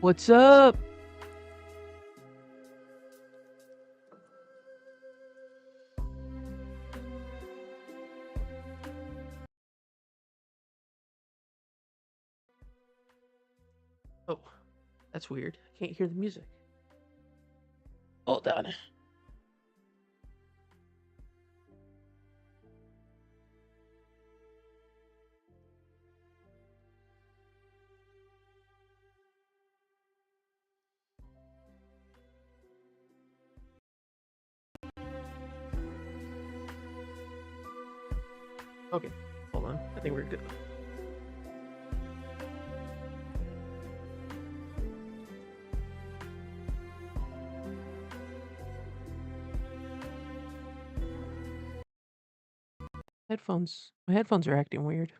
What's up? Oh, that's weird. I can't hear the music. Hold on. Okay, hold on. I think we're good. Headphones. My headphones are acting weird.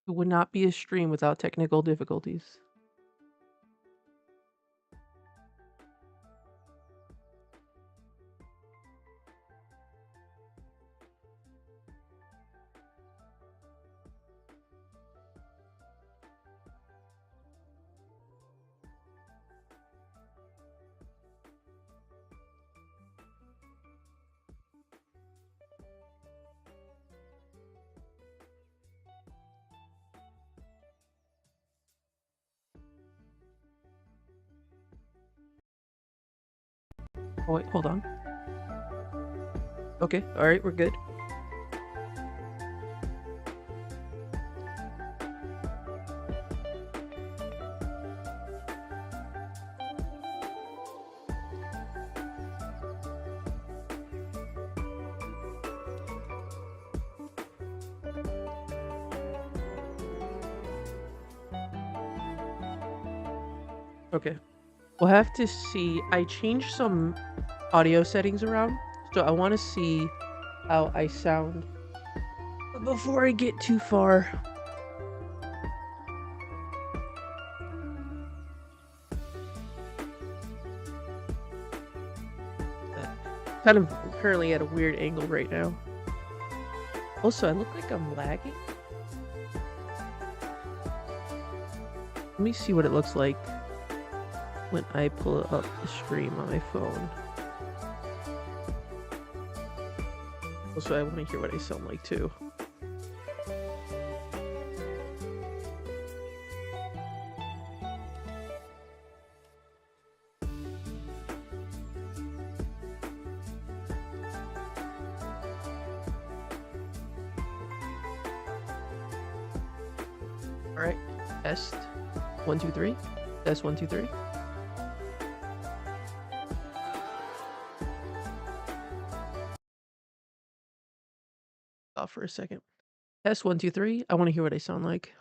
It would not be a stream without technical difficulties. Oh, wait, hold on. Okay, alright, we're good. Okay. We'll have to see. I changed some audio settings around, so I want to see how I sound before I get too far. Kind of currently at a weird angle right now. Also, I look like I'm lagging. Let me see what it looks like when I pull up the stream on my phone. Also, I want to hear what I sound like too. All right, test 1 2 3. Test 1 2 3. Off for a second. Test 1 2 3. I want to hear what I sound like.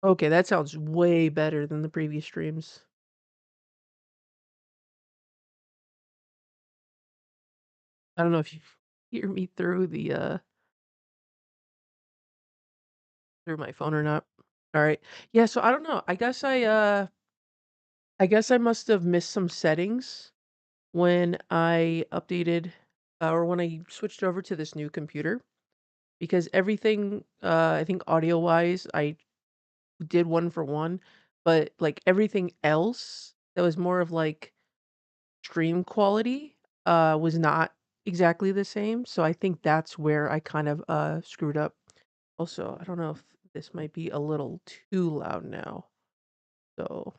Okay, that sounds way better than the previous streams. I don't know if you hear me through the through my phone or not. All right. Yeah, so I don't know. I guess I must have missed some settings when I updated or when I switched over to this new computer because everything I think audio wise I did one for one, but like everything else that was more of like stream quality was not exactly the same. So I think that's where I kind of screwed up. Also, I don't know if this might be a little too loud now. So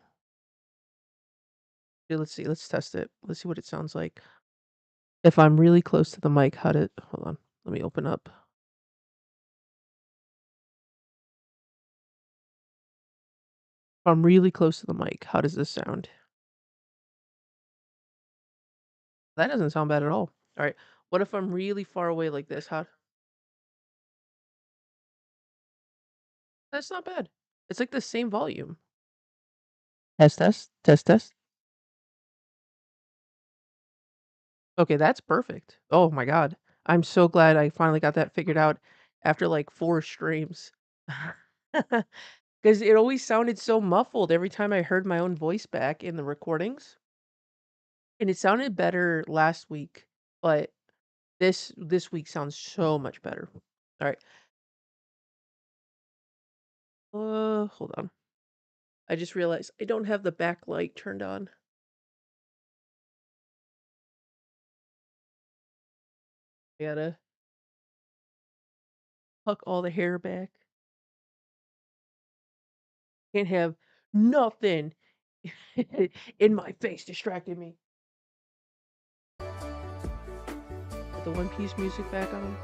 yeah, let's see. Let's test it. Let's see what it sounds like. If I'm really close to the mic, how did hold on. Let me open up. If I'm really close to the mic, how does this sound? That doesn't sound bad at all. All right. What if I'm really far away like this? How That's not bad. It's like the same volume. Test, test, test, test. Okay, that's perfect. Oh my god. I'm so glad I finally got that figured out after, like, 4 streams. 'Cause it always sounded so muffled every time I heard my own voice back in the recordings, and it sounded better last week, but this week sounds so much better. Alright, hold on. I just realized I don't have the backlight turned on. I gotta pluck all the hair back. Can't have nothing in my face distracting me. Put the One Piece music back on.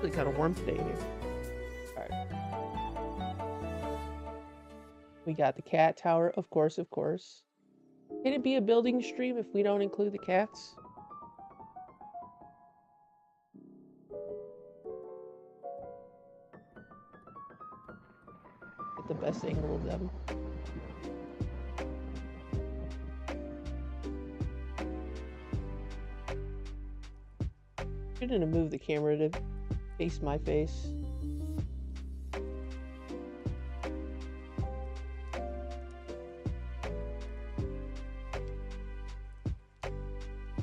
It's kinda warm today in here. Alright. We got the cat tower, of course, of course. Can it be a building stream if we don't include the cats? Get the best angle of them. Shouldn't have moved the camera to face my face.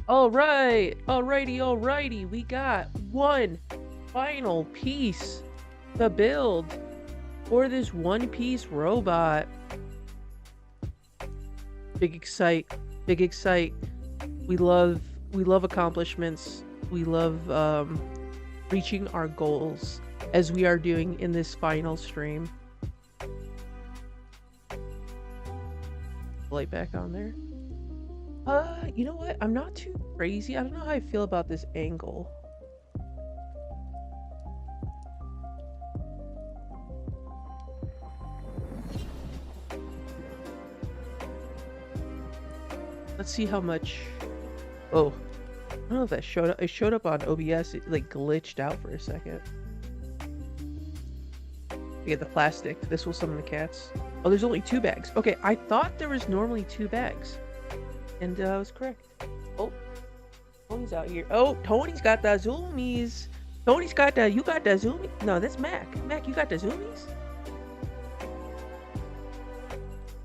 Alright, alrighty. We got one final piece to build for this One Piece robot. Big excite. We love accomplishments. We love reaching our goals as we are doing in this final stream. Light back on there. You know what? I'm not too crazy. I don't know how I feel about this angle. Let's see how much. Oh, I don't know if that showed up. It showed up on OBS. It like glitched out for a second. We get the plastic. This will summon the cats. Oh, there's only 2 bags. Okay, I thought there was normally 2 bags. And I was correct. Oh, Tony's out here. Oh, Tony's got the zoomies. Tony's got the, you got the zoomies? No, that's Mac. Mac, you got the zoomies?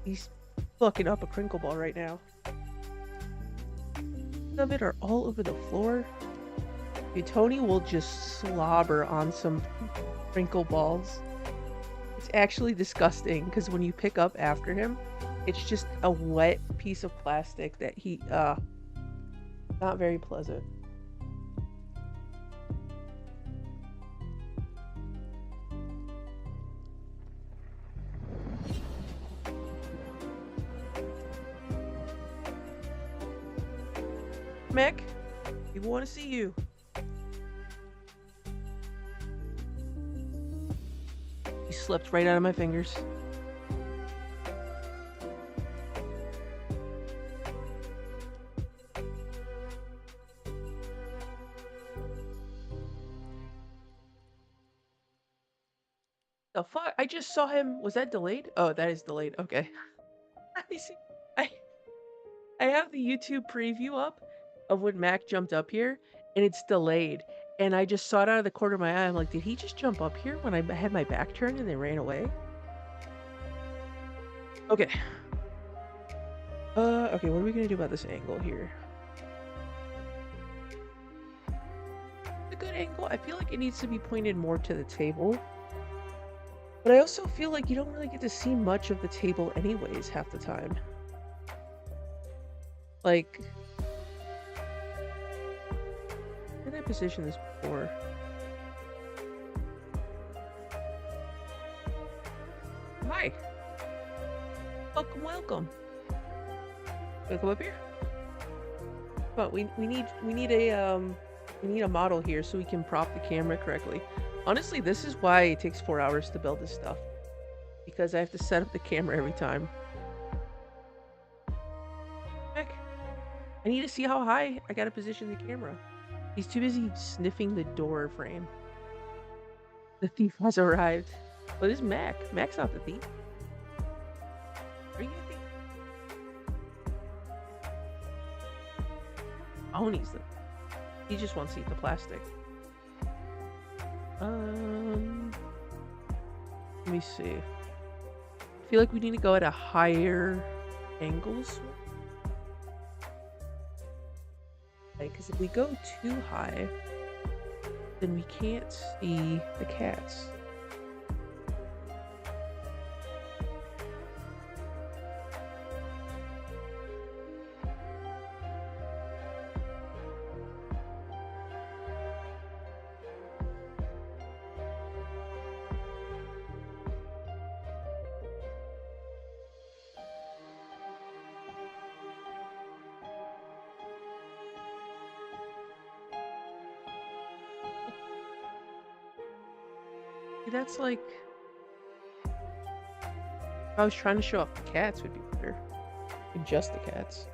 He's fucking up a crinkle ball right now. Of it are all over the floor. Dude, Tony will just slobber on some crinkle balls. It's actually disgusting because when you pick up after him, it's just a wet piece of plastic that he, not very pleasant. Mac, people want to see you. He slipped right out of my fingers. The fuck? I just saw him. Was that delayed? Oh, that is delayed. Okay. I see. I I have the YouTube preview up of when Mac jumped up here, and it's delayed. And I just saw it out of the corner of my eye. I'm like, did he just jump up here when I had my back turned and they ran away? Okay. Okay, what are we gonna do about this angle here? A good angle. I feel like it needs to be pointed more to the table. But I also feel like you don't really get to see much of the table anyways half the time. Like, where did I position this before? Hi. Welcome. Wanna come up here? But we need a model here so we can prop the camera correctly. Honestly, this is why it takes 4 hours to build this stuff. Because I have to set up the camera every time. Heck. I need to see how high I gotta position the camera. He's too busy sniffing the door frame. The thief has arrived. But it's Mac. Mac's not the thief. Oni's the. He just wants to eat the plastic. Let me see. I feel like we need to go at a higher angles. Because if we go too high, then we can't see the cats. That's like, if I was trying to show off the cats, would be better. And just the cats.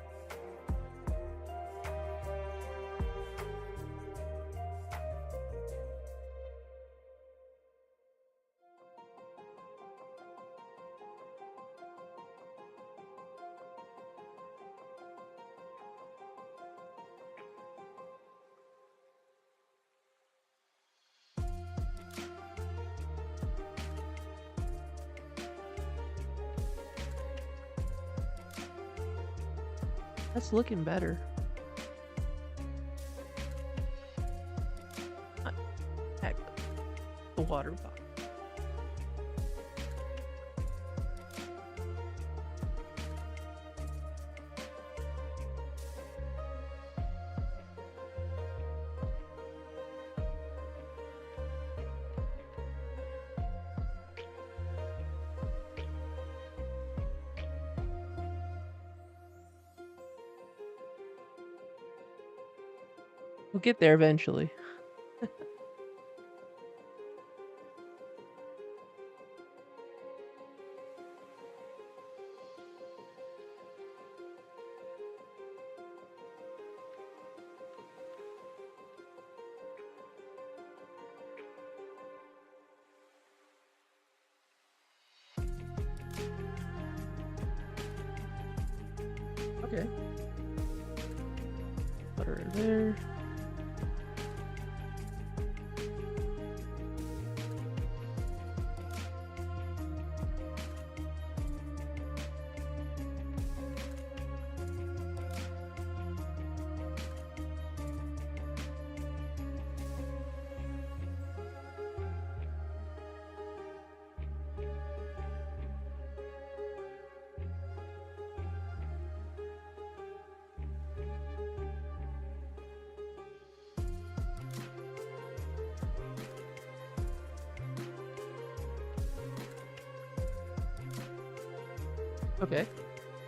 That's looking better. Heck, the water bottle. We'll get there eventually. Okay. Put her in there. Okay.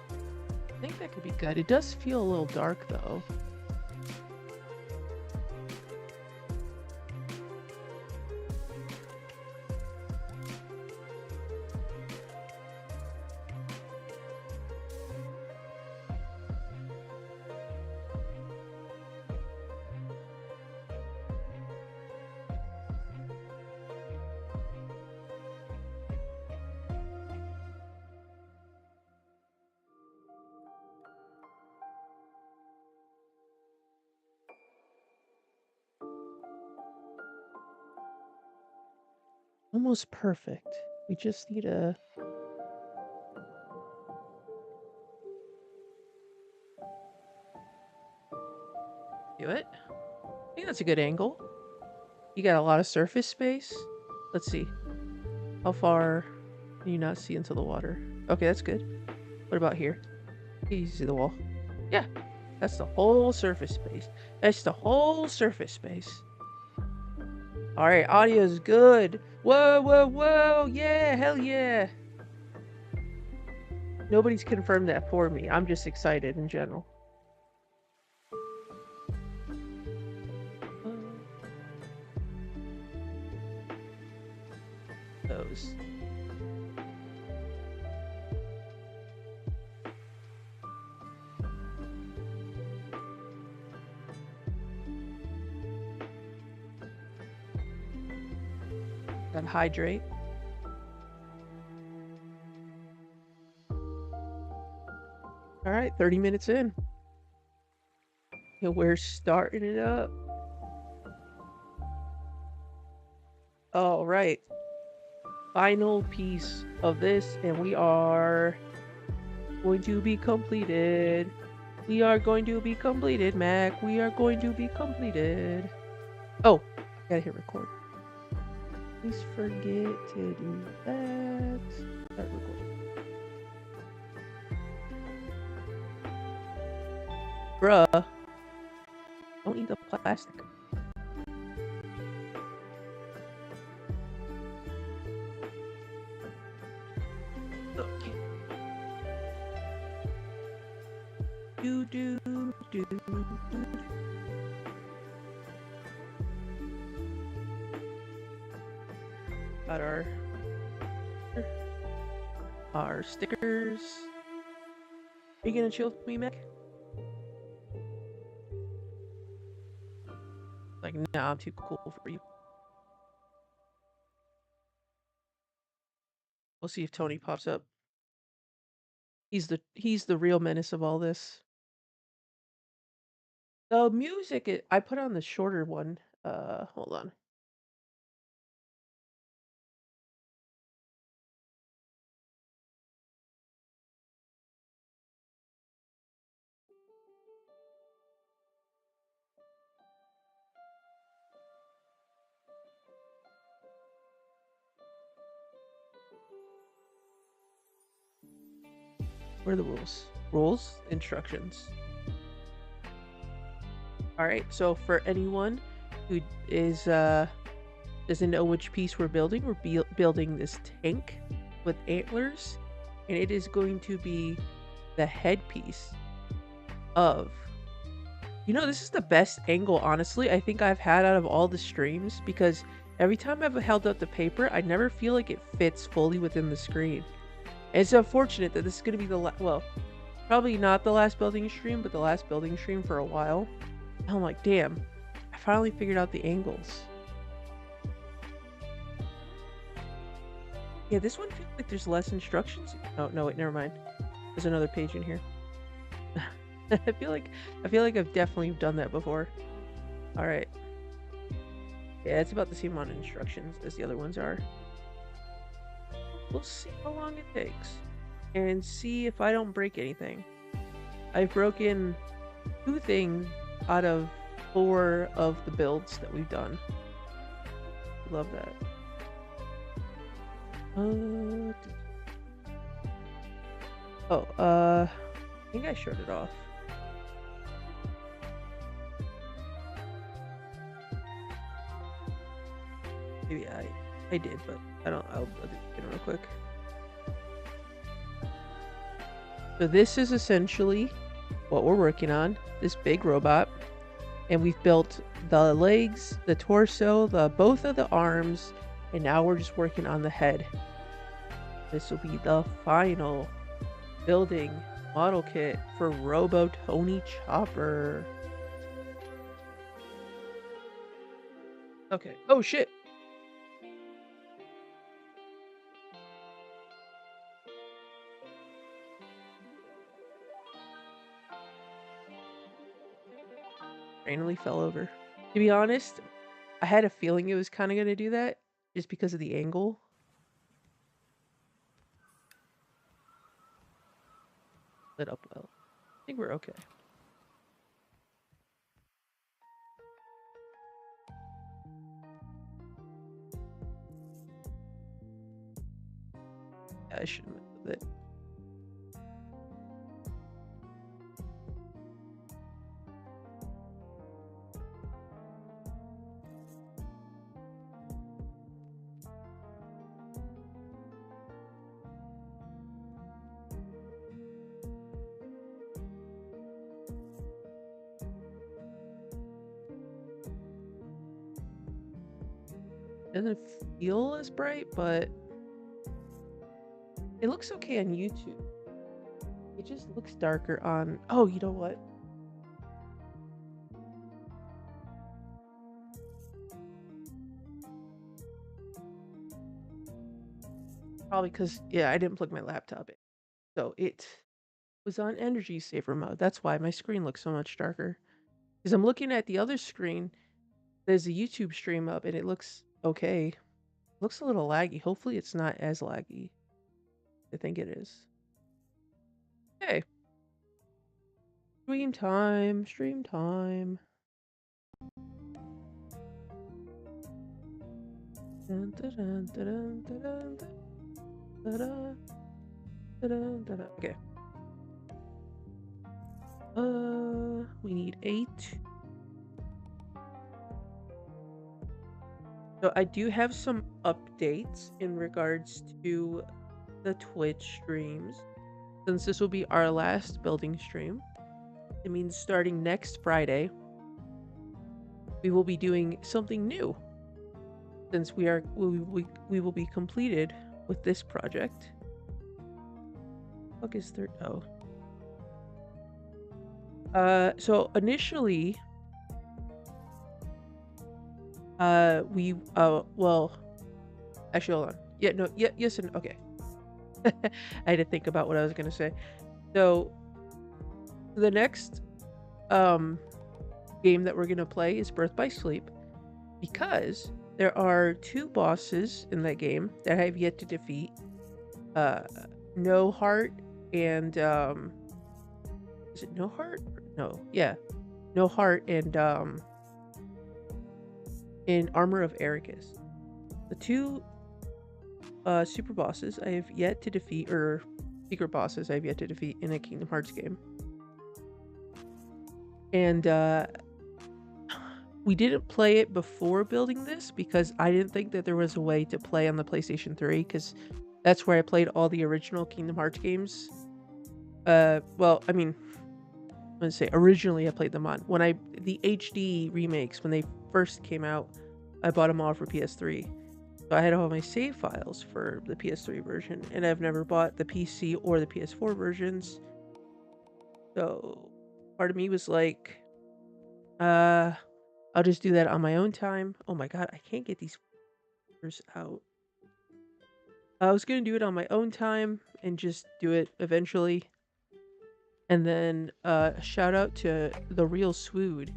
I think that could be good. It does feel a little dark though. Almost perfect. We just need to do it. I think that's a good angle. You got a lot of surface space. Let's see. How far can you not see into the water? Okay, that's good. What about here? Can you see the wall? Yeah, that's the whole surface space. That's the whole surface space. All right, audio's good. Whoa, whoa, whoa. Yeah, hell yeah. Nobody's confirmed that for me. I'm just excited in general. Those. Gotta hydrate. All right, 30 minutes in. And we're starting it up. All right. Final piece of this, and we are going to be completed. We are going to be completed, Mac. We are going to be completed. Oh, I gotta hit record. Please forget to do that. Start recording. Bruh. Don't eat the plastic. Okay. Do. Got our stickers. Are you gonna chill with me, Mac? Like, nah, I'm too cool for you. We'll see if Tony pops up. He's the real menace of all this. The music, I put on the shorter one. Hold on. Where are the rules? Rules? Instructions. Alright, so for anyone who is doesn't know which piece we're building this tank with antlers, and it is going to be the headpiece of... You know, this is the best angle, honestly, I think I've had out of all the streams, because every time I've held up the paper, I never feel like it fits fully within the screen. And it's unfortunate that this is going to be the well, probably not the last building stream, but the last building stream for a while. And I'm like, damn, I finally figured out the angles. Yeah, this one feels like there's less instructions. Oh, no, wait, never mind. There's another page in here. I feel like I've definitely done that before. All right. Yeah, it's about the same amount of instructions as the other ones are. We'll see how long it takes and see if I don't break anything. I've broken 2 things out of 4 of the builds that we've done. Love that. I think I showed it off. Maybe I did, but I'll do it real quick. So this is essentially what we're working on, this big robot. And we've built the legs, the torso, both of the arms, and now we're just working on the head. This will be the final building model kit for Robo Tony Chopper. Okay. Oh shit. Randomly fell over. To be honest, I had a feeling it was kind of going to do that just because of the angle. Lit up well. I think we're okay. Yeah, I should have met with it. Doesn't feel as bright, but it looks okay on YouTube. It just looks darker on... Oh, you know what? Probably because, yeah, I didn't plug my laptop in. So it was on energy saver mode. That's why my screen looks so much darker. Because I'm looking at the other screen, there's a YouTube stream up and it looks okay. Looks a little laggy. Hopefully it's not as laggy. I think it is. Okay. Stream time. Stream time. Dun, dun, dun, dun, dun, dun, dun, dun, dun, dun, dun. Okay. We need 8. So I do have some updates in regards to the Twitch streams. Since this will be our last building stream, it means starting next Friday, we will be doing something new. Since we will be completed with this project. What is third? Oh. So initially, well, actually, hold on. Yeah, no, yeah, yes, and okay. I had to think about what I was gonna say. So, the next game that we're gonna play is Birth by Sleep, because there are 2 bosses in that game that I have yet to defeat. No Heart and is it No Heart? No, yeah, No Heart and in Armor of Ericus. The 2 super bosses I have yet to defeat, or secret bosses I have yet to defeat in a Kingdom Hearts game. And we didn't play it before building this because I didn't think that there was a way to play on the PlayStation 3, because that's where I played all the original Kingdom Hearts games. Well, I mean, let's say originally I played them on the HD remakes when they first came out. I bought them all for PS3. So I had all my save files for the PS3 version, and I've never bought the PC or the PS4 versions. So part of me was like, I'll just do that on my own time. Oh my god, I can't get these out. I was gonna do it on my own time and just do it eventually. And then shout out to the real Swood.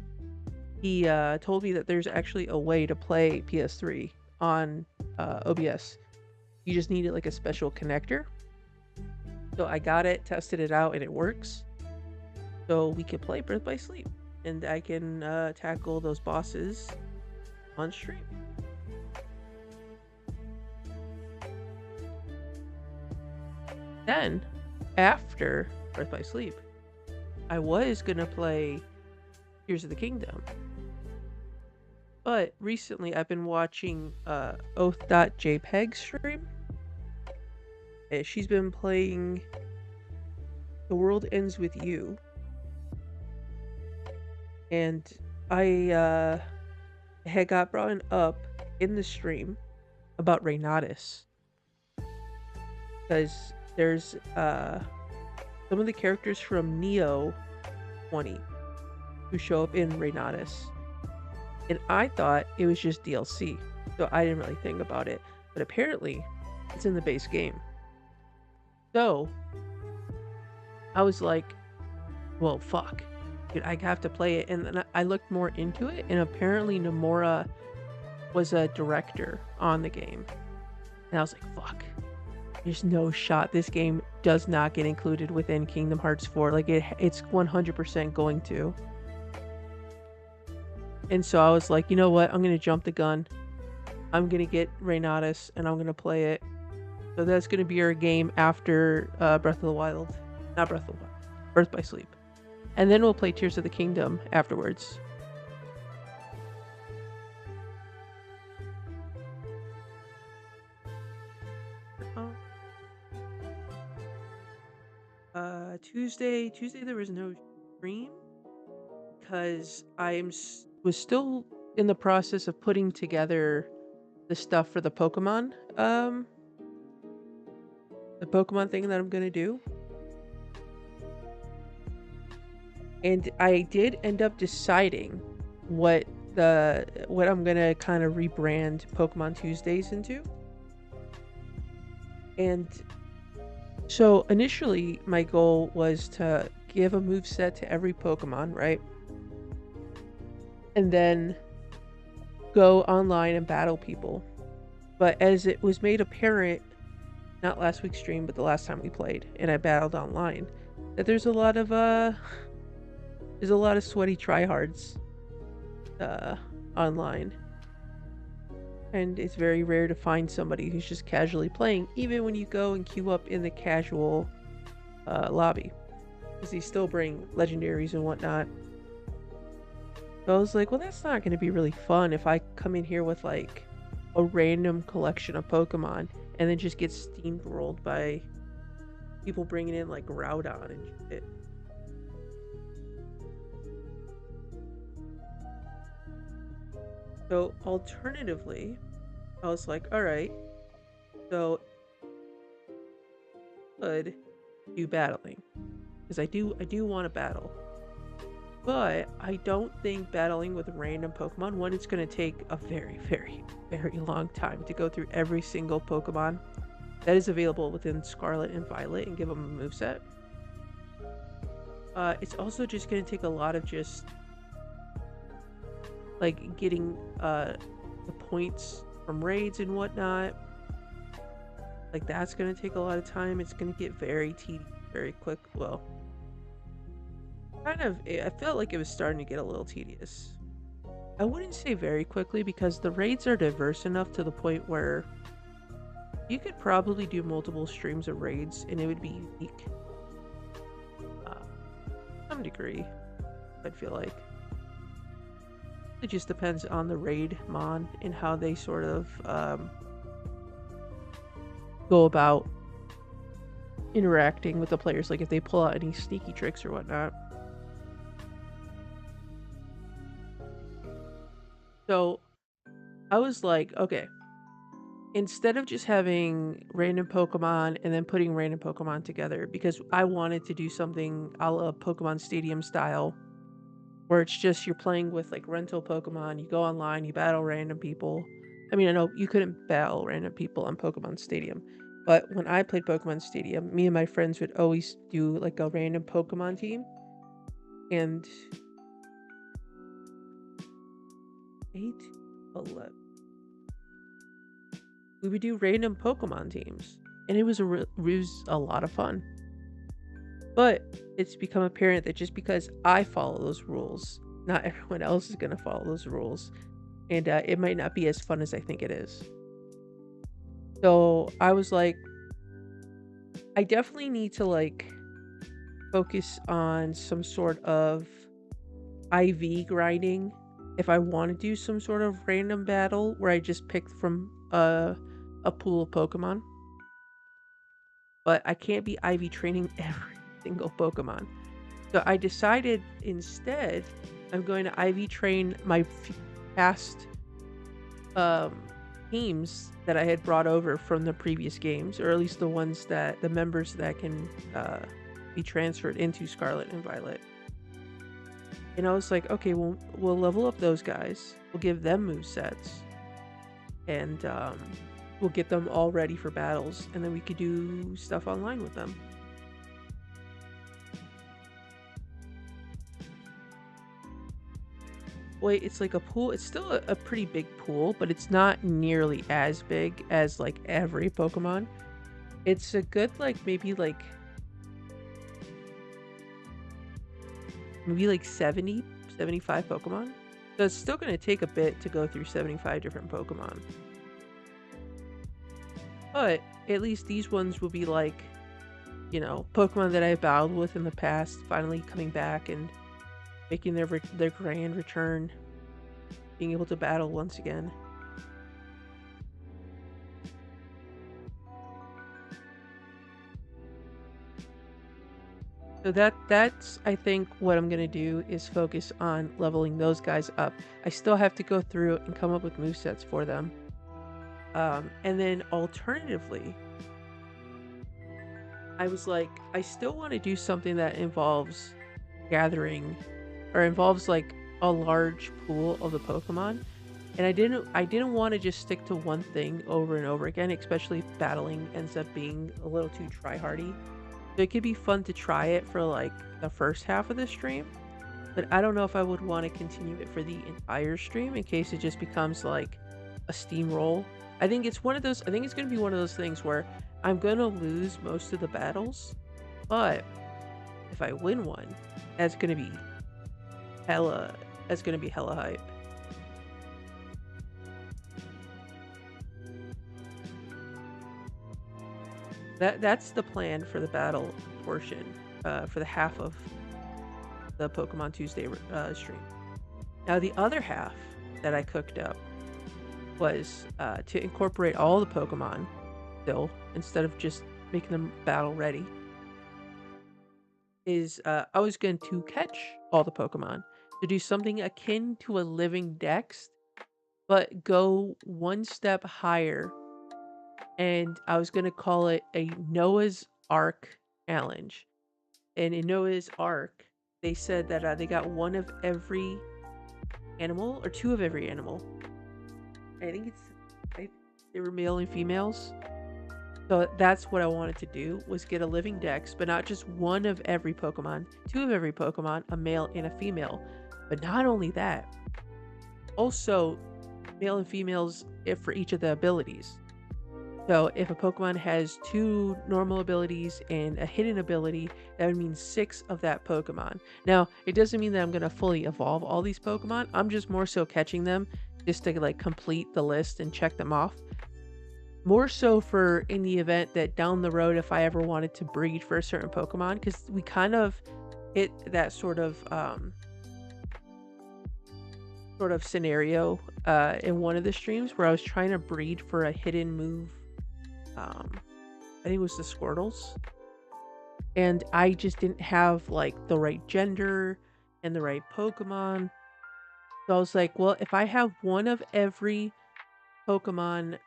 He told me that there's actually a way to play PS3 on OBS. You just needed like a special connector. So I got it, tested it out, and it works. So we can play Birth by Sleep, and I can tackle those bosses on stream. Then, after Birth by Sleep, I was gonna play Tears of the Kingdom. But recently I've been watching Oath.jpg stream. She's been playing The World Ends With You. And I had got brought up in the stream about Reynatus. Because there's some of the characters from Neo 20 who show up in Reynatus. And I thought it was just DLC, so I didn't really think about it. But apparently, it's in the base game. So, I was like, well, fuck. Dude, I have to play it. And then I looked more into it, and apparently Nomura was a director on the game. And I was like, fuck. There's no shot this game does not get included within Kingdom Hearts 4. Like, it's 100% going to. And so I was like, you know what? I'm going to jump the gun. I'm going to get Reynatus, and I'm going to play it. So that's going to be our game after Breath of the Wild. Not Breath of the Wild. Birth by Sleep. And then we'll play Tears of the Kingdom afterwards. Tuesday there was no stream because was still in the process of putting together the stuff for the Pokemon thing that I'm gonna do. And I did end up deciding what I'm gonna kind of rebrand Pokemon Tuesdays into. And so initially my goal was to give a moveset to every Pokemon, right? and then go online and battle people. But as it was made apparent, not last week's stream, but the last time we played, and I battled online, that there's a lot of sweaty tryhards online. And it's very rare to find somebody who's just casually playing, even when you go and queue up in the casual lobby. Because they still bring legendaries and whatnot. So I was like, well, that's not going to be really fun if I come in here with like a random collection of Pokemon and then just get steamrolled by people bringing in like Groudon and shit. So alternatively, I was like, all right, so could do battling, because I do want to battle, but I don't think battling with random Pokemon, one, it's going to take a very, very, very long time to go through every single Pokemon that is available within Scarlet and Violet and give them a moveset. It's also just going to take a lot of just like getting the points from raids and whatnot. Like that's going to take a lot of time. It's going to get very tedious very quick. Well, kind of, I felt like it was starting to get a little tedious. I wouldn't say very quickly, because the raids are diverse enough to the point where you could probably do multiple streams of raids and it would be unique. To some degree, I'd feel like. It just depends on the raid mon and how they sort of go about interacting with the players, like if they pull out any sneaky tricks or whatnot. So I was like, okay, instead of just having random Pokemon and then putting random Pokemon together, because I wanted to do something a la Pokemon Stadium style, where it's just you're playing with like rental Pokemon, you go online, you battle random people. I mean, I know you couldn't battle random people on Pokemon Stadium, but when I played Pokemon Stadium, me and my friends would always do like a random Pokemon team. And 8, 11. We would do random Pokemon teams, and it was a lot of fun. But it's become apparent that just because I follow those rules, not everyone else is going to follow those rules, and it might not be as fun as I think it is. So I was like, I definitely need to like focus on some sort of IV grinding if I want to do some sort of random battle where I just pick from a pool of Pokemon. But I can't be IV training every single Pokemon. So I decided instead I'm going to IV train my past teams that I had brought over from the previous games, or at least the ones that the members that can be transferred into Scarlet and Violet. And I was like, okay, we'll level up those guys. We'll give them movesets. And we'll get them all ready for battles. And then we could do stuff online with them. Wait, it's like a pool. It's still a pretty big pool, but it's not nearly as big as like every Pokemon. It's a good maybe 70, 75 Pokemon. So it's still going to take a bit to go through 75 different Pokemon. But at least these ones will be like, you know, Pokemon that I've battled with in the past finally coming back and making their grand return, being able to battle once again. So that's I think what I'm gonna do is focus on leveling those guys up. I still have to go through and come up with movesets for them. And then alternatively, I was like, I still want to do something that involves gathering, or involves like a large pool of the Pokemon. And I didn't want to just stick to one thing over and over again, especially if battling ends up being a little too tryhardy. So it could be fun to try it for like the first half of the stream, but I don't know if I would want to continue it for the entire stream in case it just becomes like a steamroll. I think it's going to be one of those things where I'm going to lose most of the battles, but if I win one, that's going to be hella that's going to be hella hype. That's the plan for the battle portion, for the half of the Pokemon Tuesday stream. Now the other half that I cooked up was to incorporate all the Pokemon still, instead of just making them battle ready. I was going to catch all the Pokemon to do something akin to a living dex, but go one step higher, and I was going to call it a Noah's Ark challenge. And in Noah's Ark, they said that they got one of every animal or two of every animal. I think they were male and females. So that's what I wanted to do, was get a living dex, but not just one of every Pokemon, two of every Pokemon, a male and a female. But not only that, also male and females for each of the abilities. So if a Pokemon has 2 normal abilities and a hidden ability, that would mean 6 of that Pokemon. Now, it doesn't mean that I'm going to fully evolve all these Pokemon. I'm just more so catching them just to like complete the list and check them off. More so for in the event that down the road, if I ever wanted to breed for a certain Pokemon, because we kind of hit that sort of scenario in one of the streams where I was trying to breed for a hidden move. I think it was the Squirtles, and I just didn't have like the right gender and the right Pokemon. So I was like, well, if I have one of every Pokemon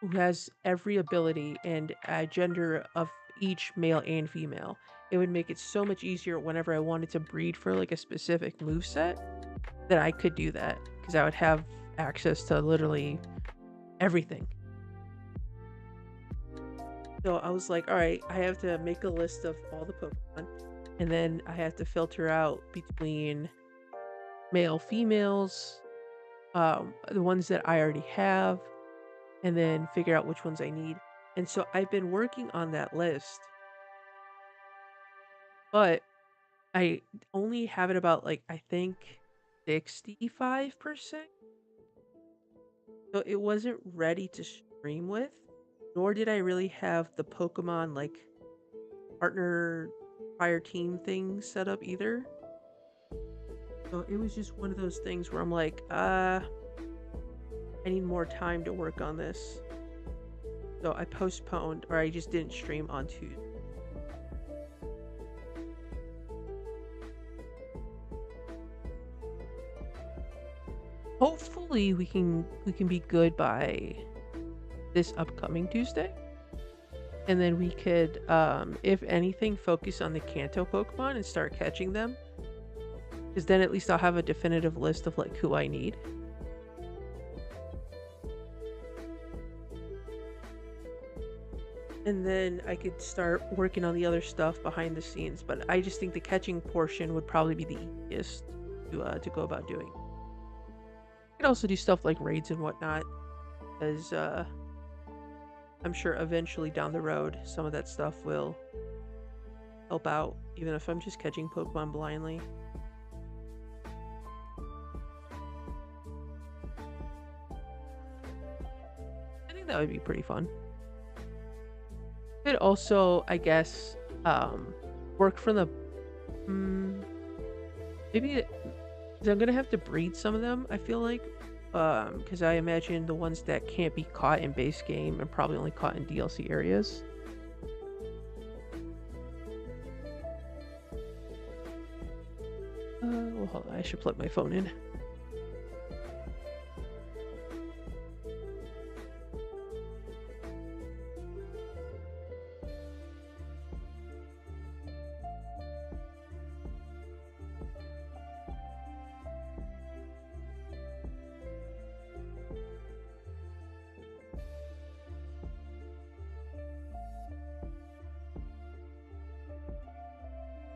who has every ability and a gender of each male and female, it would make it so much easier whenever I wanted to breed for like a specific moveset that I could do that, because I would have access to literally everything. So I was like, all right, I have to make a list of all the Pokemon, and then I have to filter out between male, females, the ones that I already have, and then figure out which ones I need. And so I've been working on that list, but I only have it about like, I think 65%. So it wasn't ready to stream with, nor did I really have the Pokemon like partner fire team thing set up either. So it was just one of those things where I'm like, I need more time to work on this. So I postponed, or I just didn't stream on Tuesday. Hopefully we can be good by this upcoming Tuesday. And then we could, if anything, focus on the Kanto Pokemon and start catching them. Because then at least I'll have a definitive list of like who I need. And then I could start working on the other stuff behind the scenes. But I just think the catching portion would probably be the easiest to go about doing. I could also do stuff like raids and whatnot, as I'm sure eventually down the road some of that stuff will help out, even if I'm just catching Pokemon blindly. I think that would be pretty fun. Could also, I guess, work from the maybe, because I'm gonna have to breed some of them, I feel like, because I imagine the ones that can't be caught in base game and probably only caught in DLC areas. Well, hold on, I should plug my phone in.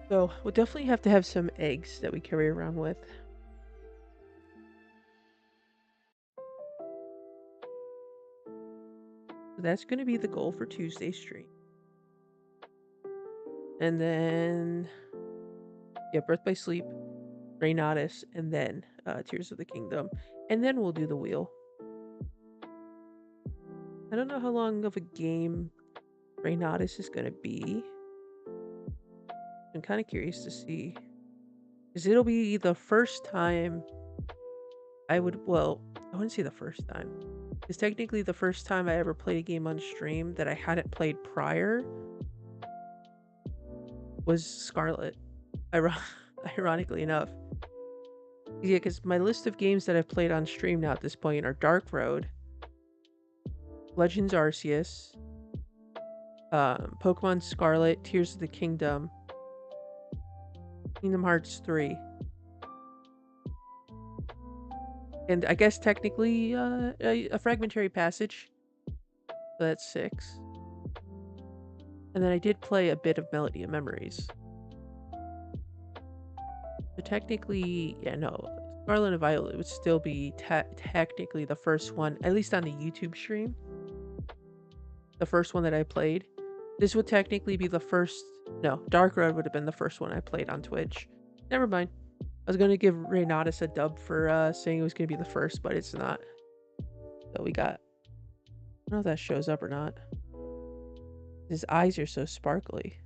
So we'll definitely have to have some eggs that we carry around with. So that's going to be the goal for Tuesday's stream. And then, yeah, Birth by Sleep, Reynatus, and then Tears of the Kingdom. And then we'll do the wheel. I don't know how long of a game Reynatus is going to be. I'm kind of curious to see. Because it'll be the first time I wouldn't say the first time. Because technically the first time I ever played a game on stream that I hadn't played prior was Scarlet. Ironically enough. Yeah, because my list of games that I've played on stream now at this point are Dark Road, Legends Arceus, Pokemon Scarlet, Tears of the Kingdom, Kingdom Hearts 3. And I guess technically a Fragmentary Passage. So that's 6. And then I did play a bit of Melody of Memories. So technically, yeah, no. Scarlet and Violet would still be technically the first one, at least on the YouTube stream. The first one that I played. This would technically be the first. No, Dark Road would have been the first one I played on Twitch. Never mind. I was going to give Reynatus a dub for saying it was going to be the first, but it's not. So we got. I don't know if that shows up or not. His eyes are so sparkly.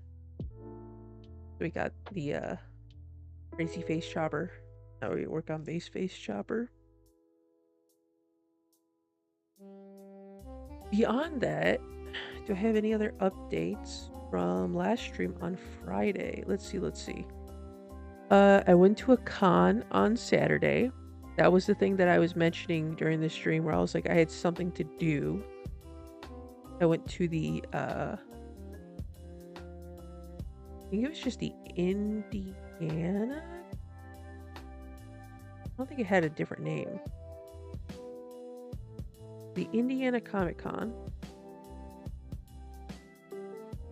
So we got the Crazy Face Chopper. Now we work on Base Face Chopper. Beyond that, do I have any other updates from last stream on Friday? Let's see. I went to a con on Saturday. That was the thing that I was mentioning during the stream where I was like, I had something to do. I went to the, I think it was just the Indiana? I don't think it had a different name. The Indiana Comic Con.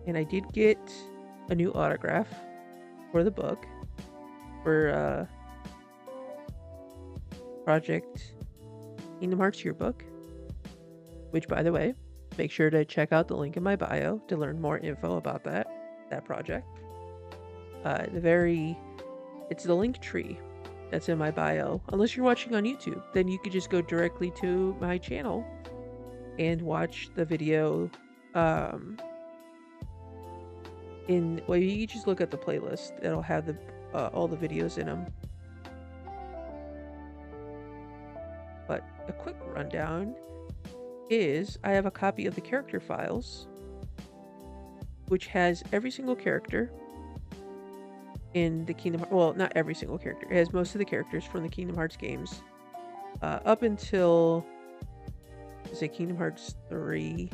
And I did get a new autograph for the book. For Project Kingdom Hearts Yearbook, which, by the way, make sure to check out the link in my bio to learn more info about that project. It's the link tree that's in my bio. Unless you're watching on YouTube, then you could just go directly to my channel and watch the video. You just look at the playlist. It'll have all the videos in them. But a quick rundown is I have a copy of the character files, which has every single character in the Kingdom Hearts. Well, not every single character. It has most of the characters from the Kingdom Hearts games up until, say, Kingdom Hearts 3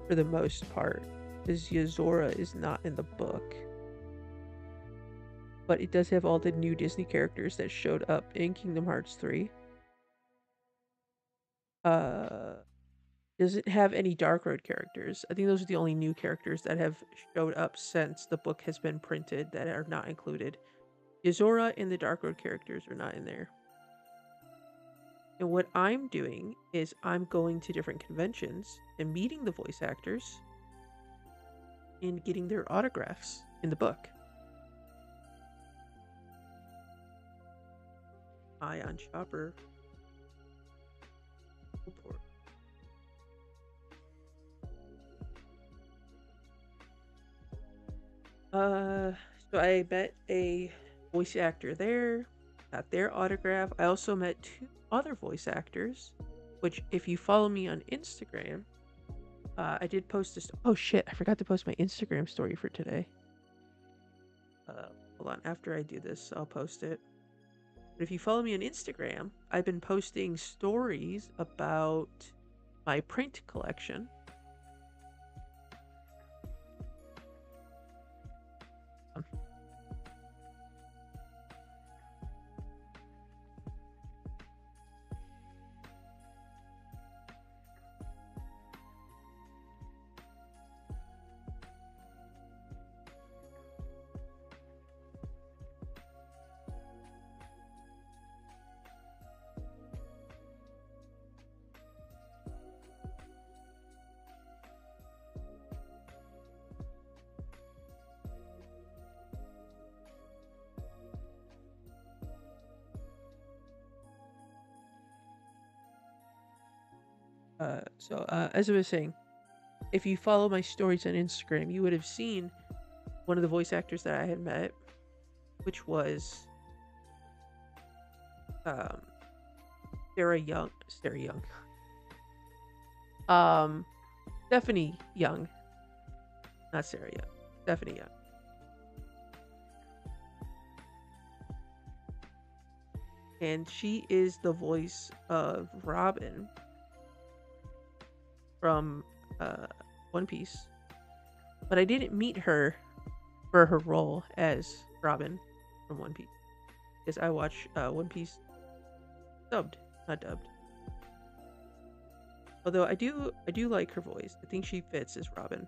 for the most part, because Yozora is not in the book. But it does have all the new Disney characters that showed up in Kingdom Hearts 3. Doesn't have any Dark Road characters. I think those are the only new characters that have showed up since the book has been printed that are not included. Yozora and the Dark Road characters are not in there. And what I'm doing is I'm going to different conventions and meeting the voice actors and getting their autographs in the book. Eye on Chopper. So I met a voice actor there, got their autograph. I also met 2 other voice actors, which if you follow me on Instagram, I did post this. Oh shit, I forgot to post my Instagram story for today. Hold on, after I do this, I'll post it. But if you follow me on Instagram, I've been posting stories about my print collection. As I was saying, if you follow my stories on Instagram, you would have seen one of the voice actors that I had met, which was um, Sarah Young. Sarah Young. Um, Stephanie Young, not Sarah Young. Stephanie Young, and she is the voice of Robin from uh, One Piece. But I didn't meet her for her role as Robin from One Piece because I watch One Piece dubbed, not dubbed. Although I do like her voice. I think she fits as Robin.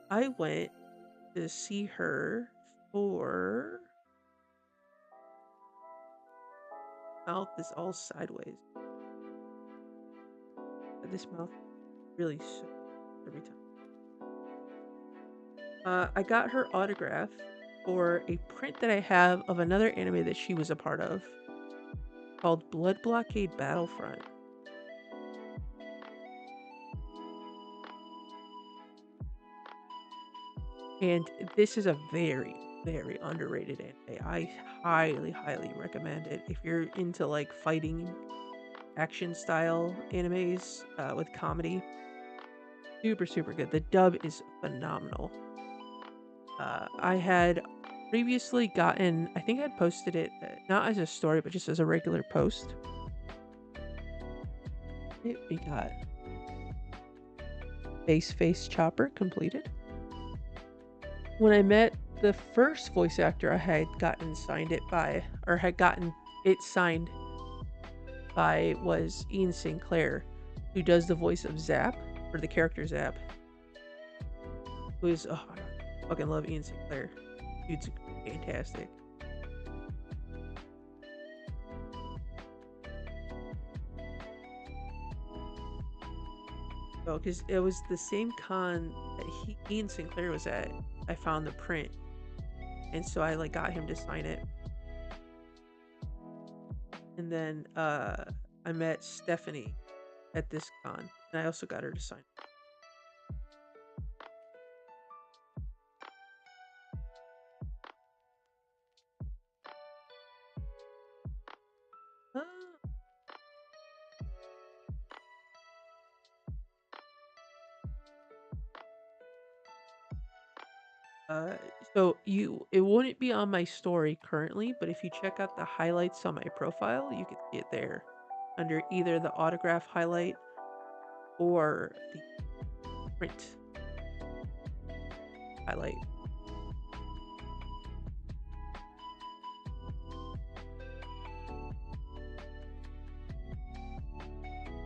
I went to see her for mouth is all sideways. This mouth really sucks every time. I got her autograph for a print that I have of another anime that she was a part of called Blood Blockade Battlefront. And this is a very, very underrated anime. I highly, highly recommend it. If you're into like fighting action style animes with comedy, super, super good. The dub is phenomenal. I had previously gotten, I think I'd posted it not as a story, but just as a regular post. We got Face Chopper completed. When I met the first voice actor I had gotten signed it by, or had gotten it signed by, was Ian Sinclair, who does the voice of Zap, or the character Zap. Who is, oh, I fucking love Ian Sinclair. Dude's fantastic. Oh, because it was the same con that Ian Sinclair was at. I found the print, and so I like got him to sign it. And then I met Stephanie at this con, and I also got her to sign it. Uh, so it wouldn't be on my story currently, but if you check out the highlights on my profile, you can see it there under either the autograph highlight or the print highlight.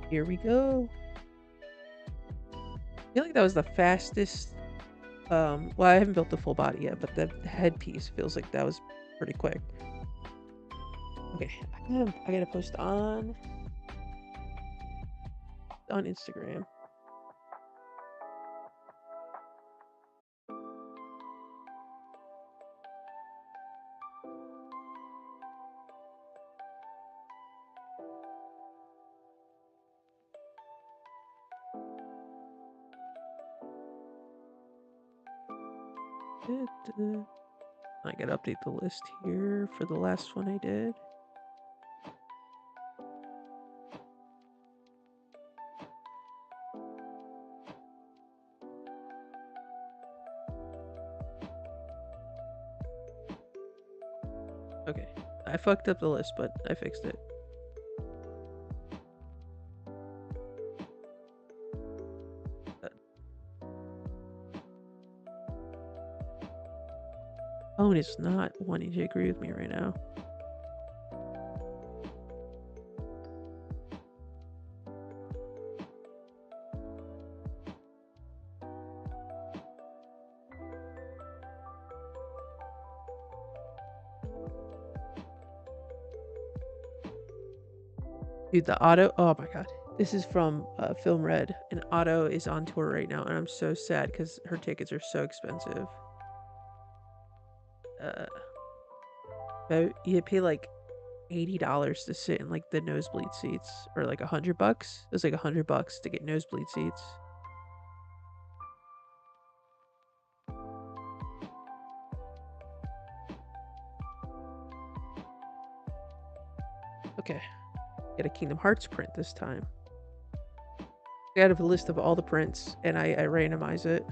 Here we go. I feel like that was the fastest. Well, I haven't built the full body yet, but the headpiece feels like that was pretty quick. Okay, I gotta post on Instagram. I gotta update the list here for the last one I did. Okay, I fucked up the list, but I fixed it. Phone is not wanting to agree with me right now. Dude, the Auto. Oh my god. This is from Film Red, and Auto is on tour right now, and I'm so sad because her tickets are so expensive. You pay like $80 to sit in like the nosebleed seats, or like $100. It was like $100 to get nosebleed seats. Okay, get a Kingdom Hearts print this time. I have a list of all the prints and I randomize it.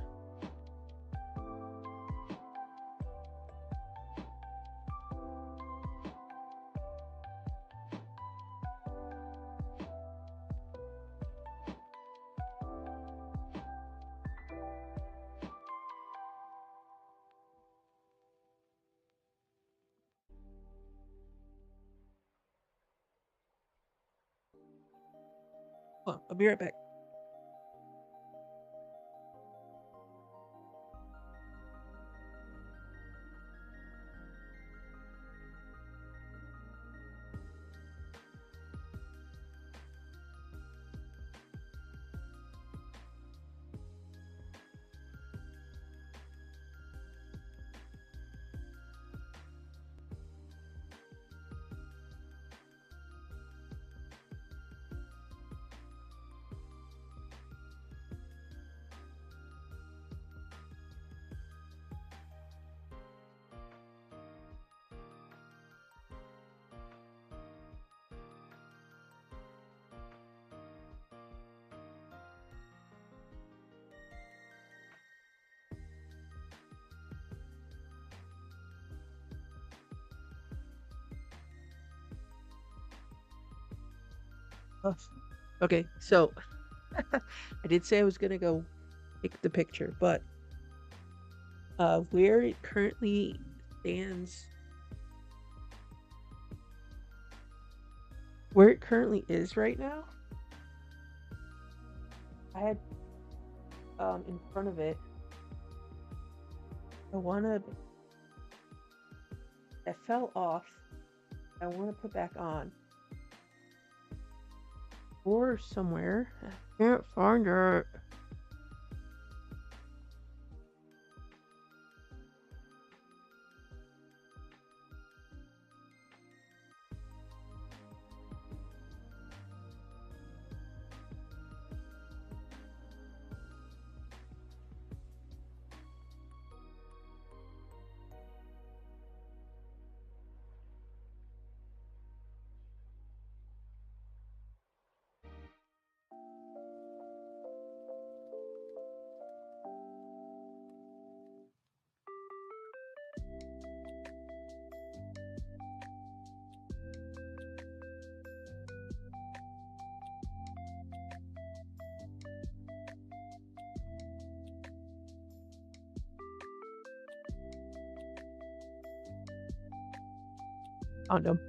Hold on, I'll be right back. Oh, okay, so I did say I was gonna go take the picture, but where it currently stands, where it currently is right now, I had in front of it, I wanna that fell off. I wanna put back on. Or somewhere. I can't find it. Found him.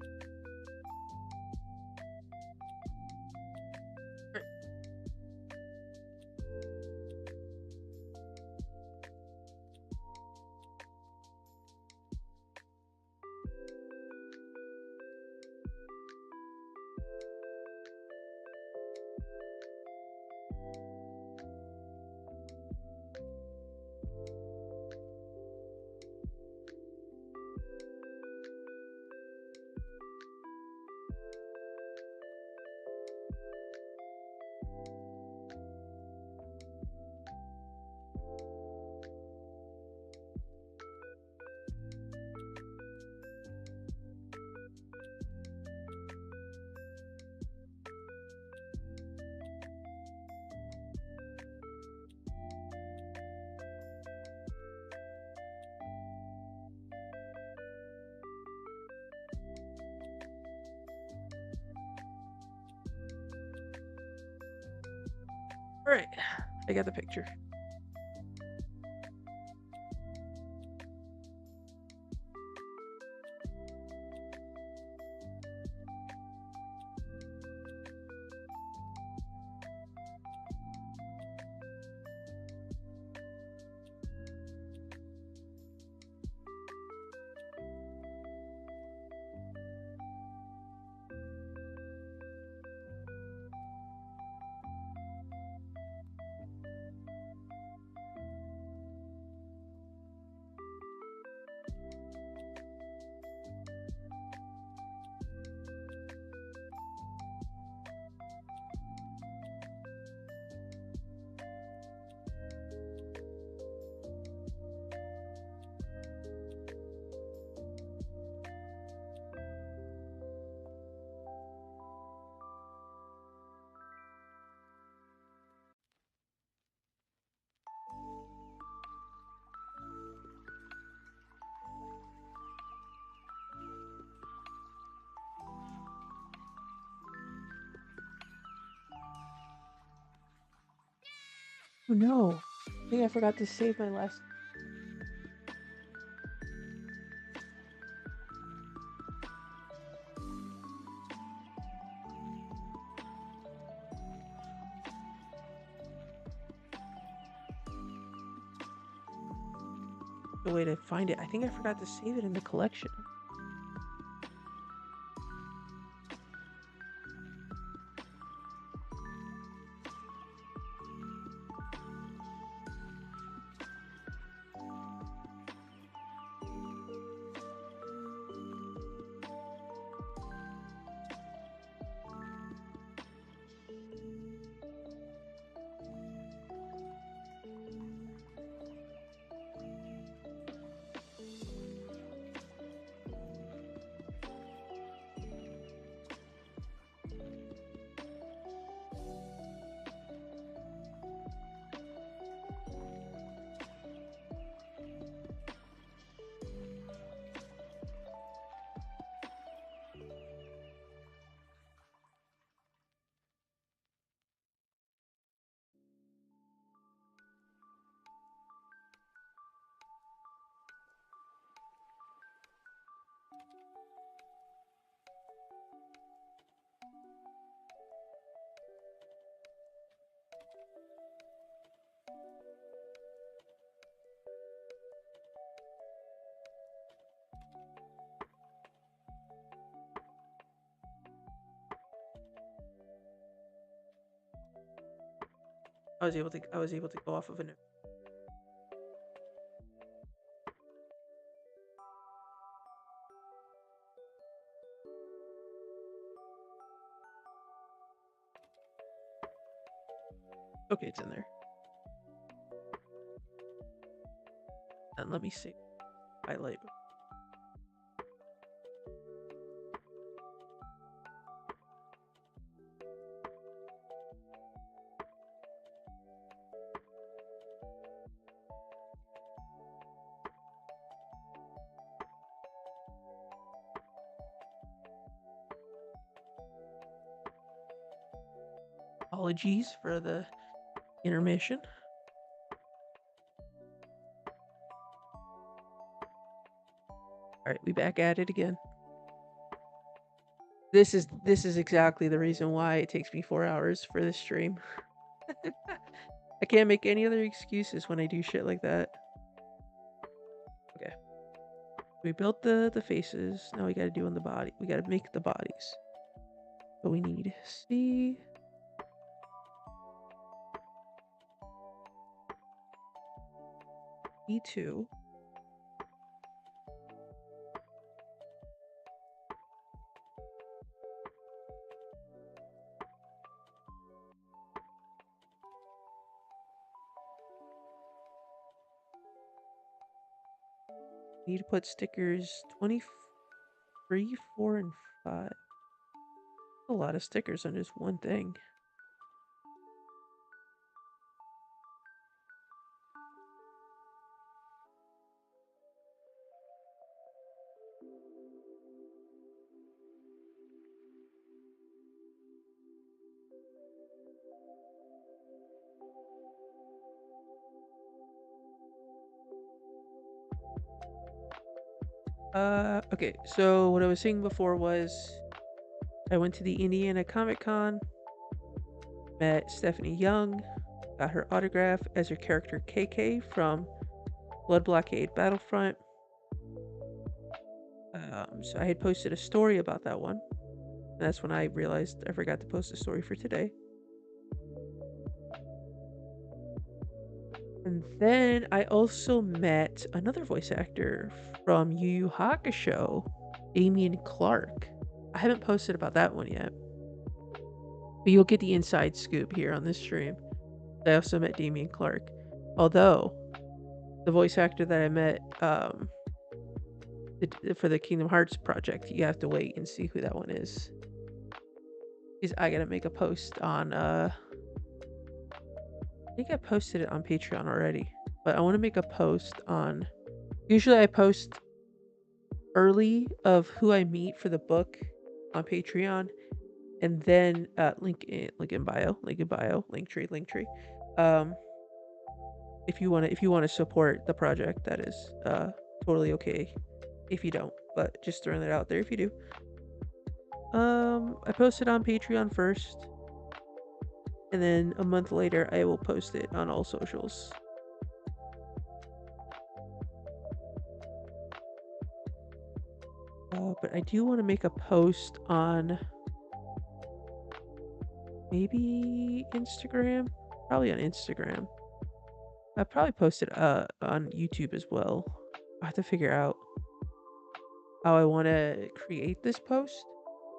All right, I got the picture. Oh no. I think I forgot to save my last. The way to find it. I think I forgot to save it in the collection. I was able to go off of an. Okay, it's in there. And let me see. Highlight. Apologies for the intermission. All right, we back at it again. This is exactly the reason why it takes me 4 hours for this stream. I can't make any other excuses when I do shit like that. Okay. We built the faces. Now we gotta do on the body. We gotta make the bodies. So we need C. E2. Need to put stickers 23, 4, and 5. A lot of stickers on just one thing. Okay, so what I was saying before was I went to the Indiana Comic Con, met Stephanie Young, got her autograph as her character KK from Blood Blockade Battlefront. So I had posted a story about that one. And that's when I realized I forgot to post a story for today. And then I also met another voice actor from Yu Yu Hakusho, Damian Clark. I haven't posted about that one yet, but you'll get the inside scoop here on this stream. I also met Damian Clark, although the voice actor that I met for the Kingdom Hearts project, you have to wait and see who that one is. Because I gotta make a post on I think I posted it on Patreon already, but I want to make a post on. Usually, I post early of who I meet for the book on Patreon, and then link in bio, link tree. if you want to support the project, that is totally okay if you don't, but just throwing that out there if you do. I posted on Patreon first, and then a month later I will post it on all socials. But I do want to make a post on maybe Instagram, probably on Instagram. I probably post it on YouTube as well. I have to figure out how I want to create this post.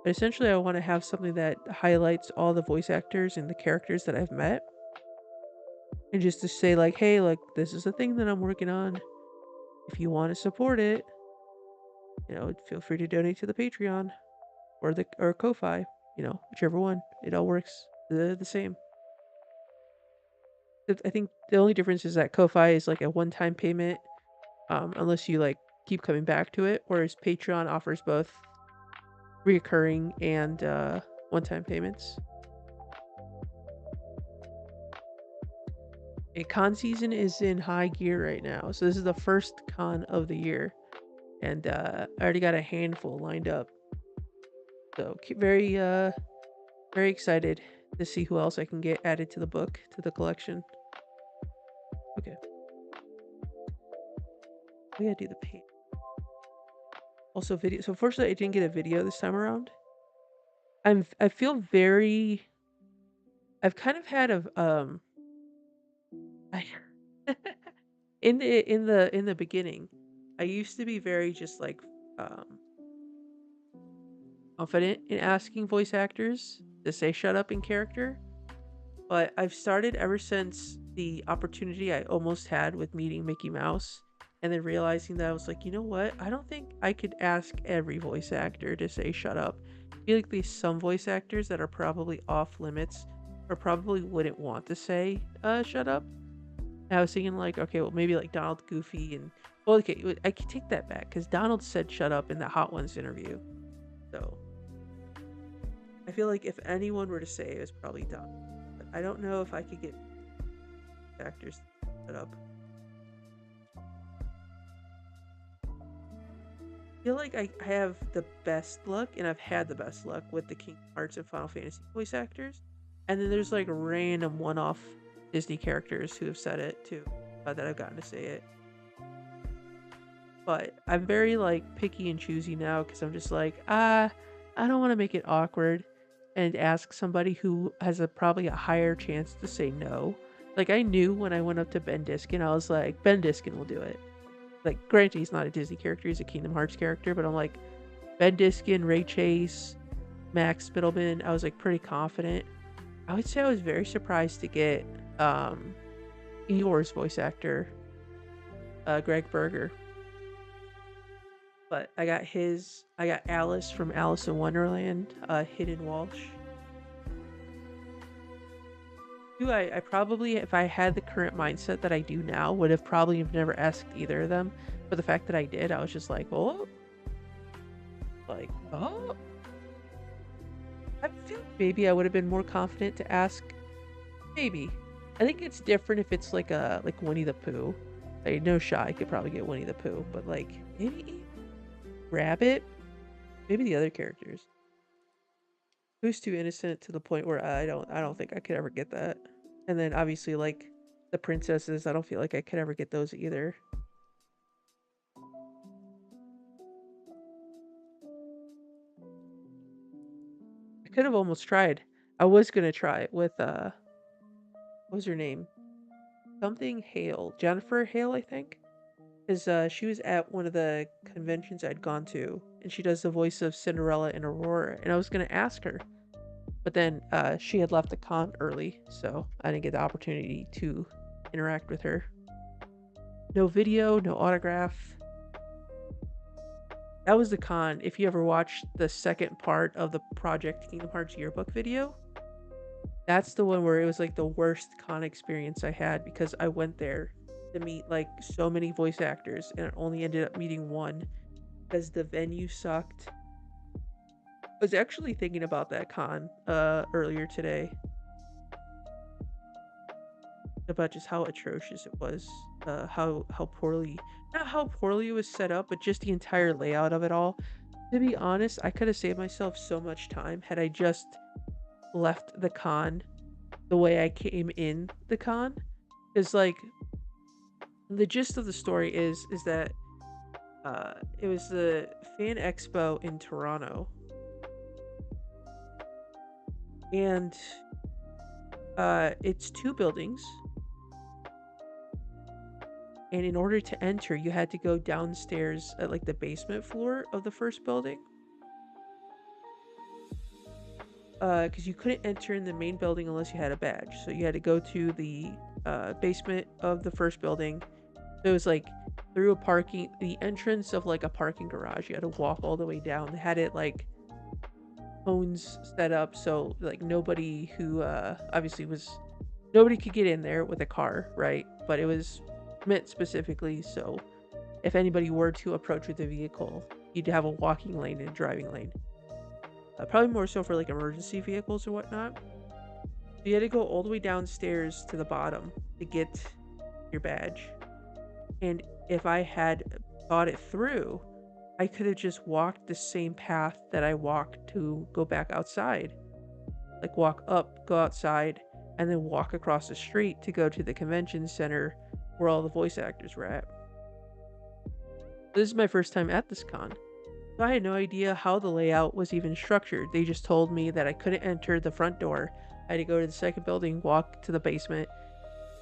But essentially, I want to have something that highlights all the voice actors and the characters that I've met, and just to say like, hey, like this is the thing that I'm working on. If you want to support it, feel free to donate to the Patreon or Ko-fi, whichever one. It all works the same. I think the only difference is that Ko-fi is like a one-time payment, unless you like keep coming back to it, whereas Patreon offers both reoccurring and one-time payments. A con season is in high gear right now, so this is the first con of the year, and I already got a handful lined up. So very excited to see who else I can get added to the book, to the collection. Okay, we gotta do the paint. Also, video. So fortunately, I didn't get a video this time around. I feel very. I've kind of had I in the beginning, I used to be very just like um confident in asking voice actors to say shut up in character, but I've started ever since the opportunity I almost had with meeting Mickey Mouse and then realizing that I was like, you know what? I don't think I could ask every voice actor to say shut up. I feel like there's some voice actors that are probably off limits or probably wouldn't want to say shut up. And I was thinking like, okay, well maybe like Donald Goofy and well, okay, I can take that back because Donald said shut up in the Hot Ones interview. So I feel like if anyone were to say it, was probably Donald. But I don't know if I could get actors to shut up. I feel like I have the best luck, and I've had the best luck with the Kingdom Hearts and Final Fantasy voice actors. And then there's like random one-off Disney characters who have said it too, that I've gotten to say it. But I'm very like picky and choosy now because I'm just like, I don't want to make it awkward and ask somebody who has probably a higher chance to say no. Like I knew when I went up to Ben Diskin, I was like, Ben Diskin will do it. Like, granted, he's not a Disney character; he's a Kingdom Hearts character. But I'm like, Ben Diskin, Ray Chase, Max Spittelman. I was like pretty confident. I would say I was very surprised to get Eeyore's voice actor, Greg Berger. But I got Alice from Alice in Wonderland, Hidden Walsh. I probably, if I had the current mindset that I do now, would have probably never asked either of them. But the fact that I did, I was just like, oh, oh. I feel maybe I would have been more confident to ask. Maybe. I think it's different if it's like Winnie the Pooh. Like, no shot, I could probably get Winnie the Pooh, but like maybe Rabbit, maybe the other characters. Who's too innocent to the point where I don't think I could ever get that. And then obviously like the princesses, I don't feel like I could ever get those either. I could have almost tried. I was gonna try it with what was her name? Something Hale. Jennifer Hale, I think. Because she was at one of the conventions I'd gone to, and she does the voice of Cinderella and Aurora, and I was gonna ask her. But then she had left the con early, so I didn't get the opportunity to interact with her. No video, no autograph. That was the con. If you ever watched the second part of the Project Kingdom Hearts yearbook video, that's the one where it was like the worst con experience I had because I went there to meet like so many voice actors and I only ended up meeting one because the venue sucked. I was actually thinking about that con earlier today. about just how atrocious it was, how poorly, not how poorly it was set up, but just the entire layout of it all. To be honest, I could have saved myself so much time had I just left the con the way I came in the con. Because like the gist of the story is that it was the fan expo in Toronto, and it's two buildings, and in order to enter, you had to go downstairs at like the basement floor of the first building. Because you couldn't enter in the main building unless you had a badge, so you had to go to the basement of the first building. So it was like through the entrance of like a parking garage. You had to walk all the way down. They had it like cones set up so like nobody who obviously was nobody could get in there with a car, right? But it was meant specifically so if anybody were to approach with a vehicle, you'd have a walking lane and a driving lane. Probably more so for like emergency vehicles or whatnot. So you had to go all the way downstairs to the bottom to get your badge. And if I had thought it through, I could have just walked the same path that I walked to go back outside. Like walk up, go outside, and then walk across the street to go to the convention center where all the voice actors were at. This is my first time at this con. So I had no idea how the layout was even structured. They just told me that I couldn't enter the front door. I had to go to the second building, walk to the basement,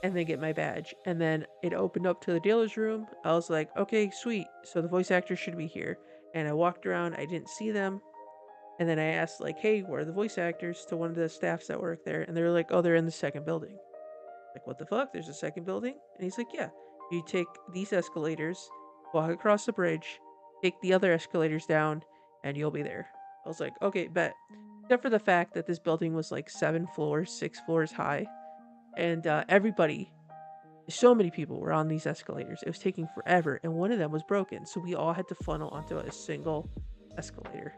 and then get my badge. And then it opened up to the dealer's room. I was like, okay, sweet. So the voice actors should be here. And I walked around, I didn't see them. And then I asked, like, hey, where are the voice actors to one of the staffs that work there? And they were like, oh, they're in the second building. Like, what the fuck? There's a second building? And he's like, yeah. You take these escalators, walk across the bridge, take the other escalators down, and you'll be there. I was like, okay, bet. Except for the fact that this building was like 6 floors high. And everybody, so many people were on these escalators. It was taking forever, and one of them was broken. So we all had to funnel onto a single escalator.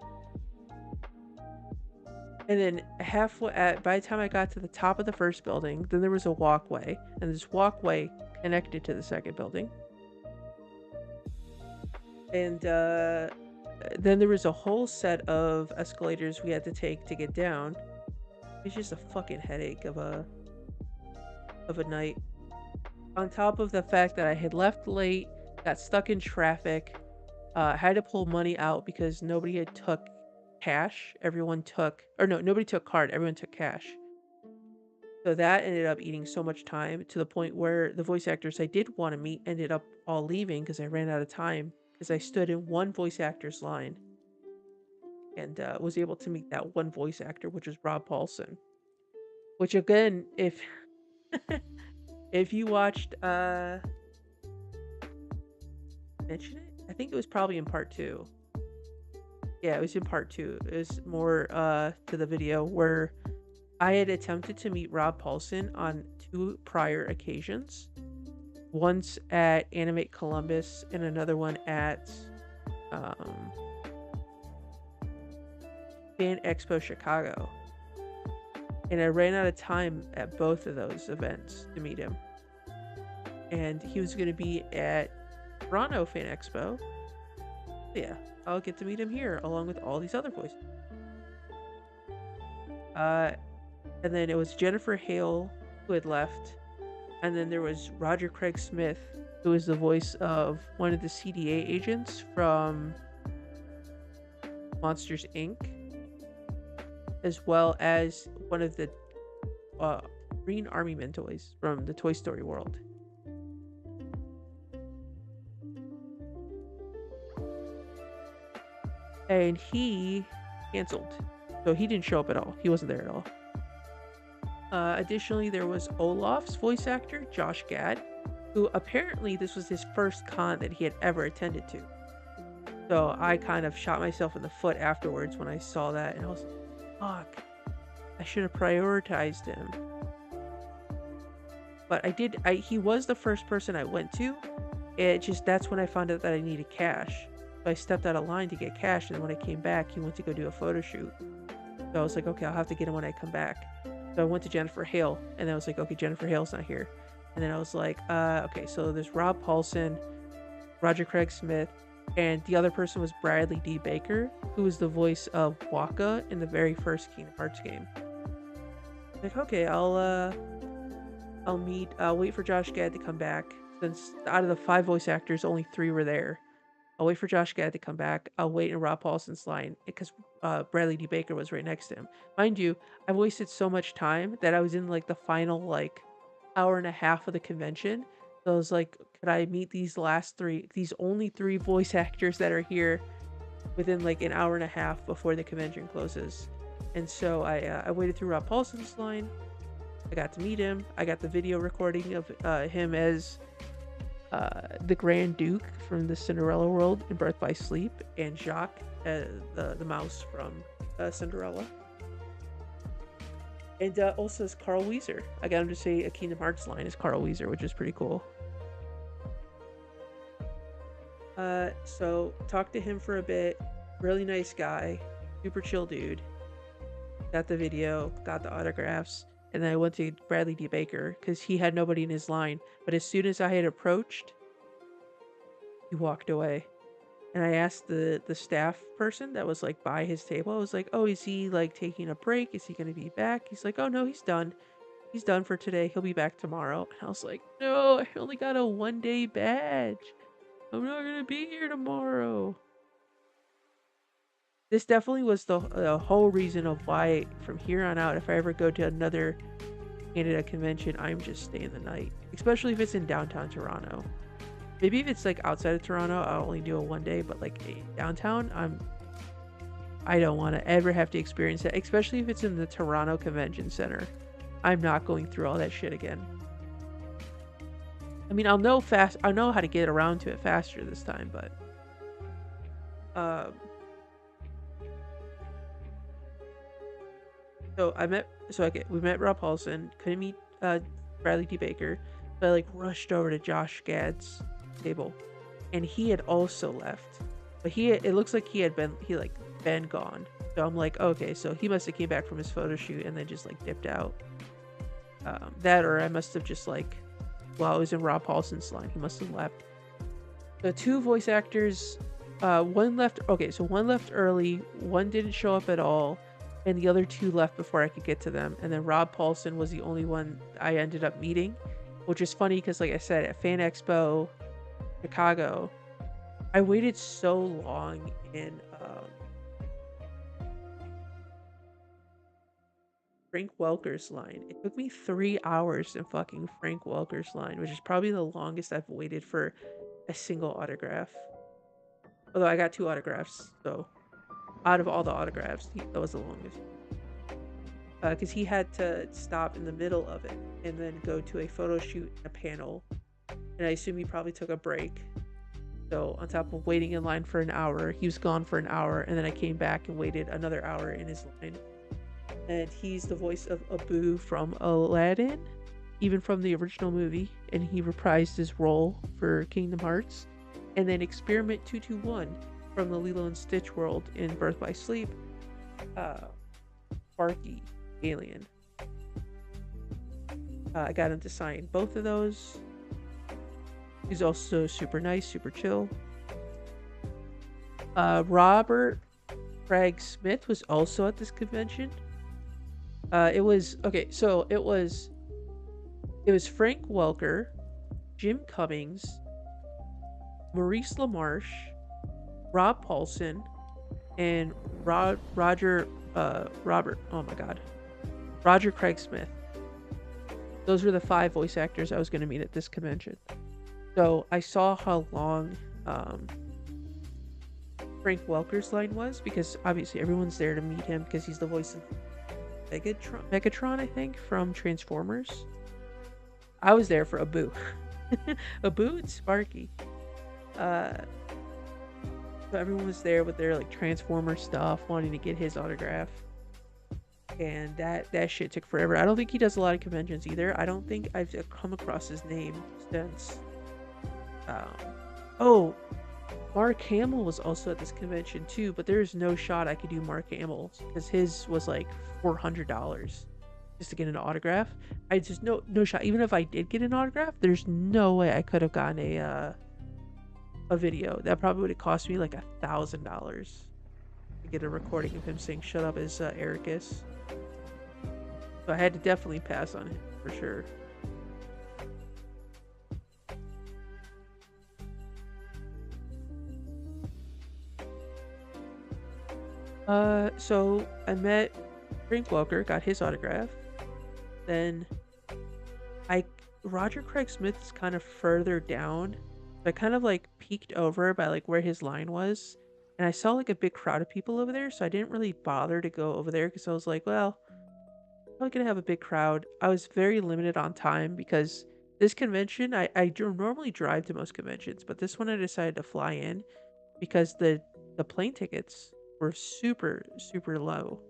And then by the time I got to the top of the first building, then there was a walkway, and this walkway connected to the second building. And then there was a whole set of escalators we had to take to get down. It's just a fucking headache of a night. On top of the fact that I had left late, got stuck in traffic, had to pull money out because nobody had took cash. Nobody took card. Everyone took cash. So that ended up eating so much time to the point where the voice actors I did want to meet ended up all leaving because I ran out of time because I stood in one voice actor's line and was able to meet that one voice actor, which was Rob Paulson. Which again, if if you watched mention it, I think it was probably in part 2. Yeah, it was in part 2. It was more to the video where I had attempted to meet Rob Paulson on 2 prior occasions. Once at Animate Columbus and another one at Fan Expo Chicago. And I ran out of time at both of those events to meet him. And he was going to be at Toronto Fan Expo. Yeah, I'll get to meet him here along with all these other voices. And then it was Jennifer Hale who had left. And then there was Roger Craig Smith, who was the voice of one of the CDA agents from Monsters, Inc., as well as one of the Green Army Men toys from the Toy Story world. And he canceled. So he didn't show up at all. He wasn't there at all. Additionally, there was Olaf's voice actor, Josh Gad, who apparently this was his first con that he had ever attended to. So I kind of shot myself in the foot afterwards when I saw that, and I was like, fuck, I should have prioritized him. But he was the first person I went to. That's when I found out that I needed cash. So I stepped out of line to get cash, and then when I came back, he went to go do a photo shoot. So I was like, okay, I'll have to get him when I come back. So I went to Jennifer Hale, and I was like, okay, Jennifer Hale's not here. And then I was like, okay, so there's Rob Paulson, Roger Craig Smith, and the other person was Bradley D. Baker, who was the voice of Waka in the very first Kingdom Hearts game. Like, okay, I'll wait for Josh Gad to come back. Since out of the 5 voice actors, only 3 were there. I'll wait for Josh Gad to come back. I'll wait in Rob Paulson's line because Bradley D. Baker was right next to him. Mind you, I've wasted so much time that I was in like the final like hour and a half of the convention. So I was like, could I meet these only 3 voice actors that are here within like an hour and a half before the convention closes? And so I waited through Rob Paulson's line. I got to meet him. I got the video recording of him as the Grand Duke from the Cinderella world in Birth by Sleep, and Jacques, the mouse from Cinderella. And also as Carl Wheezer. I got him to say a Kingdom Hearts line as Carl Wheezer, which is pretty cool. So talked to him for a bit. Really nice guy. Super chill dude. Got the video, got the autographs. And then I went to Bradley D. Baker because he had nobody in his line. But as soon as I had approached, he walked away. And I asked the staff person that was like by his table, I was like, oh, is he like taking a break? Is he going to be back? He's like, oh, no, he's done. He's done for today. He'll be back tomorrow. And I was like, no, I only got a 1-day badge. I'm not going to be here tomorrow. This definitely was the whole reason of why from here on out, if I ever go to another Canada convention, I'm just staying the night, especially if it's in downtown Toronto. Maybe if it's like outside of Toronto, I'll only do a 1-day, but like downtown, I don't want to ever have to experience that, especially if it's in the Toronto Convention Center. I'm not going through all that shit again. I mean, I'll know how to get around to it faster this time, but we met Rob Paulson, couldn't meet Bradley D. Baker, but I like rushed over to Josh Gad's table, and he had also left, but it looks like he been gone. So I'm like, okay, so he must have came back from his photo shoot and then just like dipped out. That, or I must have just like, while I was in Rob Paulson's line, he must have left. The 2 voice actors, one left. Okay, so one left early, one didn't show up at all. And the other 2 left before I could get to them. And then Rob Paulson was the only one I ended up meeting, which is funny because, like I said, at Fan Expo Chicago, I waited so long in Frank Welker's line. It took me 3 hours in fucking Frank Welker's line, which is probably the longest I've waited for a single autograph. Although I got 2 autographs, so out of all the autographs, that was the longest. Because he had to stop in the middle of it and then go to a photo shoot and a panel. And I assume he probably took a break. So on top of waiting in line for an hour, he was gone for an hour, and then I came back and waited another hour in his line. And he's the voice of Abu from Aladdin, even from the original movie, and he reprised his role for Kingdom Hearts. And then Experiment 221 from the Lilo and Stitch world in Birth by Sleep, Sparky Alien. I got him to sign both of those. He's also super nice, super chill. Robert Craig Smith was also at this convention. It was Frank Welker, Jim Cummings, Maurice LaMarche, Rob Paulson, and Roger Craig Smith. Those were the 5 voice actors I was going to meet at this convention. So I saw how long Frank Welker's line was, because obviously everyone's there to meet him because he's the voice of Megatron, I think, from Transformers. I was there for Abu. Abu and Sparky. So everyone was there with their like Transformer stuff, wanting to get his autograph. And that shit took forever. I don't think he does a lot of conventions either. I don't think I've come across his name since. Mark Hamill was also at this convention too, but there's no shot I could do Mark Hamill because his was like $400. just to get an autograph. I just no shot. Even if I did get an autograph, there's no way I could have gotten a video. That probably would have cost me like $1,000 to get a recording of him saying "Shut up" as Ericus. So I had to definitely pass on him for sure. So I met Frank Welker, got his autograph. Then I Roger Craig Smith is kind of further down. So I kind of like peeked over by like where his line was, and I saw like a big crowd of people over there. So I didn't really bother to go over there because I was like, well, I'm gonna have a big crowd. I was very limited on time because this convention, normally drive to most conventions, but this one I decided to fly in because the plane tickets were super low.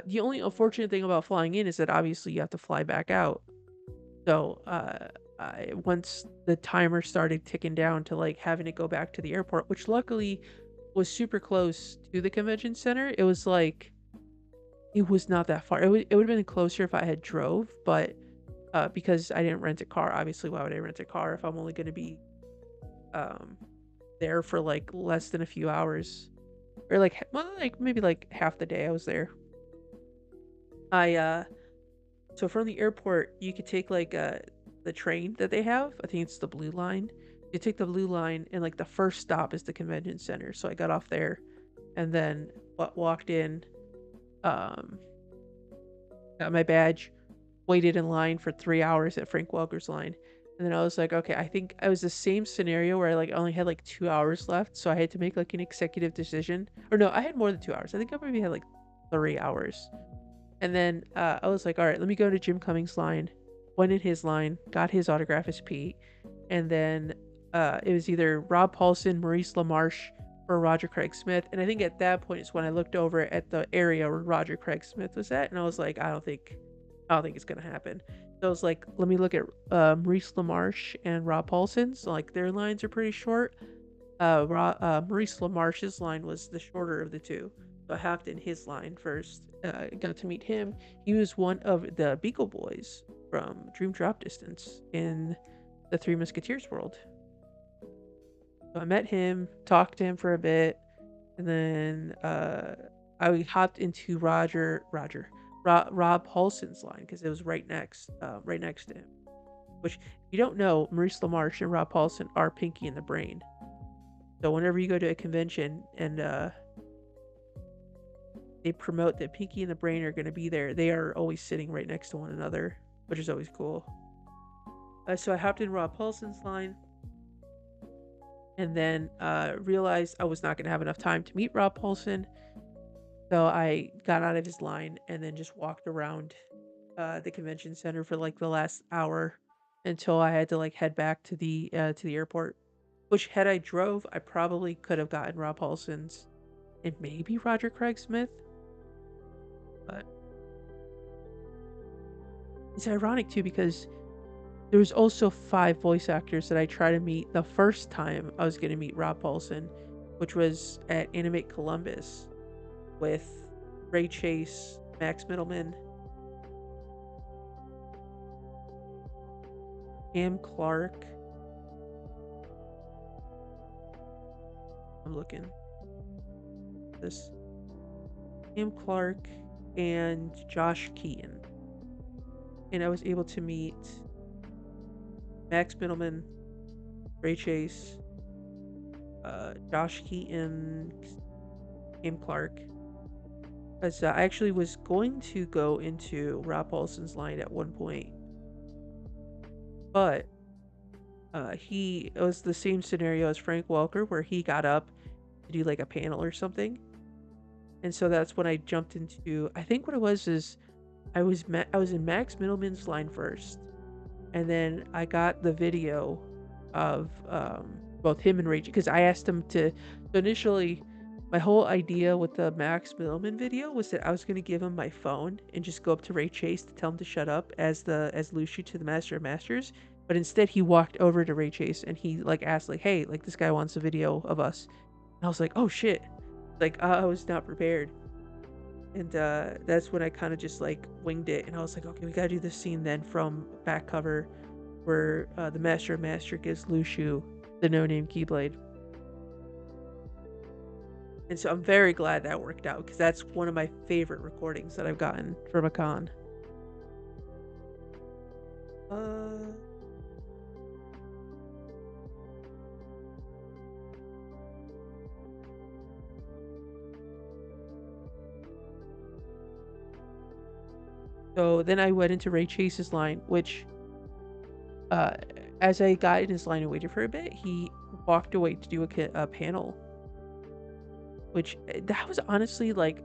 The only unfortunate thing about flying in is that obviously you have to fly back out. So, once the timer started ticking down to like having to go back to the airport, which luckily was super close to the convention center, it was like it was not that far. It would have been closer if I had drove, but because I didn't rent a car, obviously, why would I rent a car if I'm only going to be um there for like less than a few hours, or like well, like maybe like half the day I was there. I So from the airport, you could take like the train that they have. I think it's the blue line. You take the blue line, and like the first stop is the convention center. So I got off there, and then walked in, um, got my badge, waited in line for 3 hours at Frank Welker's line, and then I was like, okay, I think I was the same scenario where I like only had like 2 hours left, so I had to make like an executive decision. Or no, I had more than 2 hours. I think I maybe had like 3 hours. And then I was like, all right, let me go to Jim Cummings' line. Went in his line, got his autograph as Pete. And then it was either Rob Paulson, Maurice LaMarche, or Roger Craig Smith. And I think at that point is when I looked over at the area where Roger Craig Smith was at, and I was like, I don't think it's gonna happen. So I was like, let me look at Maurice LaMarche and Rob Paulson. So like their lines are pretty short. Maurice LaMarche's line was the shorter of the two. So I hopped in his line first. Got to meet him. He was one of the Beagle Boys from Dream Drop Distance in the Three Musketeers world. So I met him, talked to him for a bit, and then I hopped into Rob Paulson's line because it was right next to him. Which, if you don't know, Maurice LaMarche and Rob Paulson are Pinky and the Brain. So whenever you go to a convention and they promote that Pinky and the Brain are going to be there, they are always sitting right next to one another, which is always cool. So I hopped in Rob Paulson's line, and then realized I was not going to have enough time to meet Rob Paulson. So I got out of his line and then just walked around the convention center for like the last hour until I had to like head back to the airport. Which, had I drove, I probably could have gotten Rob Paulson's and maybe Roger Craig Smith. But it's ironic too because there was also 5 voice actors that I tried to meet the first time I was going to meet Rob Paulson, which was at Animate Columbus with Ray Chase, Max Middleman, Cam Clark. I'm looking at this. Cam Clark and Josh Keaton. And I was able to meet Max Middleman, Ray Chase, Josh Keaton, Cam Clark. Because I actually was going to go into Rob Paulson's line at one point, but it was the same scenario as Frank Welker, where he got up to do like a panel or something, and so that's when I jumped into. I think what it was is I was in Max Middleman's line first, and then I got the video of both him and Rachel because I asked him to. So initially, my whole idea with the Max Middleman video was that I was going to give him my phone and just go up to Ray Chase to tell him to shut up as Lucy to the Master of Masters. But instead, he walked over to Ray Chase and he like asked like, "Hey, like this guy wants a video of us." And I was like, "Oh shit!" Like I was not prepared. And that's when I kind of just like winged it, and I was like, okay, we gotta do this scene then from back cover where the Master of Master gives Lushu the no-name Keyblade. And so I'm very glad that worked out because that's one of my favorite recordings that I've gotten from a con. Uh, so then I went into Ray Chase's line, which, uh, as I got in his line and waited for a bit, he walked away to do a panel, which that was honestly like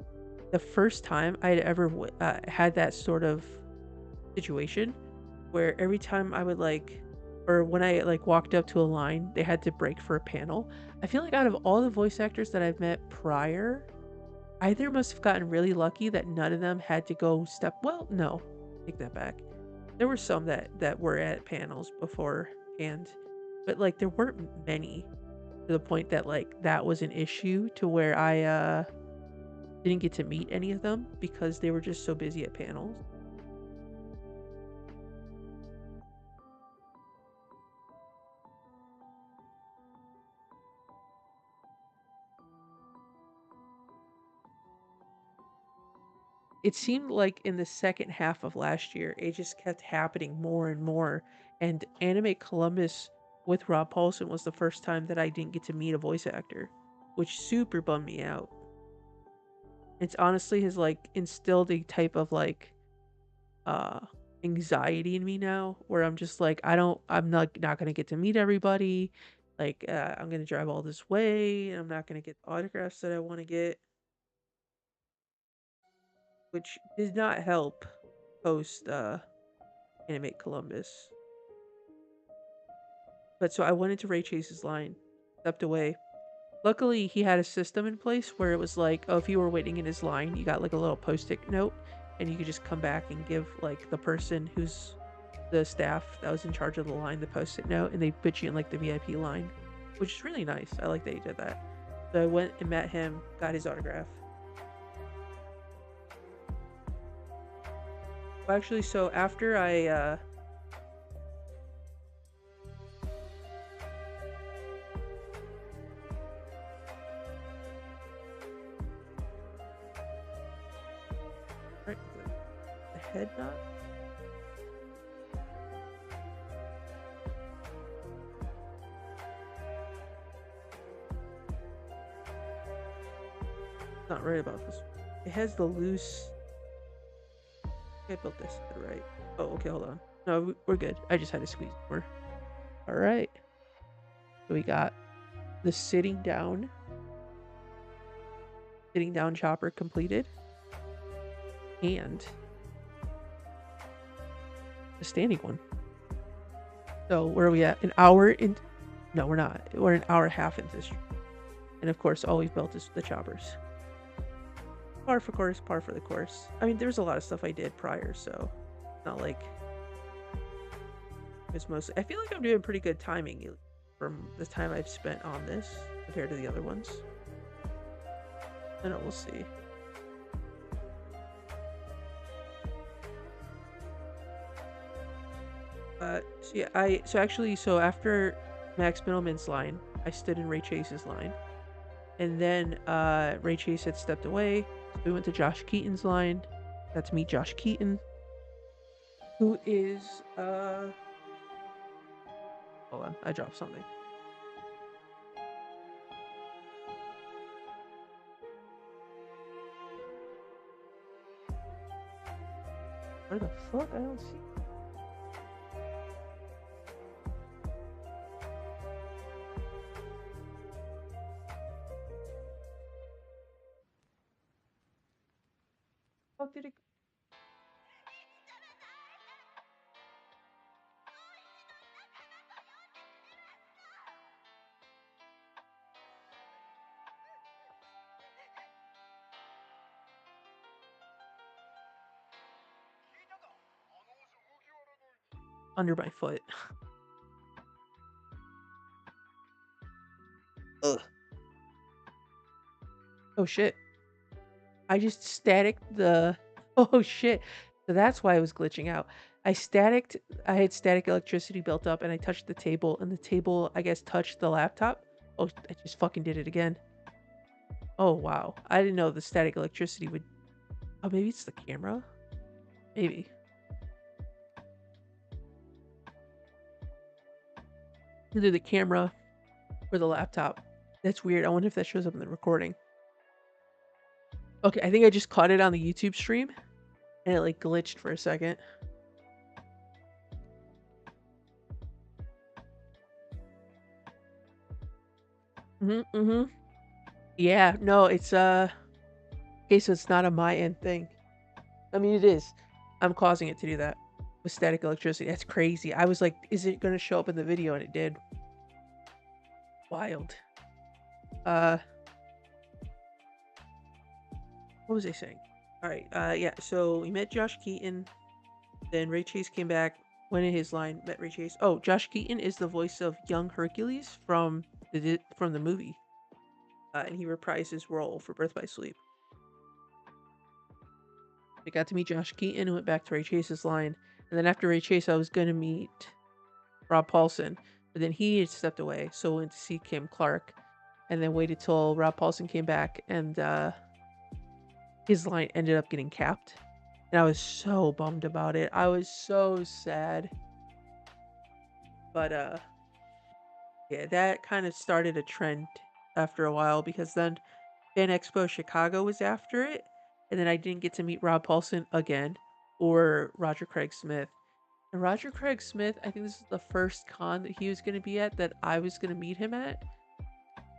the first time I had ever had that sort of situation where every time I would like, or when I like walked up to a line, they had to break for a panel. I feel like out of all the voice actors that I've met prior, I either must have gotten really lucky that none of them had to go step. Well, no, take that back. There were some that were at panels beforehand, but like there weren't many to the point that like that was an issue to where I didn't get to meet any of them because they were just so busy at panels. It seemed like in the second half of last year, it just kept happening more and more. And Anime Columbus with Rob Paulson was the first time that I didn't get to meet a voice actor, which super bummed me out. It's honestly has like instilled a type of like uh anxiety in me now where I'm just like I'm not gonna get to meet everybody. Like I'm gonna drive all this way and I'm not gonna get the autographs that I want to get, which did not help post Animate Columbus. But so I went into Ray Chase's line, stepped away. Luckily, he had a system in place where it was like, oh, if you were waiting in his line, you got like a little post-it note, and you could just come back and give like the person who's the staff that was in charge of the line the post-it note, and they put you in like the VIP line, which is really nice. I like that he did that. So I went and met him, got his autograph. Well, actually, so after I right, the head knot. Not right about this. It has the loose. I built this right. Oh, okay, hold on. No, we're good. I just had to squeeze more. All right. So we got the sitting down chopper completed, and the standing one. So where are we at? An hour in? No, we're not. We're an hour and a half into this. And of course, all we've built is the choppers. Par for course, par for the course. I mean, there's a lot of stuff I did prior, so not like it's mostly. I feel like I'm doing pretty good timing from the time I've spent on this compared to the other ones. And we'll see. So yeah, so after Max Middleman's line, I stood in Ray Chase's line, and then Ray Chase had stepped away. So we went to Josh Keaton's line. Got to meet Josh Keaton, who is hold on, I dropped something. Where the fuck? I don't see. Fuck did it? Under my foot. Ugh. Oh shit. I just static the oh shit. So that's why I was glitching out. I had static electricity built up and I touched the table and the table I guess touched the laptop. Oh, I just fucking did it again. Oh wow. I didn't know the static electricity would. Oh, maybe it's the camera? Maybe. Either the camera or the laptop. That's weird. I wonder if that shows up in the recording. Okay, I think I just caught it on the YouTube stream and it like glitched for a second. Mm-hmm. Yeah, no, it's okay, so it's not a my end thing. I mean it is. I'm causing it to do that with static electricity. That's crazy. I was like, is it gonna show up in the video? And it did. Wild. Uh what was I saying? Alright, yeah, so we met Josh Keaton, then Ray Chase came back, went in his line, met Ray Chase. Oh, Josh Keaton is the voice of young Hercules from the movie. And he reprised his role for Birth by Sleep. I got to meet Josh Keaton and went back to Ray Chase's line. And then after Ray Chase, I was going to meet Rob Paulson, but then he had stepped away. So I went to see Kim Clark and then waited till Rob Paulson came back and his line ended up getting capped. And I was so bummed about it. I was so sad. But yeah, that kind of started a trend after a while because then Fan Expo Chicago was after it, and then I didn't get to meet Rob Paulson again or Roger Craig Smith. And Roger Craig Smith, I think this is the first con that he was going to be at that I was going to meet him at.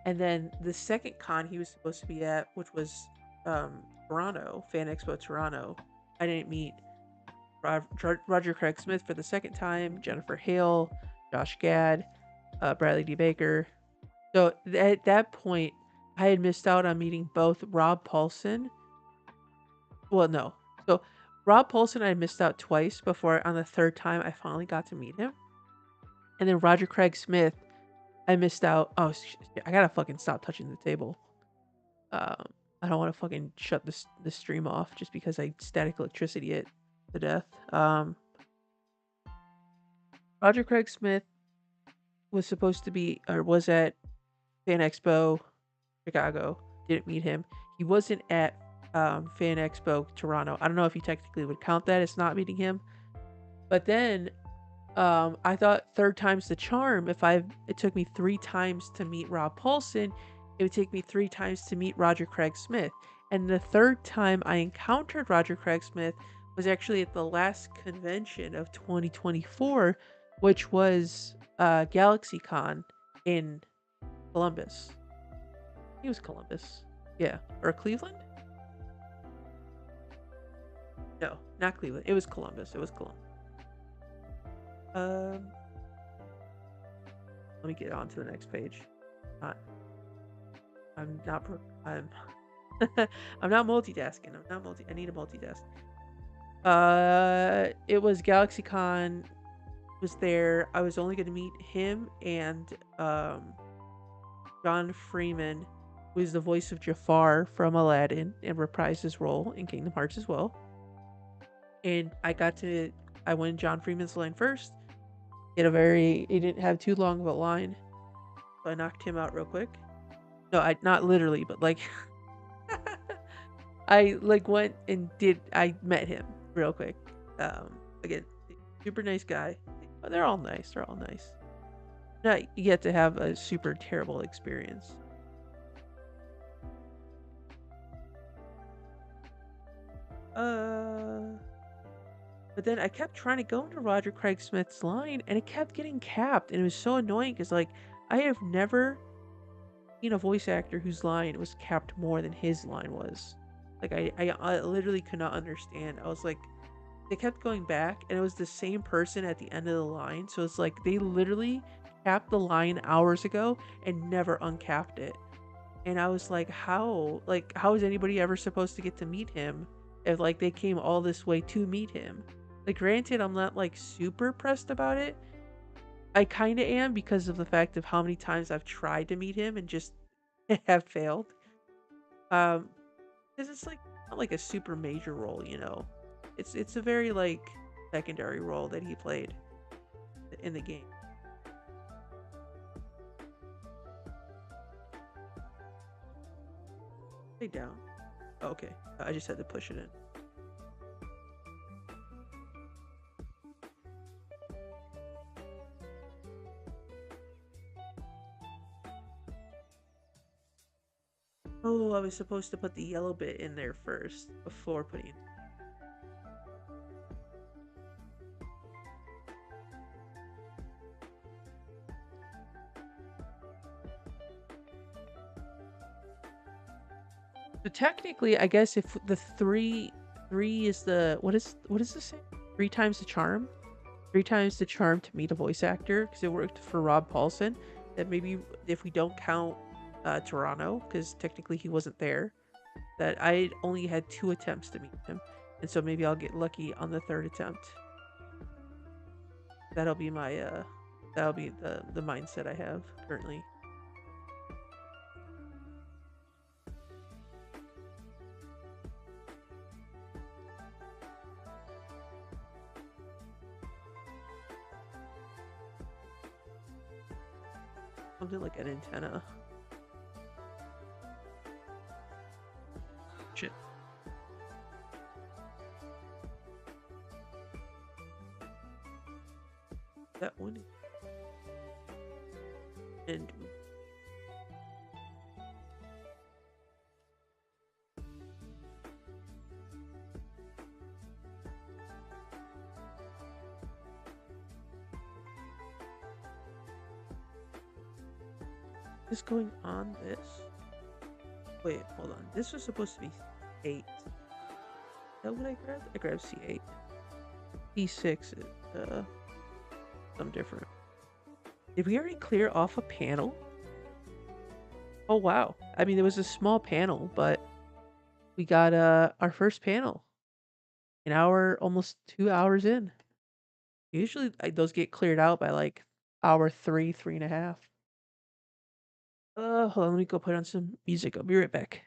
And then the second con he was supposed to be at, which was Toronto, Fan Expo Toronto, I didn't meet Roger Craig Smith for the second time, Jennifer Hale, Josh Gad, Bradley D. Baker. So at that point, I had missed out on meeting both Rob Paulson. Well, no. So Rob Paulson, I missed out twice before on the third time I finally got to meet him. And then Roger Craig Smith, I missed out. Oh, I gotta fucking stop touching the table. I don't want to fucking shut the stream off just because I static electricity it to death. Roger Craig Smith was supposed to be or was at Fan Expo Chicago. Didn't meet him. He wasn't at Fan Expo Toronto. I don't know if you technically would count that as not meeting him. But then I thought third time's the charm. It took me 3 times to meet Rob Paulson, it would take me 3 times to meet Roger Craig Smith. And the third time I encountered Roger Craig Smith was actually at the last convention of 2024, which was GalaxyCon in Columbus. He was Columbus. Yeah. Or Cleveland? No, not Cleveland. It was Columbus. It was Columbus. Let me get on to the next page. I'm not. I'm. I'm not multitasking. I need a multitask. It was GalaxyCon. Was there? I was only going to meet him and John Freeman, who is the voice of Jafar from Aladdin and reprised his role in Kingdom Hearts as well. And I went John Freeman's line first. He didn't have too long of a line, so I knocked him out real quick. No, not literally, but like, I like went and I met him real quick. Again, super nice guy. They're all nice. They're all nice. Not yet to have a super terrible experience. But then I kept trying to go into Roger Craig Smith's line, and it kept getting capped, and it was so annoying because like I have never seen a voice actor whose line was capped more than his line was. Like I literally could not understand. I was like, they kept going back, and it was the same person at the end of the line. So it's like they literally capped the line hours ago and never uncapped it. And I was like, how? Like, how is anybody ever supposed to get to meet him if like they came all this way to meet him? Like, granted, I'm not like super pressed about it. I kind of am because of the fact of how many times I've tried to meet him and just have failed. Um, because it's like not like a super major role, you know. It's a very like secondary role that he played in the game. Stay down. Oh, okay. I just had to push it in. Oh, I was supposed to put the yellow bit in there first before putting it. So technically, I guess if the three is the what is this say? Three times the charm? Three times the charm to meet a voice actor because it worked for Rob Paulson. That maybe if we don't count Toronto, because technically he wasn't there, that I only had 2 attempts to meet him, and so maybe I'll get lucky on the third attempt. That'll be my that'll be the mindset I have currently. Something like an antenna. Shit, that one. And is going on this. Wait, hold on. This was supposed to be 8. Is that what I grabbed? I grabbed C8. C6 is something different. Did we already clear off a panel? Oh wow. I mean, it was a small panel, but we got our first panel. An hour, almost 2 hours in. Usually those get cleared out by like hour three, 3.5. Hold on, let me go put on some music. I'll be right back.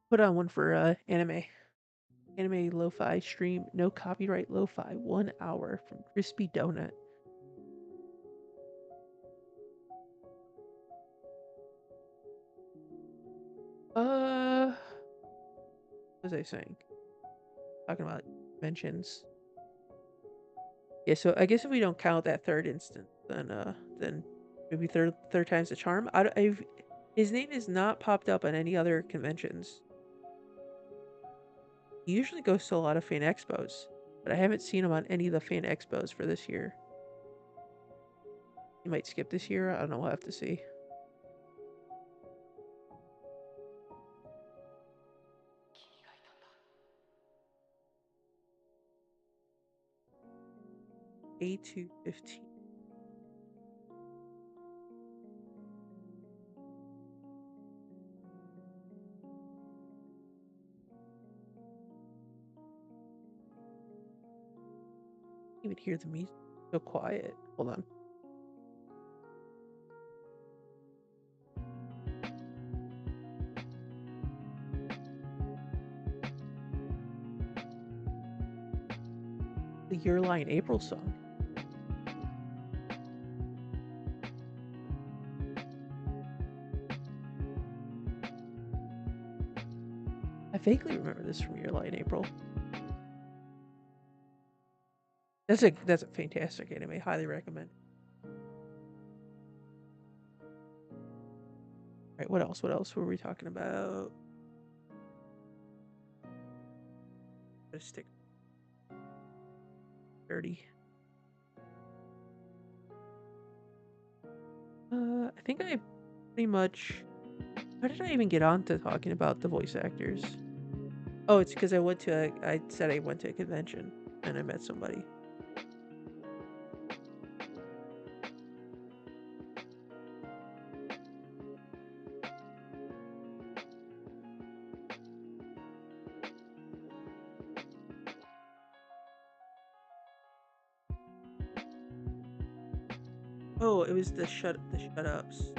Put on one for anime. Anime lo-fi stream, no copyright lo-fi, 1 hour from Crispy Donut. What was I saying? Talking about mentions. Yeah, so I guess if we don't count that third instance, then maybe third time's the charm. His name is not popped up on any other conventions. He usually goes to a lot of fan expos, but I haven't seen him on any of the fan expos for this year. He might skip this year. I don't know. We'll have to see. A215. Even hear the music. So quiet. Hold on. The Your Line April song. I vaguely remember this from Your Line April. That's a fantastic anime. Highly recommend. All right, what else? What else were we talking about? Gotta stick dirty. I think I pretty much. How did I even get on to talking about the voice actors? Oh, it's because I said I went to a convention. and I met somebody. Oh, it was the shut ups.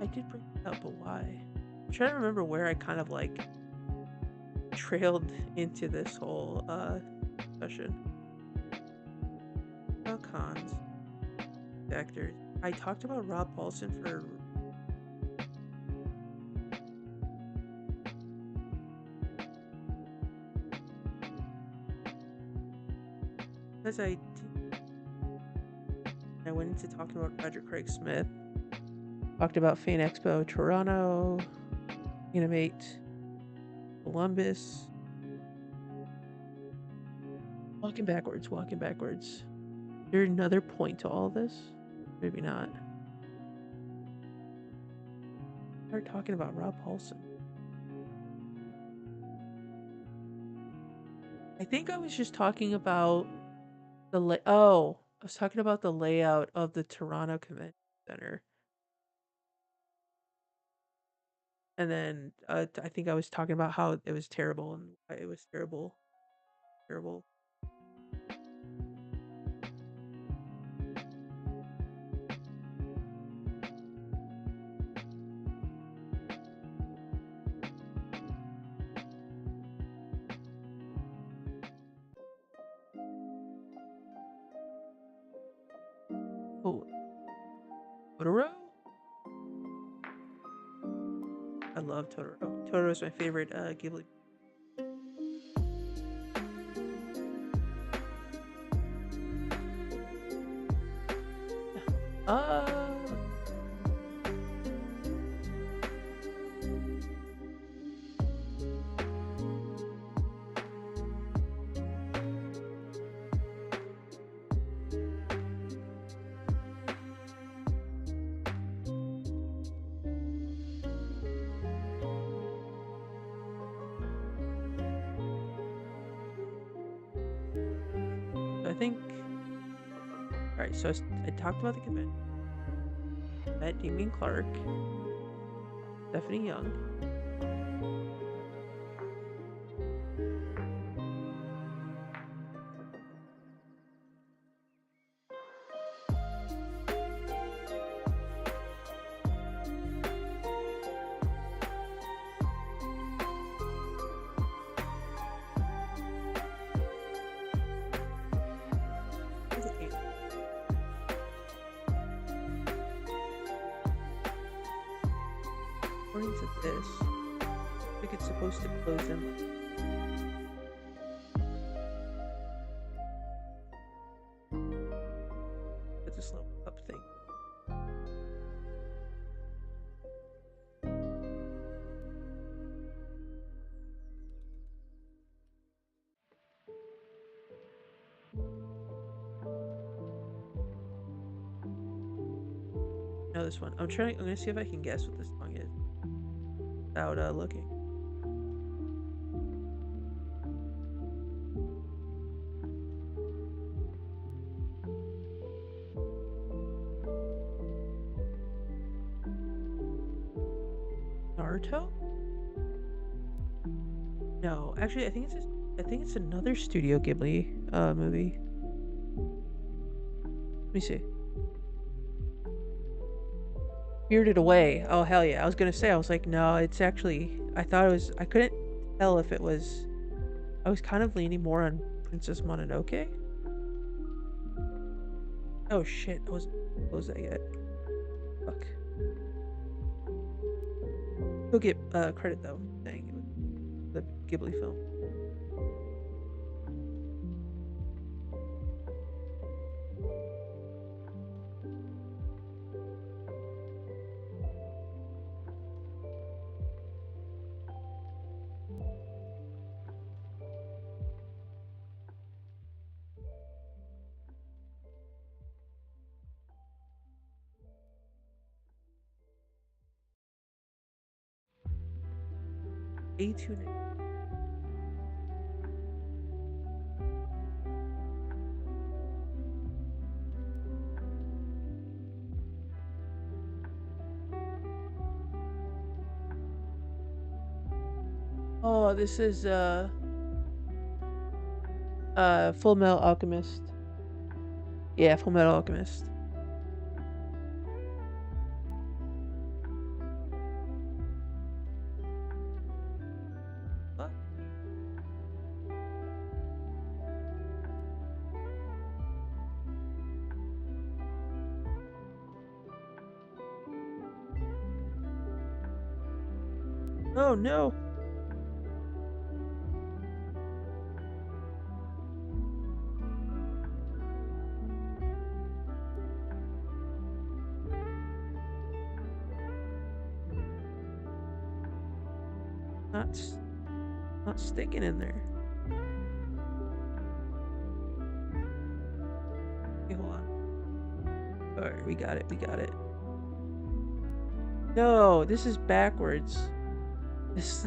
I did bring it up, but why? I'm trying to remember where I kind of like trailed into this whole discussion. About cons, actors. I talked about Rob Paulson for because I went into talking about Roger Craig Smith. Talked about Fan Expo Toronto, Animate Columbus. Walking backwards, walking backwards. Is there another point to all this? Maybe not. Start talking about Rob Paulson. I think I was just talking about I was talking about the layout of the Toronto Convention Center. And then I think I was talking about how it was terrible and why it was terrible. Terrible. Oh, Totoro? I love Totoro. Totoro is my favorite Ghibli. Uh, I think. All right, so I talked about the convention. Met Damien Clark, Stephanie Young. According to this, I think it's supposed to close in. It's a slow up thing. Know this one. I'm gonna see if I can guess what this song is without looking. Naruto? No, actually, I think it's another Studio Ghibli movie. Let me see. Spirited Away. Oh hell yeah! I was gonna say I was like, no, it's actually. I thought it was. I couldn't tell if it was. I was kind of leaning more on Princess Mononoke. Oh shit! I wasn't close that yet. Fuck. He'll get credit though. Saying it was the Ghibli film. A2. Oh, this is Full Metal Alchemist. Yeah, Full Metal Alchemist. What? Oh no. Not s- Not sticking in there. Okay, hold on. Alright, we got it. We got it. No, this is backwards. This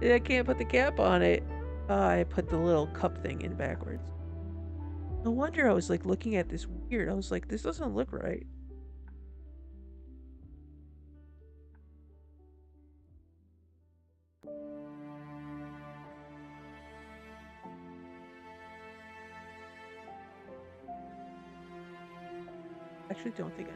I can't put the cap on it. I put the little cup thing in backwards. No wonder I was like looking at this weird. I was like, this doesn't look right. Actually, don't think I.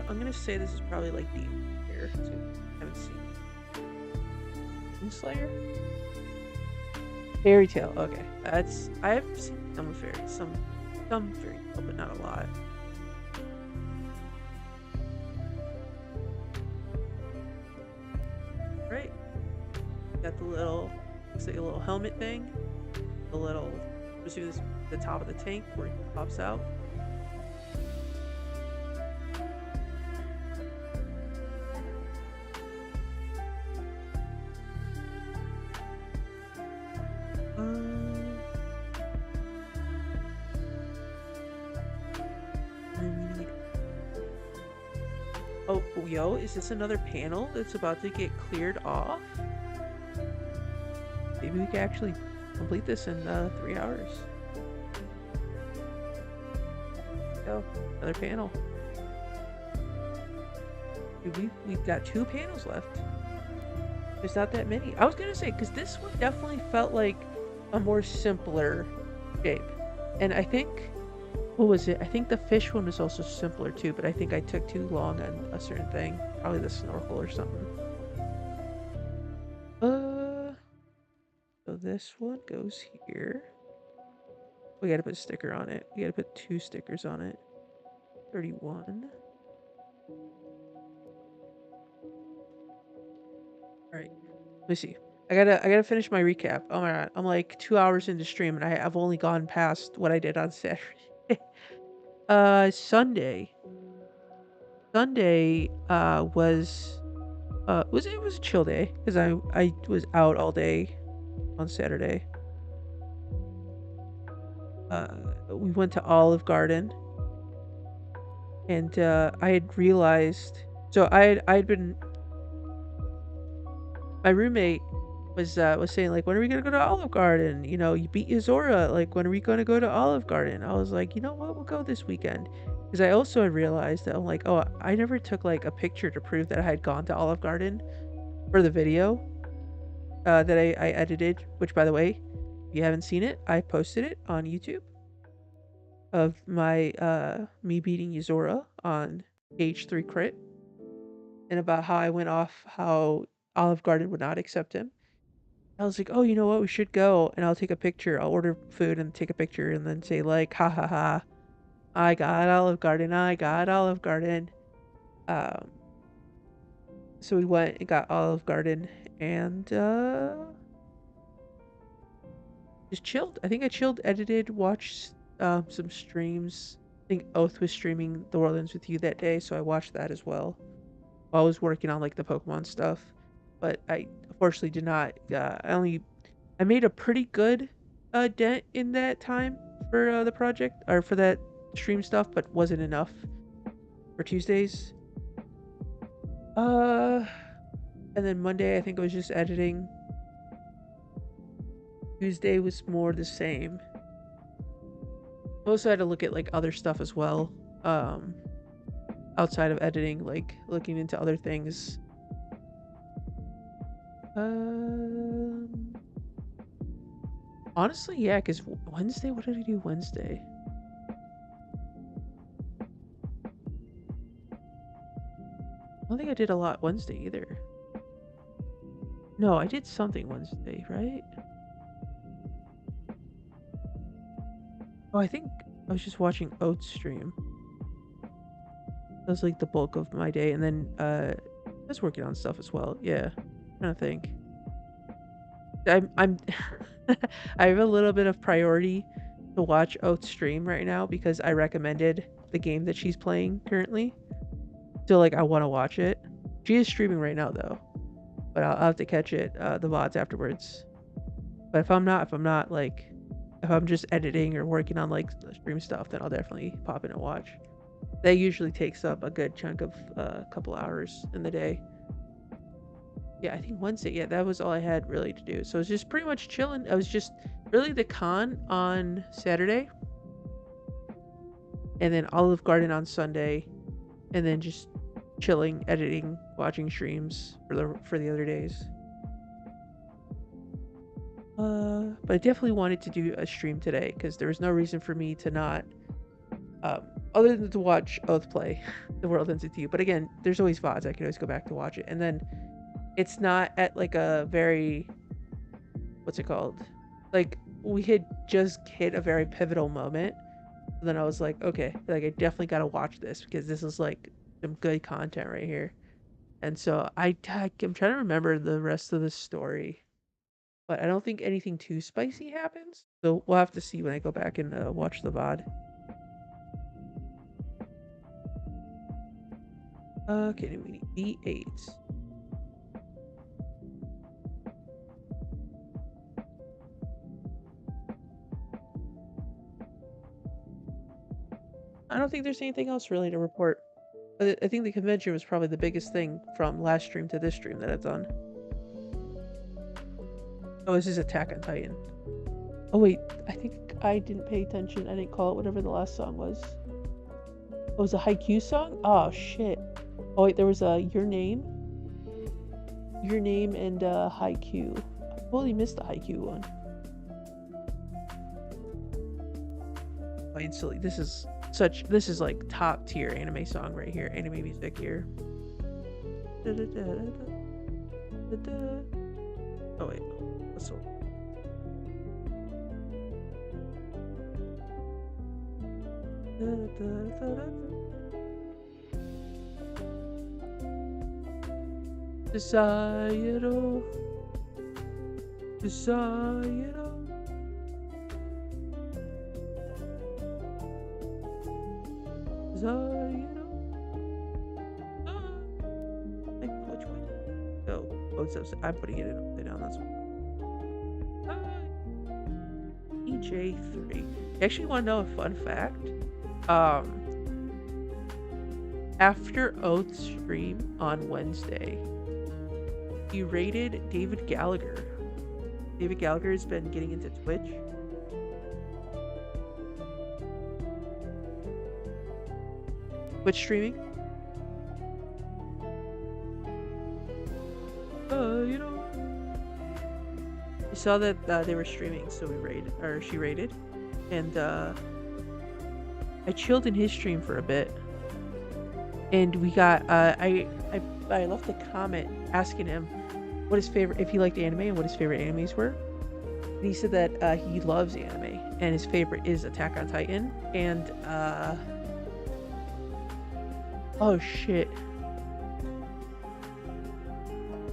I'm gonna say this is probably like Demon Slayer. So I haven't seen Demon Slayer. Fairy Tale. Okay, that's I've seen some fairy tale, but not a lot. Right. Got the little looks like a little helmet thing. The little let's do this the top of the tank where it pops out. Um, and we need. Oh, yo, is this another panel that's about to get cleared off? Maybe we can actually complete this in 3 hours. Go, another panel. Dude, we've got 2 panels left. There's not that many. I was gonna say because this one definitely felt like a more simpler shape, and I think what was it? I think the fish one was also simpler too, but I think I took too long on a certain thing, probably the snorkel or something. So this one goes here. We gotta put a sticker on it. We gotta put 2 stickers on it. 31. All right. Let me see. I gotta finish my recap. Oh my god, I'm like 2 hours into stream and I've only gone past what I did on Saturday. Sunday. Sunday it was a chill day because I was out all day on Saturday. We went to Olive Garden and I had realized so I had been my roommate was saying like when are we gonna go to Olive Garden? You know, you beat Yuzora, like when are we gonna go to Olive Garden? I was like, you know what, we'll go this weekend. Because I also had realized that I'm like, oh, I never took like a picture to prove that I had gone to Olive Garden for the video that I edited, which by the way, if you haven't seen it, I posted it on YouTube of my me beating Yuzora on H3 crit and about how I went off how Olive Garden would not accept him. I was like, oh, you know what? We should go and I'll take a picture. I'll order food and take a picture and then say, like, ha ha ha, I got Olive Garden. I got Olive Garden. Um, so we went and got Olive Garden and Just chilled. I think I chilled, edited, watched some streams. I think Oath was streaming The World Ends With You that day, so I watched that as well while I was working on like the Pokemon stuff. But I unfortunately did not. I made a pretty good dent in that time for the project or for that stream stuff, but wasn't enough for Tuesdays. Uh, and then Monday I think I was just editing. Tuesday was more the same. Also had to look at like other stuff as well. Um, outside of editing, like looking into other things. Um, honestly, yeah, because Wednesday, what did I do Wednesday? I don't think I did a lot Wednesday either. No, I did something Wednesday, right? Oh, I think I was just watching Oats stream. That was like the bulk of my day, and then I was working on stuff as well. Yeah, I'm trying to think. I'm I have a little bit of priority to watch Oats stream right now because I recommended the game that she's playing currently. So like I want to watch it. She is streaming right now though, but I'll have to catch it the VODs afterwards. But if I'm just editing or working on like the stream stuff, then I'll definitely pop in and watch. That usually takes up a good chunk of a couple hours in the day. Yeah, I think Wednesday. Yeah, that was all I had really to do. So it was just pretty much chilling. I was just really the con on Saturday, and then Olive Garden on Sunday, and then just chilling, editing, watching streams for the other days. But I definitely wanted to do a stream today because there was no reason for me to not, other than to watch Oath play The World Ends With You. But again, there's always VODs. I can always go back to watch it. And then it's not at like a very, what's it called? Like we had just hit a very pivotal moment. And then I was like, okay, like I definitely got to watch this because this is like some good content right here. And so I'm trying to remember the rest of the story. But I don't think anything too spicy happens. So we'll have to see when I go back and watch the VOD. Okay, we need D8. I don't think there's anything else really to report. I think the convention was probably the biggest thing from last stream to this stream that I've done. Oh, this is Attack on Titan. Oh wait, I think I didn't pay attention. I didn't call it whatever the last song was. Oh, it was a Haikyuu song? Oh shit. Oh wait, there was a Your Name and Haikyuu. I totally missed the Haikyuu one. Oh, instantly, this is like top tier anime song right here. Anime music here. Oh wait, what's the Desire, desire. Which one? Oh, I'm putting it in upside down. That's EJ3. You actually want to know a fun fact? After Oath's stream on Wednesday, he rated David Gallagher. David Gallagher has been getting into Twitch. Twitch streaming. I saw that they were streaming, so she rated, and I chilled in his stream for a bit, and we got I left a comment asking him what his favorite, if he liked anime and what his favorite animes were, and he said that he loves anime and his favorite is Attack on Titan, and oh shit.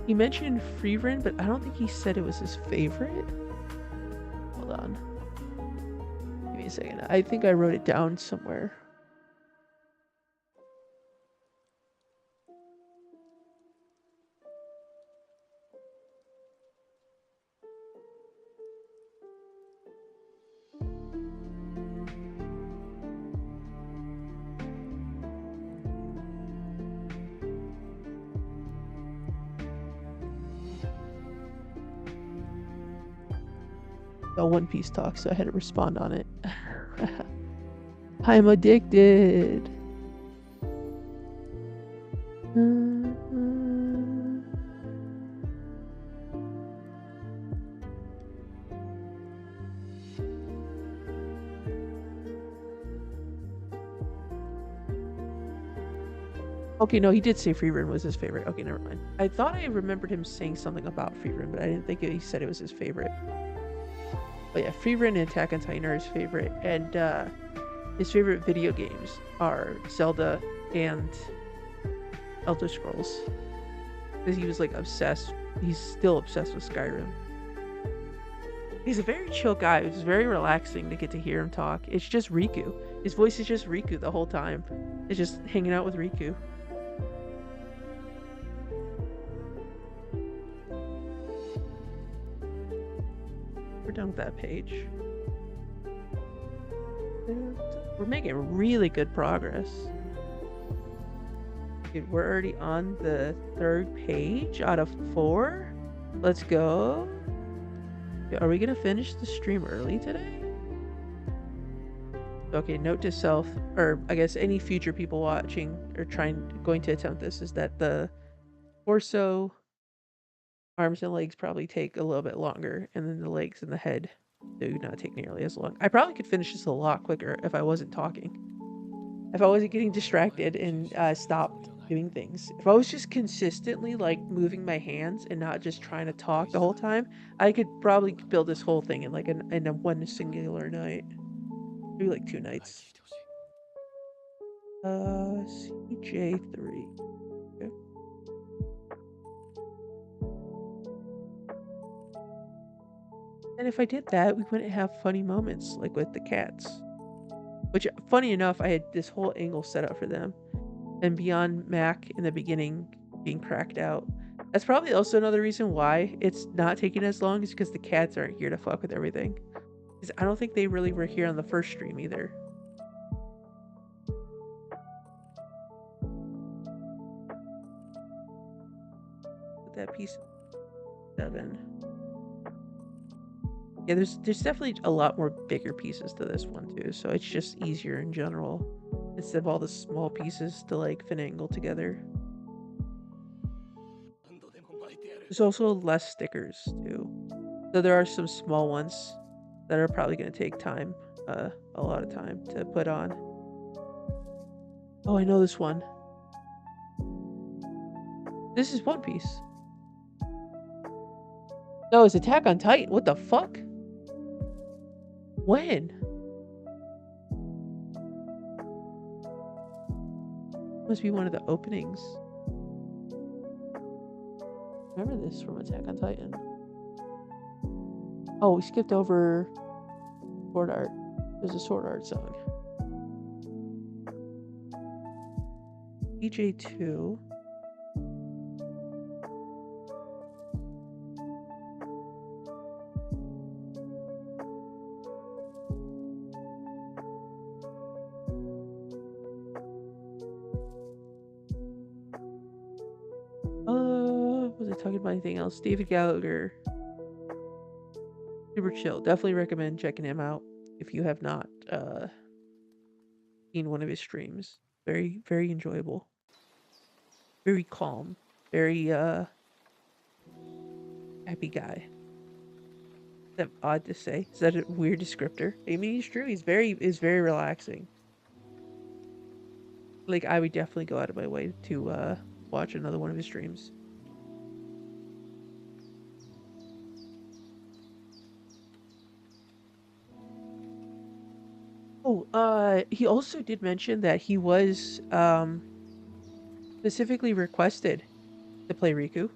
He mentioned Freerun, but I don't think he said it was his favorite. Hold on. a second. I think I wrote it down somewhere. The One Piece talk, so I had to respond on it. I'm addicted. Okay, no, he did say Freerun was his favorite. Okay, never mind. I thought I remembered him saying something about Freerun, but I didn't think he said it was his favorite. But yeah, Freerun and Attack on Titan are his favorite, and his favorite video games are Zelda and Elder Scrolls. Because he was like obsessed. He's still obsessed with Skyrim. He's a very chill guy. It's very relaxing to get to hear him talk. It's just Riku. His voice is just Riku the whole time. It's just hanging out with Riku. We're done with that page. We're making really good progress. Dude, we're already on the 3rd page out of 4. Let's go. Are we gonna finish the stream early today? Okay, note to self, or I guess any future people watching or going to attempt this, is that the torso, arms and legs probably take a little bit longer, and then the legs and the head do not take nearly as long. I probably could finish this a lot quicker if I wasn't talking. If I wasn't getting distracted and stopped doing things. If I was just consistently like moving my hands and not just trying to talk the whole time, I could probably build this whole thing in like in a one singular night. Maybe like 2 nights. CJ3. Okay. And if I did that, we wouldn't have funny moments like with the cats. Which, funny enough, I had this whole angle set up for them. And beyond Mac in the beginning being cracked out. That's probably also another reason why it's not taking as long, is because the cats aren't here to fuck with everything. Because I don't think they really were here on the first stream either. Put that piece of 7. Yeah, there's definitely a lot more bigger pieces to this one too, so it's just easier in general instead of all the small pieces to like finagle together. There's also less stickers too, so there are some small ones that are probably going to take time, a lot of time to put on. Oh, I know this one. This is One Piece. No, it's Attack on Titan. What the fuck? When? Must be one of the openings. Remember this from Attack on Titan. Oh, we skipped over Sword Art. There's a Sword Art song. DJ2. Was I talking about anything else? David Gallagher. Super chill. Definitely recommend checking him out if you have not seen one of his streams. Very, very enjoyable. Very calm. Very happy guy. Is that odd to say? Is that a weird descriptor? I mean, he's true. He's very relaxing. Like, I would definitely go out of my way to watch another one of his streams. Oh, he also did mention that he was specifically requested to play Riku.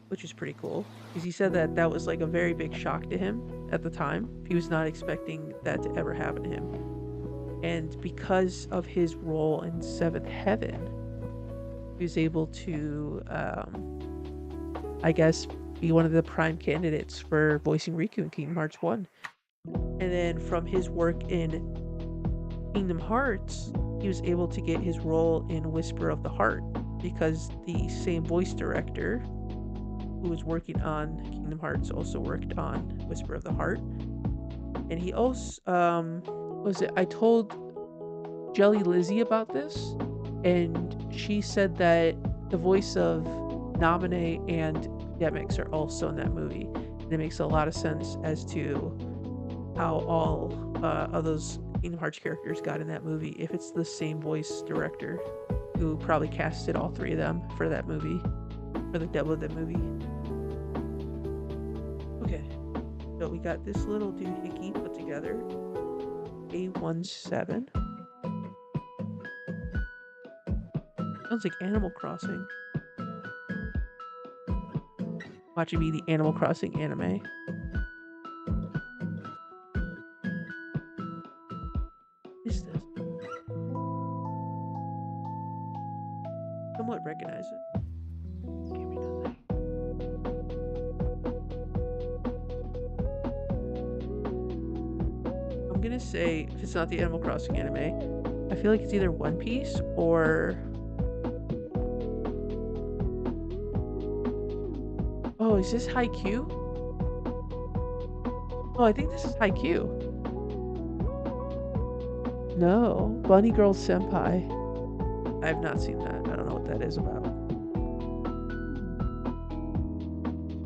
which is pretty cool because he said that that was like a very big shock to him at the time. He was not expecting that to ever happen to him. And because of his role in Seventh Heaven, he was able to, I guess, be one of the prime candidates for voicing Riku in Kingdom Hearts 1. And then from his work in Kingdom Hearts, he was able to get his role in Whisper of the Heart because the same voice director who was working on Kingdom Hearts also worked on Whisper of the Heart. And he also, was it? I told Jelly Lizzie about this, and she said that the voice of Naminé and Demix are also in that movie. And it makes a lot of sense as to how all of those Kingdom Hearts characters got in that movie if it's the same voice director who probably casted all three of them for that movie, for the dub of the movie. Okay, so we got this little doohickey put together. A17. Sounds like Animal Crossing. Watching me the Animal Crossing anime. What is this? Somewhat recognize it. Give me nothing. I'm gonna say if it's not the Animal Crossing anime, I feel like it's either One Piece or. Oh, is this Haikyuu? Oh, I think this is Haikyuu. No, Bunny Girl Senpai. I have not seen that. I don't know what that is about.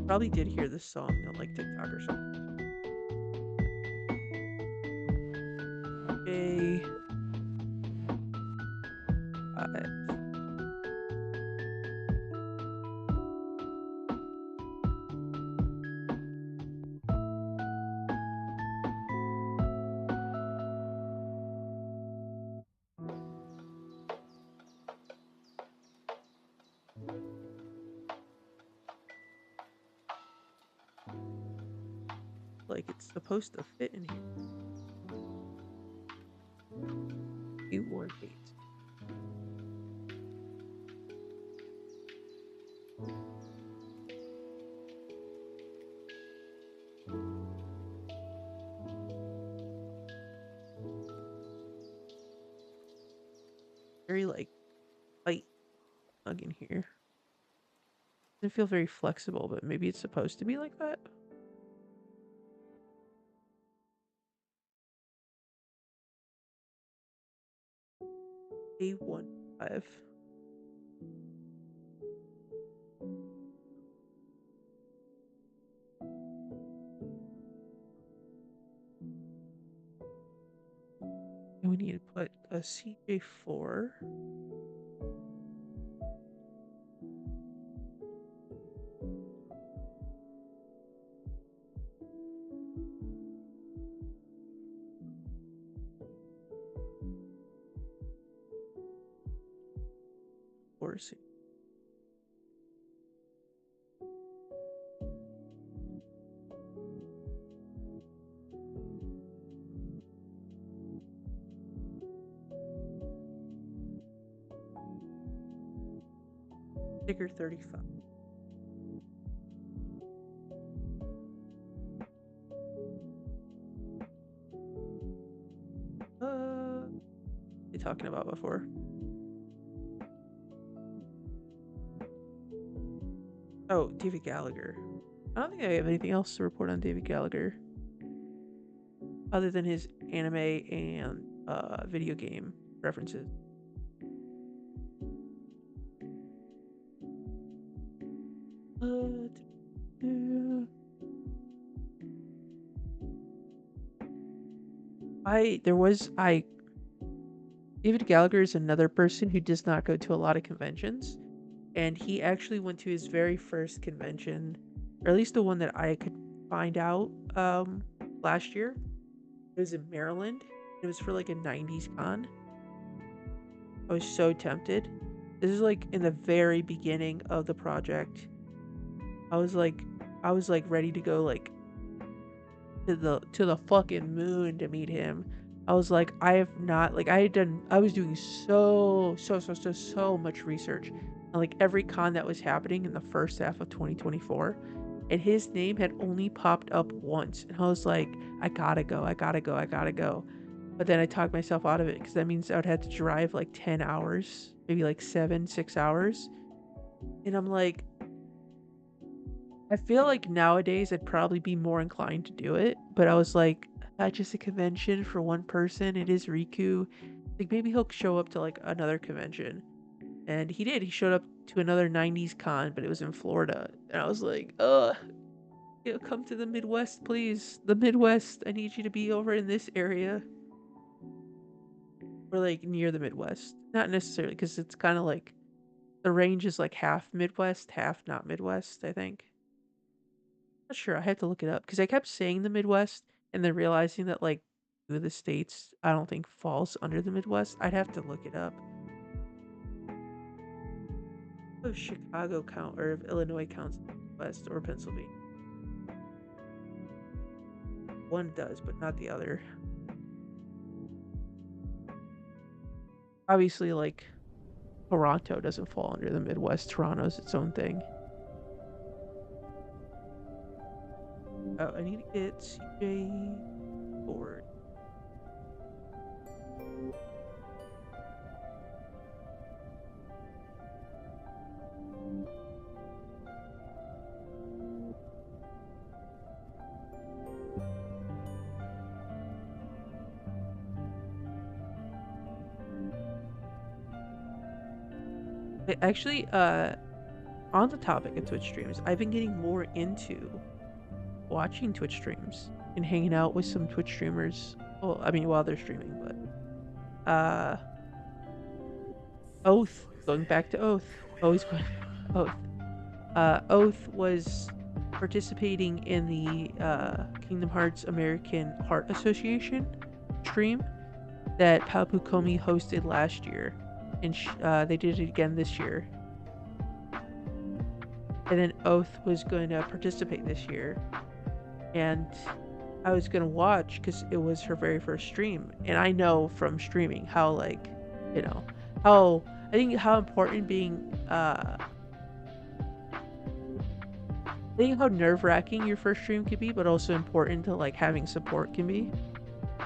Probably did hear this song on like TikTok or something. A. Like it's supposed to fit in here. You warned me. Very like tight plug in here. Doesn't feel very flexible, but maybe it's supposed to be like that. A15. And we need to put a CJ4. Or C. Sticker 35. What are you talking about before? Oh, David Gallagher. I don't think I have anything else to report on David Gallagher other than his anime and video game references. I David Gallagher is another person who does not go to a lot of conventions, and he actually went to his very first convention, or at least the one that I could find out last year. It was in Maryland. It was for like a 90s con. I was so tempted. This is like in the very beginning of the project. I was like, I was like ready to go like to the fucking moon to meet him. I was like, I have not like I was doing so much research on like every con that was happening in the first half of 2024, and his name had only popped up once, and I was like, I gotta go, I gotta go, I gotta go. But then I talked myself out of it because that means I would have to drive like 10 hours, maybe like 6 hours. And I'm like, I feel like nowadays I'd probably be more inclined to do it, but I was like, that's just a convention for one person. It is Riku. Like maybe he'll show up to like another convention. And he did. He showed up to another 90s con, but it was in Florida. And I was like, come to the Midwest, please. The Midwest. I need you to be over in this area. Or like near the Midwest. Not necessarily, because it's kind of like the range is like half Midwest, half not Midwest, I think. Not sure. I had to look it up because I kept saying the Midwest and then realizing that like two of the states I don't think falls under the Midwest. I'd have to look it up. If Chicago count or if Illinois counts West or Pennsylvania. One does, but not the other. Obviously, like Toronto doesn't fall under the Midwest. Toronto's its own thing. Oh, I need to get CJ board. Actually, on the topic of Twitch streams, I've been getting more into watching Twitch streams and hanging out with some Twitch streamers. Well, I mean, while they're streaming, but Oath. Going back to Oath. Always going back to Oath. Oath was participating in the Kingdom Hearts American Heart Association stream that Papu Komi hosted last year, and they did it again this year. And then Oath was going to participate this year, and I was going to watch because it was her very first stream, and I know from streaming how like, you know, how I think how important being I think how nerve-wracking your first stream can be, but also important to like having support can be.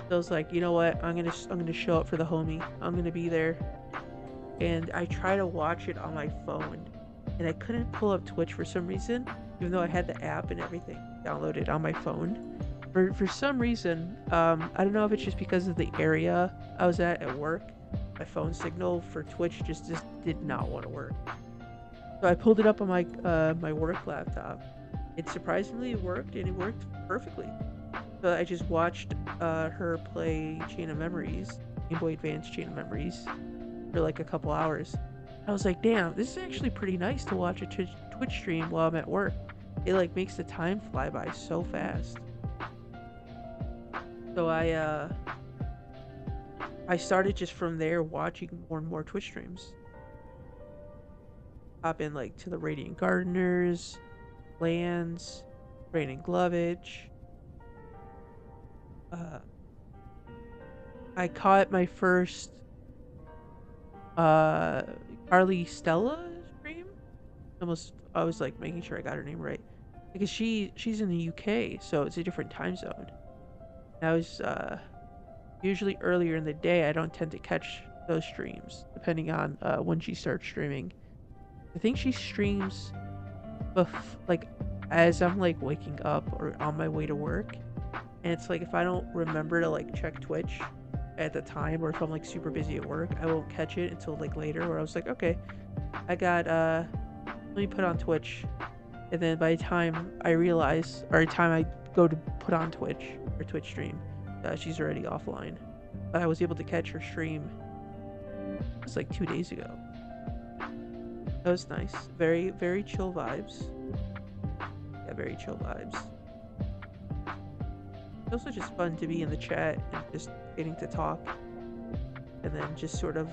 So I was like, you know what, I'm gonna show up for the homie. I'm gonna be there. And I try to watch it on my phone, and I couldn't pull up Twitch for some reason, even though I had the app and everything downloaded on my phone. For some reason, I don't know if it's just because of the area I was at work. My phone signal for Twitch just did not want to work. So I pulled it up on my my work laptop. It surprisingly worked, and it worked perfectly. So I just watched her play Chain of Memories, Game Boy Advance Chain of Memories, for like a couple hours. I was like, damn, this is actually pretty nice to watch a Twitch stream while I'm at work. It like makes the time fly by so fast. So I started just from there watching more and more Twitch streams. Hop in like to the Radiant Gardeners, Lands, Brandon Glovich. I caught my first Carly Stella stream. Almost I was like making sure I got her name right. Because she's in the UK, so it's a different time zone. I was usually earlier in the day. I don't tend to catch those streams depending on when she starts streaming. I think she streams like as I'm like waking up or on my way to work, and it's like if I don't remember to like check Twitch at the time, or if I'm like super busy at work, I won't catch it until like later, where I was like, okay, I got let me put on Twitch. And then by the time I realize, or the time I go to put on Twitch or Twitch stream, she's already offline. But I was able to catch her stream. It was like 2 days ago. That was nice. Very, very chill vibes. Yeah, very chill vibes. It's also just fun to be in the chat and just getting to talk. And then just sort of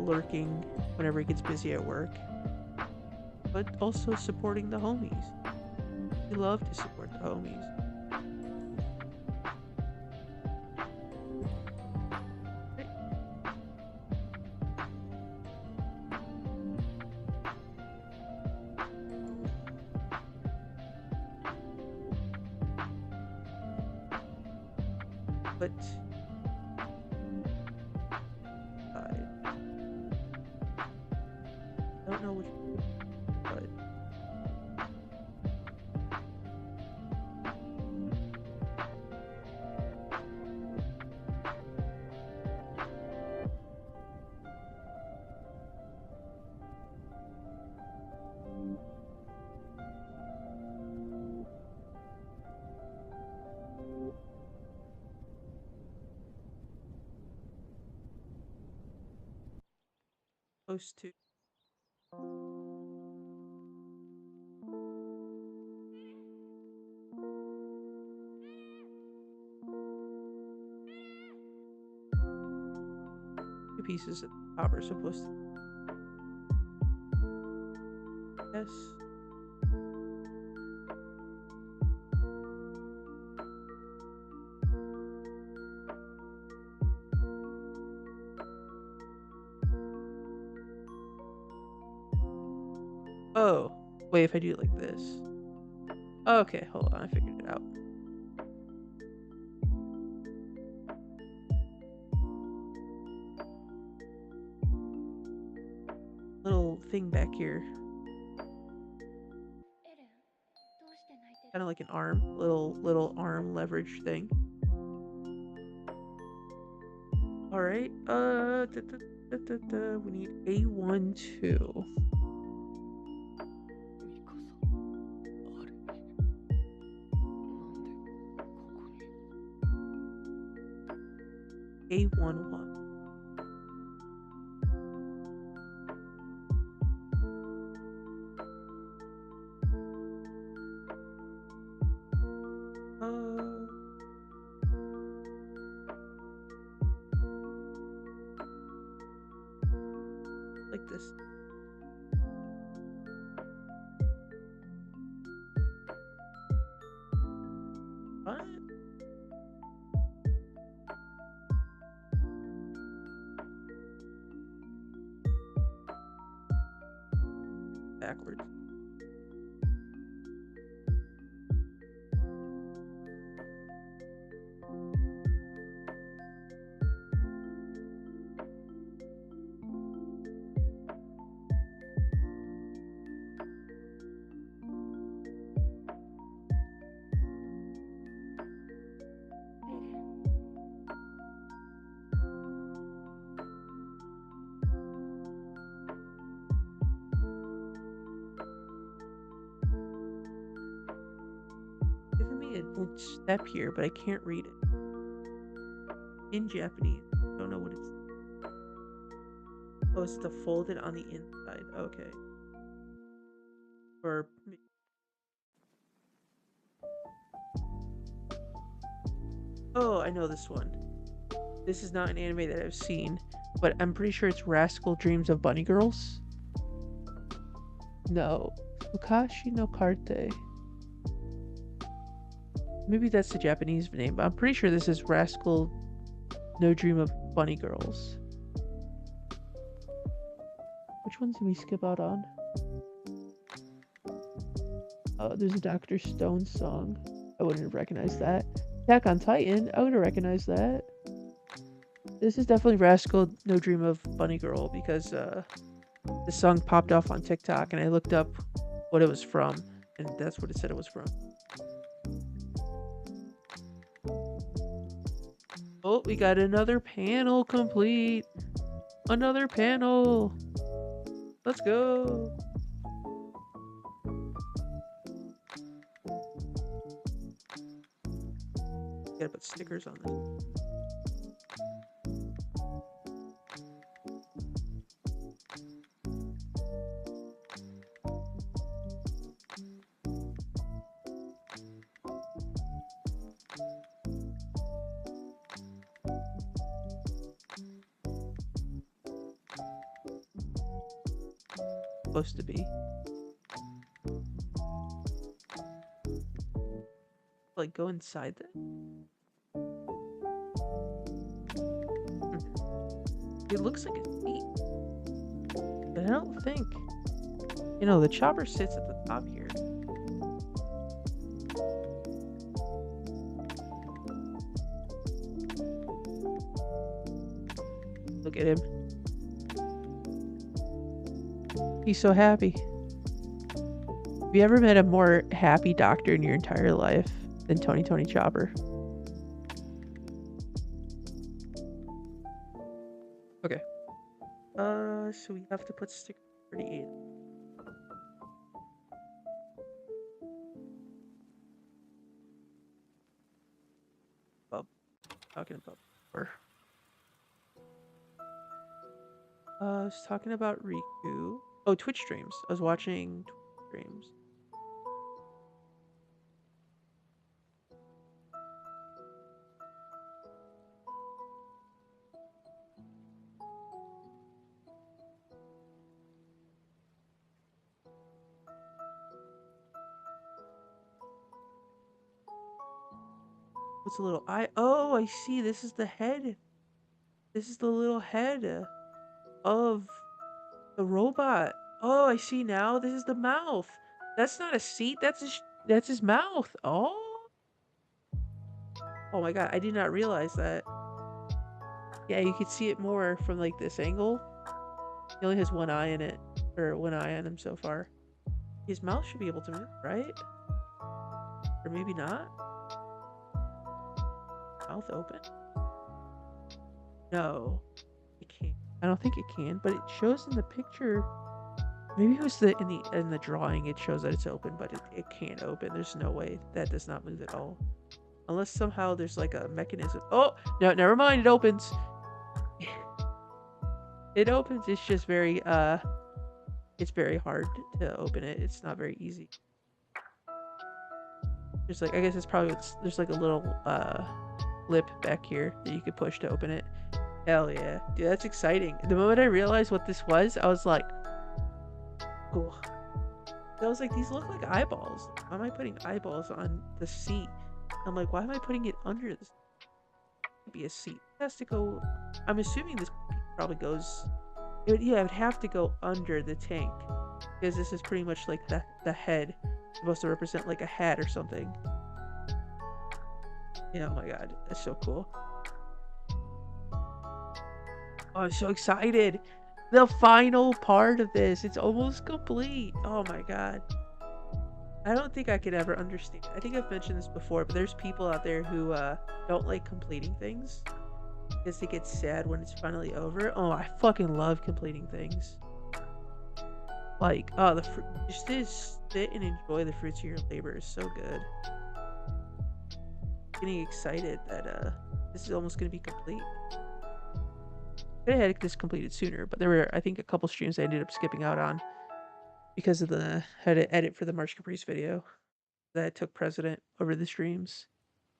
lurking whenever it gets busy at work. But also supporting the homies. We love to support the homies. Right. But I don't know which, but close to two pieces at the top are supposed to. Yes. Oh, wait, if I do it like this. Okay, hold on, I figured it out. Little thing back here, kind of like an arm, little arm leverage thing. All right, we need A12. A11. Like this. What? Backwards. Giving me a step here, but I can't read it. In Japanese. I don't know what it's. Oh, it's to fold it on the inside. Okay. Or. Oh, I know this one. This is not an anime that I've seen, but I'm pretty sure it's Rascal Dreams of Bunny Girls. No. Fukashi no Karte. Maybe that's the Japanese name, but I'm pretty sure this is Rascal No Dream of Bunny Girls. Which ones did we skip out on? Oh, there's a Dr. Stone song. I wouldn't have recognized that. Attack on Titan. I would have recognized that. This is definitely Rascal No Dream of Bunny Girl because the song popped off on TikTok and I looked up what it was from and that's what it said it was from. Oh, we got another panel complete. Another panel. Let's go. Gotta put stickers on this. Supposed to be. like go inside that? It looks like a seat, but I don't think. You know, the chopper sits at the top here. Look at him. He's so happy. Have you ever met a more happy doctor in your entire life than Tony Chopper? Okay. So we have to put sticker 38. Talking about before. I was talking about Riku. Oh, Twitch streams. I was watching Twitch streams. What's a little eye? Oh, I see. This is the head. This is the little head of the robot. Oh, I see now. This is the mouth. That's not a seat. That's his mouth. Oh. Oh my god, I did not realize that. Yeah, you could see it more from like this angle. He only has one eye in it, or one eye on him so far. His mouth should be able to move, right? Or maybe not. Mouth open? No, it can't. I don't think it can, but it shows in the picture. Maybe it was in the drawing. It shows that it's open, but it can't open. There's no way that does not move at all, unless somehow there's like a mechanism. Oh no, never mind. It opens. It opens. It's just very it's very hard to open it. It's not very easy. There's like, I guess it's probably, there's like a little lip back here that you could push to open it. Hell yeah. Dude, that's exciting. The moment I realized what this was, I was like, cool. I was like, these look like eyeballs. Why am I putting eyeballs on the seat? I'm like, why am I putting it under this? It be a seat. It has to go, I'm assuming this probably goes, yeah, it would have to go under the tank. Because this is pretty much like the head. It's supposed to represent like a hat or something. Yeah, oh my god, that's so cool. Oh, I'm so excited. The final part of this, it's almost complete. Oh my god. I don't think I could ever understand. I think I've mentioned this before, but there's people out there who don't like completing things because they get sad when it's finally over. Oh, I fucking love completing things. Like, oh, just to sit and enjoy the fruits of your labor is so good. Getting excited that this is almost gonna be complete. I could have had this completed sooner, but there were, I think, a couple streams I ended up skipping out on because of the how to edit for the March Caprice video that took precedent over the streams.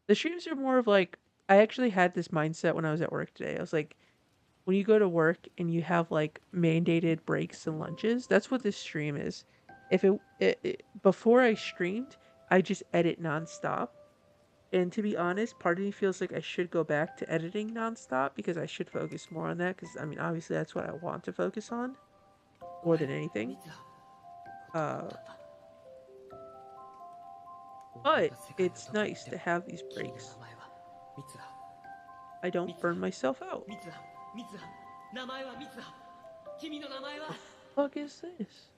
The streams are more of like, I actually had this mindset when I was at work today. I was like, when you go to work and you have like mandated breaks and lunches, that's what this stream is. If before I streamed, I just edit nonstop. And to be honest, part of me feels like I should go back to editing nonstop because I should focus more on that. Because I mean, obviously that's what I want to focus on more than anything. But it's nice to have these breaks. I don't burn myself out. What the fuck is this?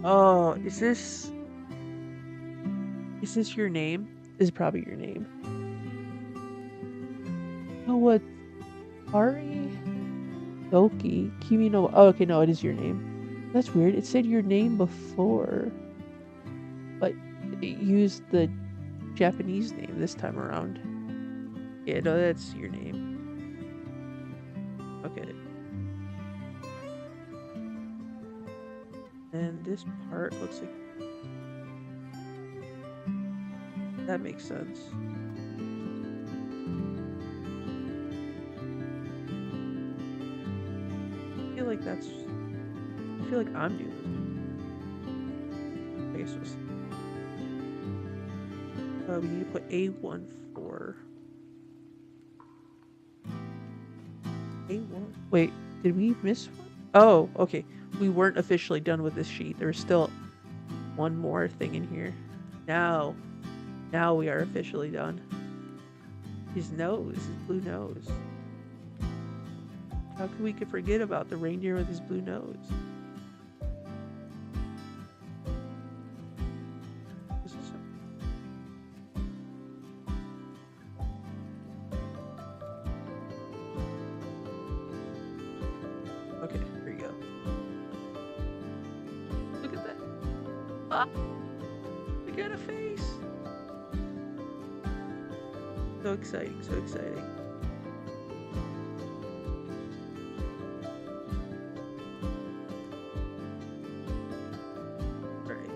Oh, is this your name? This is probably your name. Oh, what? Ari Doki Kimi no. Oh, okay, no, it is your name. That's weird. It said your name before, but it used the Japanese name this time around. Yeah, no, that's your name. Okay. And this part looks like that makes sense. I feel like I'm doing this. Okay, so we need to put A1 for A1. Wait, did we miss one? Oh, okay. We weren't officially done with this sheet. There's still one more thing in here. Now we are officially done. His nose, his blue nose. How could we forget about the reindeer with his blue nose? Okay, here you go. Look at that. Ah, I got a face. So exciting, so exciting. All right.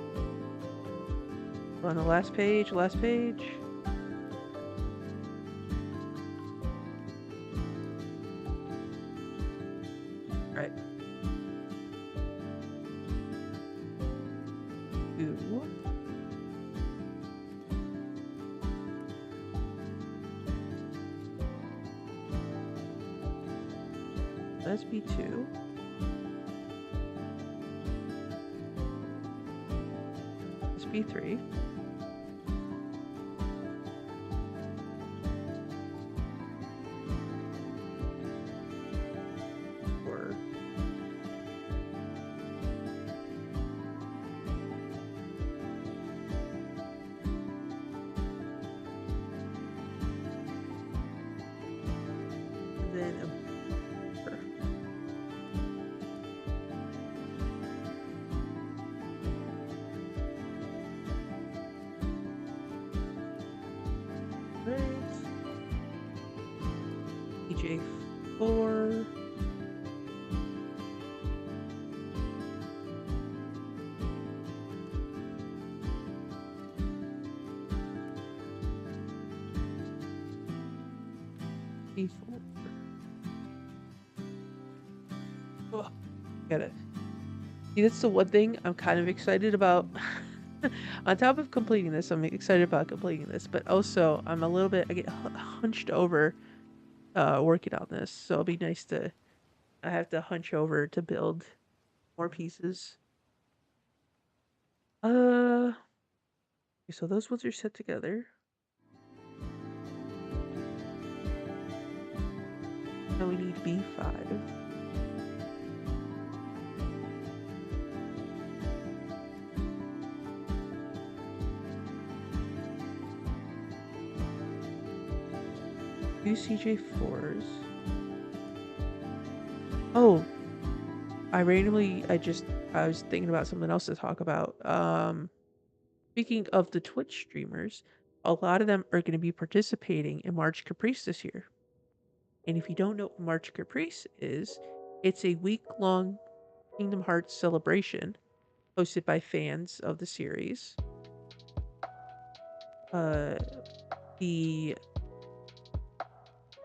On the last page, last page. All right. Two. Let's be two. Let's be three. Four. And then a EJ4. E4. Oh, get it. See, that's the one thing I'm kind of excited about. On top of completing this, I'm excited about completing this, but also I get hunched over working on this, so it'll be nice I have to hunch over to build more pieces. Okay, so those ones are set together. Now we need B5. Two CJ4s. Oh, I was thinking about something else to talk about. Speaking of the Twitch streamers, a lot of them are going to be participating in March Caprice this year. And if you don't know what March Caprice is, it's a week-long Kingdom Hearts celebration hosted by fans of the series. I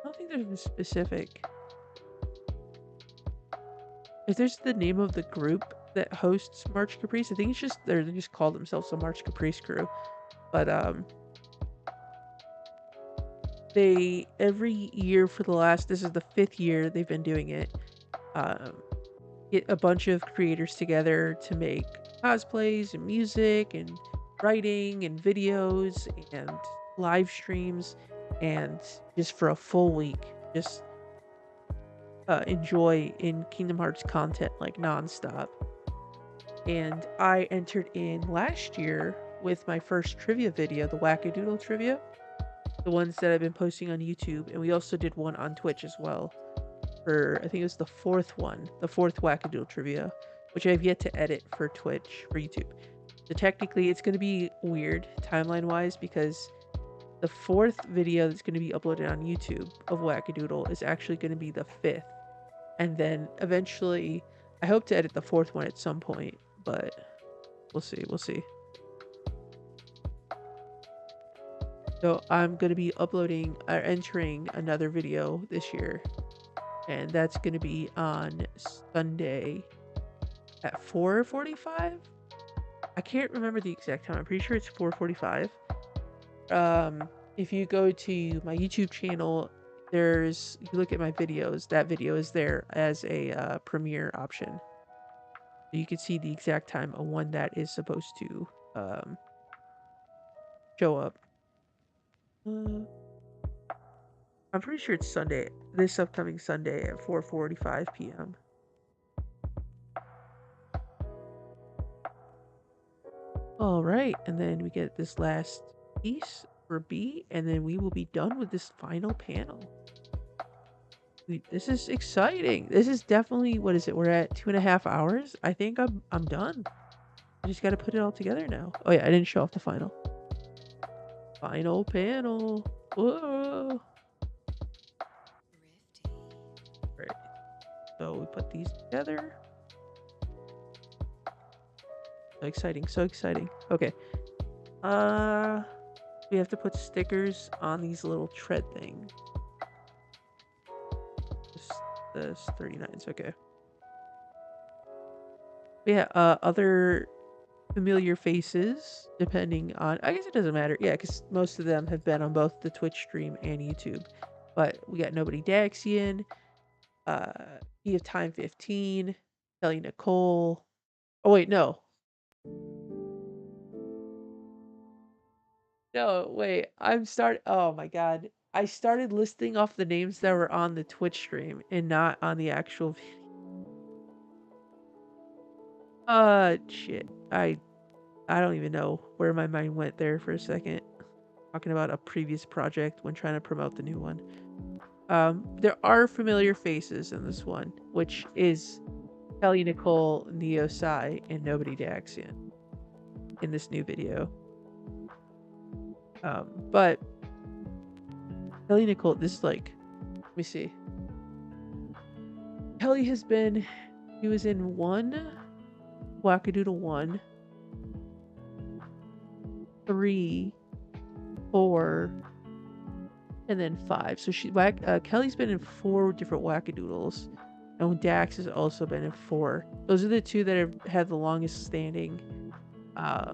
don't think there's a specific. If there's the name of the group that hosts March Caprice, I think they just call themselves the March Caprice crew. But they every year for this is the 5th year they've been doing it. Get a bunch of creators together to make cosplays and music and writing and videos and live streams, and just for a full week, just enjoy in Kingdom Hearts content like nonstop. And I entered in last year with my first trivia video, the Wackadoodle trivia, the ones that I've been posting on YouTube, and we also did one on Twitch as well. I think it was the 4th one, the 4th Wackadoodle trivia, which I've yet to edit for Twitch, for YouTube. So technically, it's going to be weird timeline-wise because the 4th video that's going to be uploaded on YouTube of Wackadoodle is actually going to be the 5th. And then eventually, I hope to edit the 4th one at some point, but we'll see. So I'm going to be entering another video this year, and that's going to be on Sunday at 4:45. I can't remember the exact time. I'm pretty sure it's 4:45. If you go to my YouTube channel, you look at my videos, that video is there as a premiere option. You can see the exact time of when that is supposed to um, show up. Uh, I'm pretty sure it's Sunday, this upcoming Sunday at 4:45 p.m. All right, and then we get this last piece for B, and then we will be done with this final panel. This is exciting. This is definitely, what is it? We're at 2.5 hours. I think I'm done. I just got to put it all together now. Oh yeah, I didn't show off the final panel. Whoa! Right. So we put these together. So exciting! So exciting. Okay. We have to put stickers on these little tread things. This 39s. Okay. Yeah. Other familiar faces, depending on, I guess it doesn't matter. Yeah, because most of them have been on both the Twitch stream and YouTube. But we got Nobody Daxian, Key of Time 15, Kelly Nicole. Oh wait, no. No, wait. Oh my god. I started listing off the names that were on the Twitch stream and not on the actual shit. I don't even know where my mind went there for a second. Talking about a previous project when trying to promote the new one. There are familiar faces in this one, which is Kelly Nicole, Neo Sai, and Nobody Daxian in this new video. But Kelly Nicole, this is like, let me see. Kelly he was in 1, Wackadoodle 1, 3, 4, and then 5. So Kelly's been in 4 different Wackadoodles, and Dax has also been in 4. Those are the 2 that have had the longest standing. I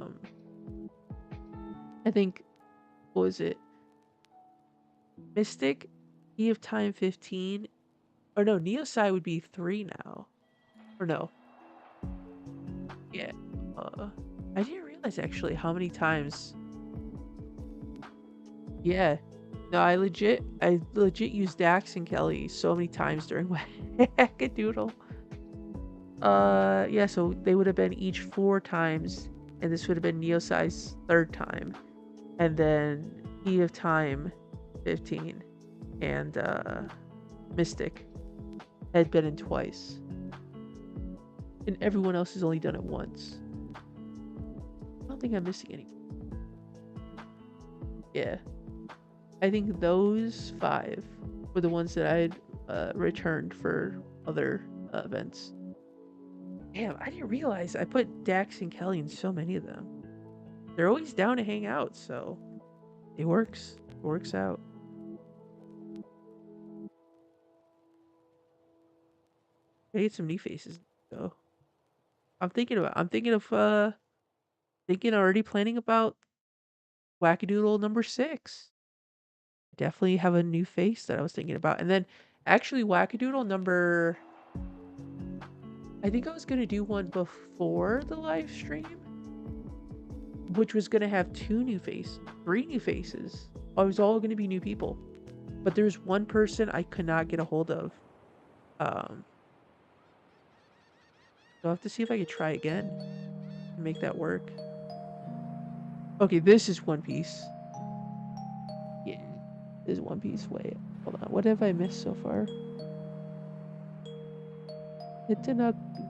think, what was it? Mystic, Key of Time 15, or no, Neosai would be 3 now, or no? Yeah. I didn't realize actually how many times. Yeah. No, I legit used Dax and Kelly so many times during Wackadoodle. Yeah, so they would have been each 4 times, and this would have been Neosai's 3rd time. And then Key of Time 15 and Mystic had been in twice. And everyone else has only done it once. I don't think I'm missing any. Yeah. I think those 5 were the ones that I had returned for other events. Damn, I didn't realize I put Dax and Kelly in so many of them. They're always down to hang out, so it works. It works out. I get some new faces though. Thinking already planning about Wackadoodle number 6. Definitely have a new face that I was thinking about. And then actually Wackadoodle number, I think I was going to do one before the live stream, which was going to have 3 new faces. I was all going to be new people. But there's one person I could not get a hold of. So I'll have to see if I could try again and make that work. Okay, this is One Piece. Yeah, this is One Piece. Wait, hold on. What have I missed so far?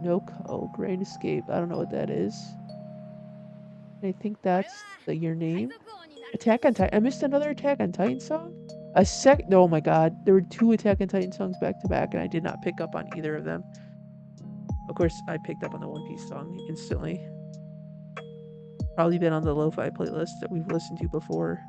No Ko, Great Escape. I don't know what that is. I think that's your name. Attack on Titan. I missed another Attack on Titan song? Oh my god. There were 2 Attack on Titan songs back to back, and I did not pick up on either of them. Of course, I picked up on the One Piece song instantly. Probably been on the lo-fi playlist that we've listened to before.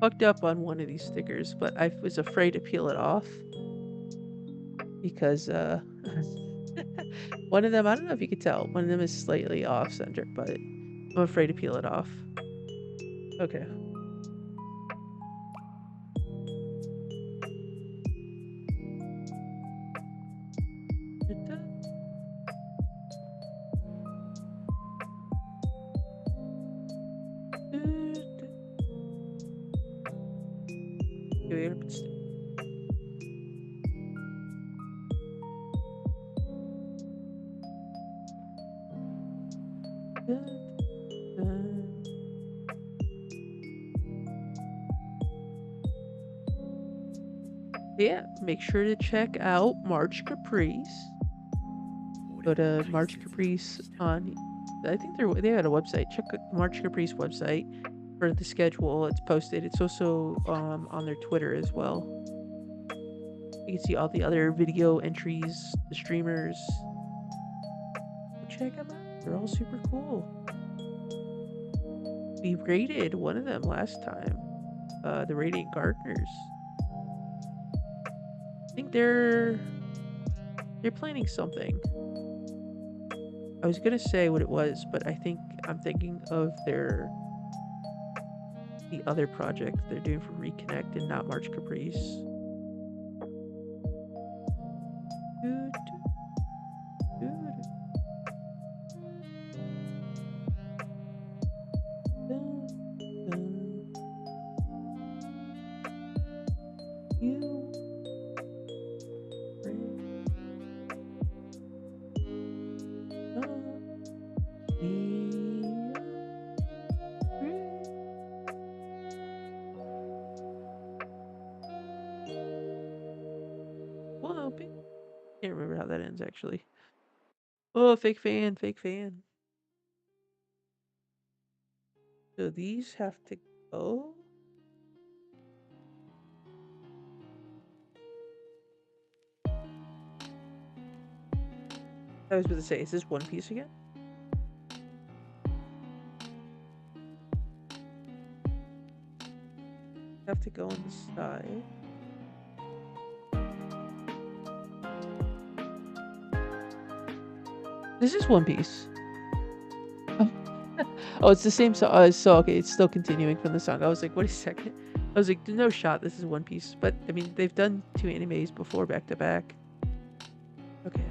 fucked up on one of these stickers, but I was afraid to peel it off because one of them, I don't know if you could tell, one of them is slightly off center, but I'm afraid to peel it off. Okay. We're gonna put yeah, make sure to check out March Caprice. Go to March Caprice on, I think they had a website. Check out the March Caprice website for the schedule. It's posted. It's also on their Twitter as well. You can see all the other video entries, the streamers. Check them out. They're all super cool. We rated one of them last time. The Radiant Gardeners. I think they're planning something. I was gonna say what it was, but I think I'm thinking of the other project they're doing for Reconnect and not March Caprice. Well, can't remember how that ends actually. Oh, fake fan. So these have to go. I was about to say, is this one piece again? Have to go on the side. This is One Piece. Oh, it's the same song. So okay, it's still continuing from the song. I was like, wait a second. I was like, no shot. This is One Piece. But I mean, they've done 2 animes before back to back. Okay.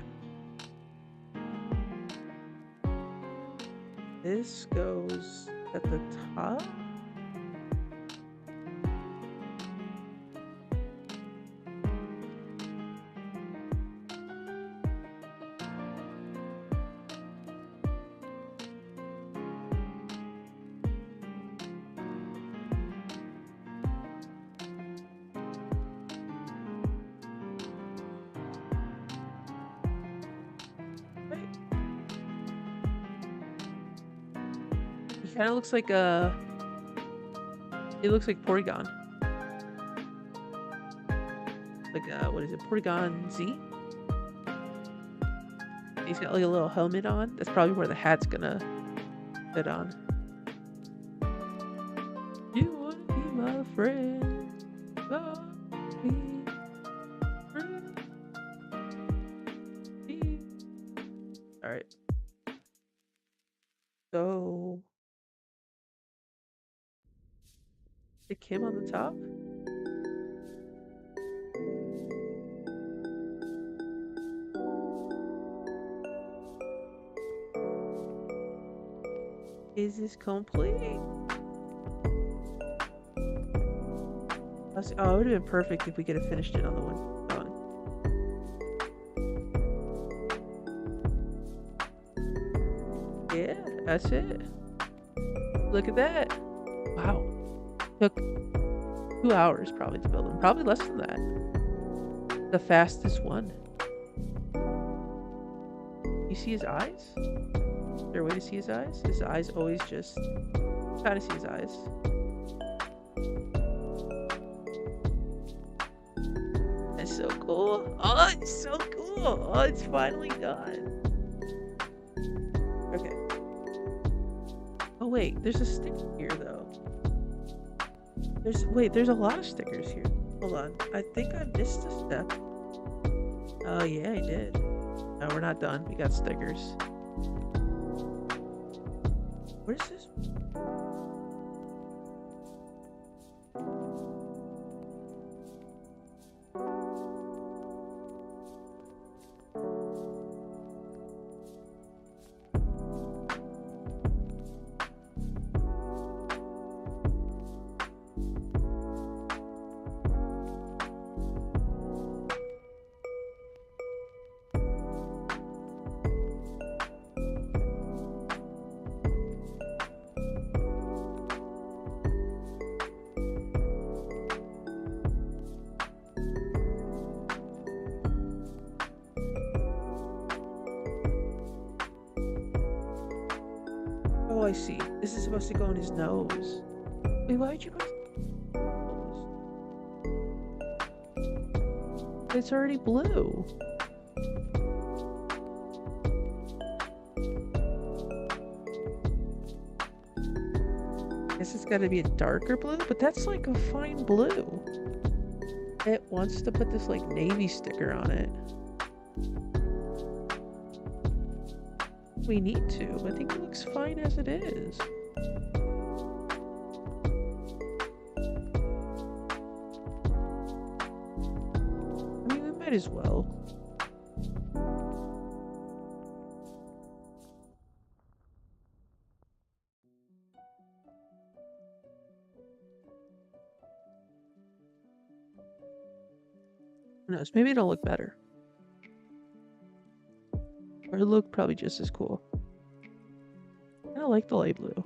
This goes at the top. Kind of looks like it looks like Porygon. Like what is it? Porygon Z? He's got like a little helmet on. That's probably where the hat's gonna fit on. You wanna be my friend? Oh, be friend. All right. So the Kim on the top. Is this complete? Oh, it would have been perfect if we could have finished it on the one. Yeah, that's it. Look at that. Wow. Took 2 hours probably to build them. Probably less than that. The fastest one. You see his eyes? Is there a way to see his eyes? His eyes always just... Try to see his eyes. That's so cool. Oh, it's so cool. Oh, it's finally done. Okay. Oh, wait. There's a stick here, though. There's a lot of stickers here. Hold on. I think I missed a step. Oh yeah, I did. No, we're not done. We got stickers. What is this? Oh, I see. This is supposed to go on his nose. Wait, why would you put nose? It's already blue. Guess it's got to be a darker blue, but that's like a fine blue. It wants to put this like navy sticker on it. We need to. I think it looks fine as it is. I mean, we might as well. Who knows? Maybe it'll look better. Or it'll look probably just as cool. I like the light blue.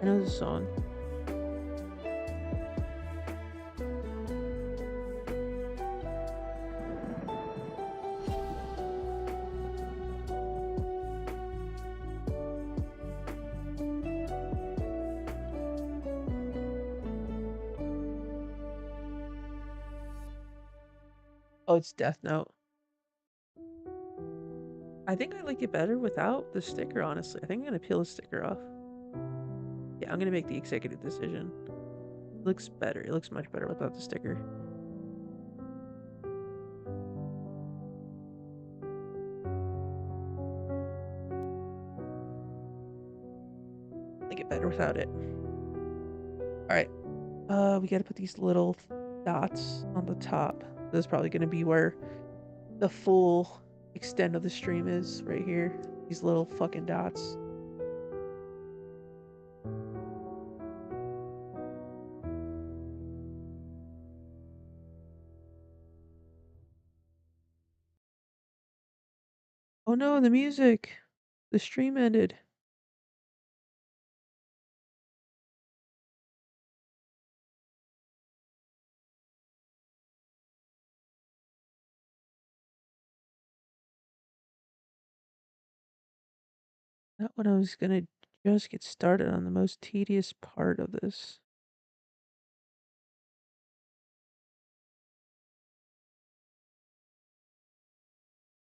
I know the song. Oh, it's Death Note. I think I like it better without the sticker, honestly. I think I'm gonna peel the sticker off. Yeah, I'm gonna make the executive decision. It looks better. It looks much better without the sticker. I like it better without it. Alright. We gotta put these little dots on the top. This is probably gonna be where the full extent of the stream is, right here. These little fucking dots. Oh no, the music! The stream ended. Not when I was gonna just get started on the most tedious part of this.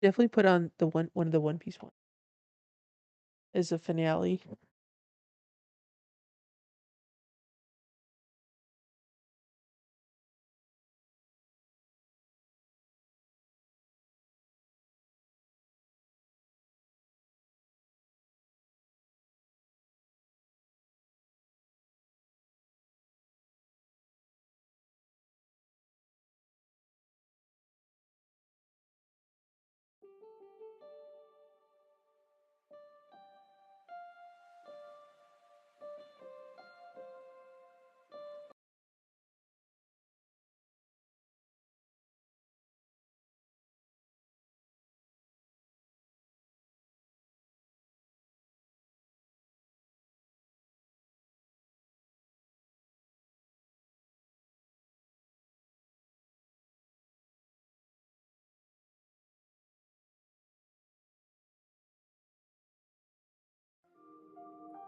Definitely put on the one of the One Piece ones as a finale.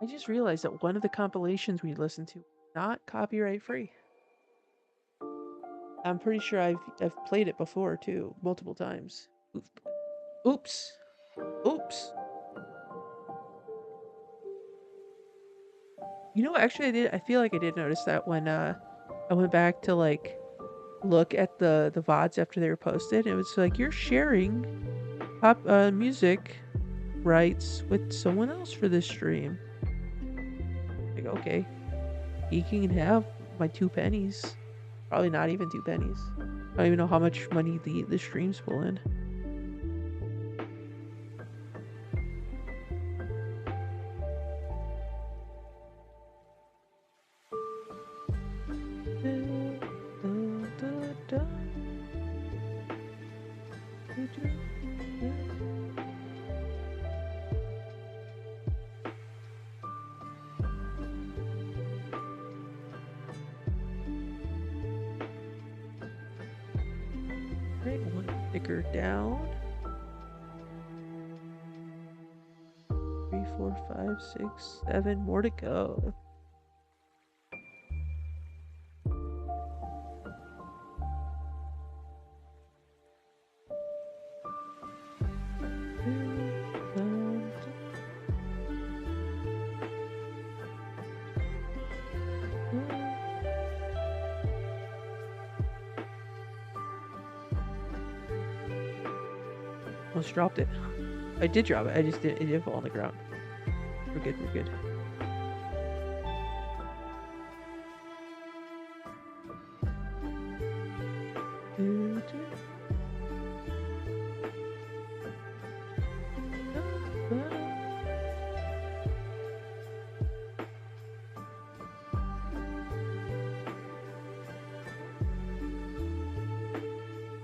I just realized that one of the compilations we listened to not copyright free. I'm pretty sure I've played it before too, multiple times. Oops. Oops. You know, actually, I feel like I did notice that when I went back to like look at the VODs after they were posted. It was like you're sharing pop music rights with someone else for this stream. Like, okay, he can have my 2 pennies. Probably not even 2 pennies. I don't even know how much money the streams pull in. Right, one sticker down. 3, 4, 5, 6, 7 more to go. Almost dropped it. I did drop it. It didn't fall on the ground. We're good. We're good.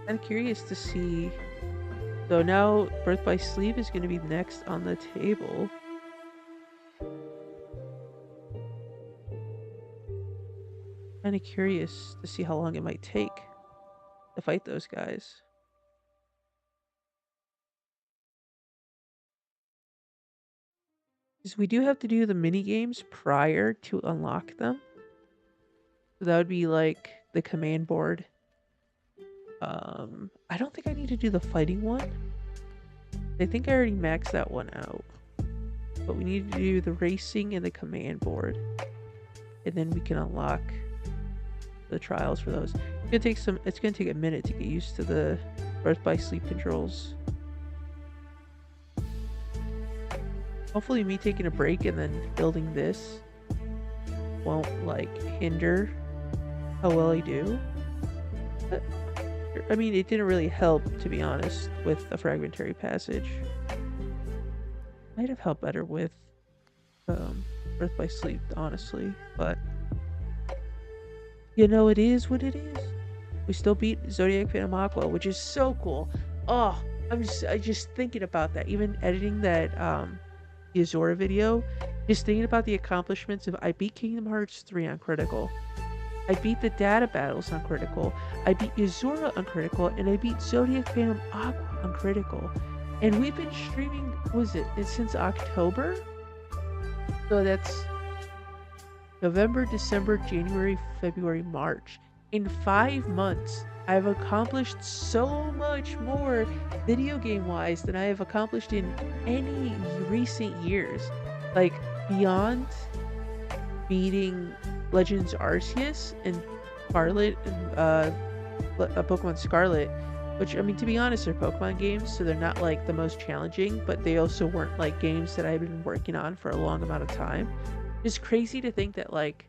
I'm curious to see. So now Birth by Sleep is going to be next on the table. Kind of curious to see how long it might take to fight those guys. Because we do have to do the mini games prior to unlock them. So that would be like the command board. I don't think I need to do the fighting one. I think I already maxed that one out. But we need to do the racing and the command board. And then we can unlock the trials for those. It's gonna take a minute to get used to the Birth by Sleep controls. Hopefully me taking a break and then building this won't like hinder how well I do. But, I mean, it didn't really help, to be honest, with the fragmentary passage. Might have helped better with Birth by Sleep, honestly, but you know, it is what it is. We still beat Zodiac Phantom Aqua, which is so cool. Oh, I just thinking about that. Even editing that the Azora video, just thinking about the accomplishments of I beat Kingdom Hearts 3 on Critical. I beat the data battles on Critical. I beat Azora on Critical, and I beat Zodiac Phantom Aqua on Critical. And we've been streaming, it's since October? So that's November, December, January, February, March. In 5 months, I've accomplished so much more video game wise than I have accomplished in any recent years. Like, beyond beating Legends Arceus and Scarlet and Pokemon Scarlet, which, I mean, to be honest, they're Pokemon games, so they're not like the most challenging, but they also weren't like games that I've been working on for a long amount of time. It's crazy to think that, like,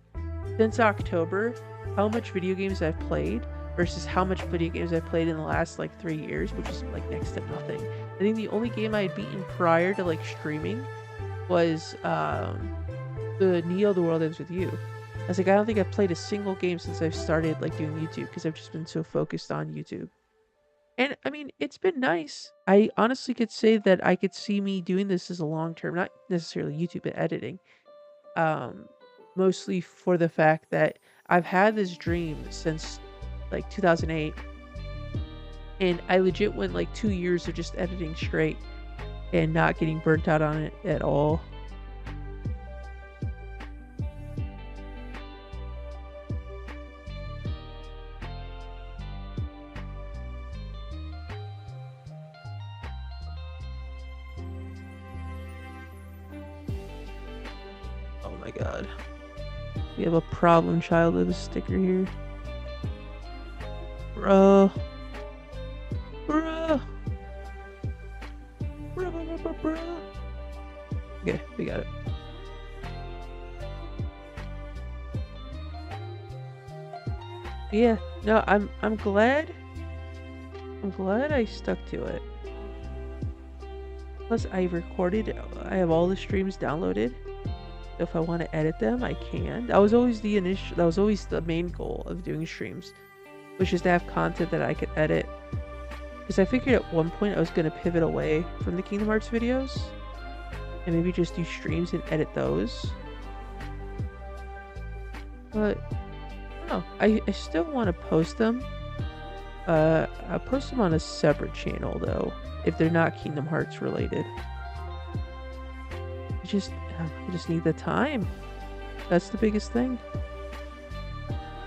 since October, how much video games I've played versus how much video games I've played in the last like 3 years, which is like next to nothing. I think the only game I had beaten prior to like streaming was the Neo The World Ends With You. I was like, I don't think I've played a single game since I've started like doing YouTube, because I've just been so focused on YouTube. And I mean, it's been nice. I honestly could say that I could see me doing this as a long term, not necessarily YouTube, but editing. Mostly for the fact that I've had this dream since like 2008, and I legit went like 2 years of just editing straight and not getting burnt out on it at all. my god. We have a problem child of a sticker here. Bruh. Bruh. Bruh. Okay, we got it. Yeah, no, I'm glad I stuck to it. Plus I recorded, I have all the streams downloaded. If I want to edit them, I can. That was always the main goal of doing streams, which is to have content that I could edit. Because I figured at one point I was going to pivot away from the Kingdom Hearts videos and maybe just do streams and edit those. But no, I still want to post them. I'll post them on a separate channel though, if they're not Kingdom Hearts related. I just need the time. That's the biggest thing.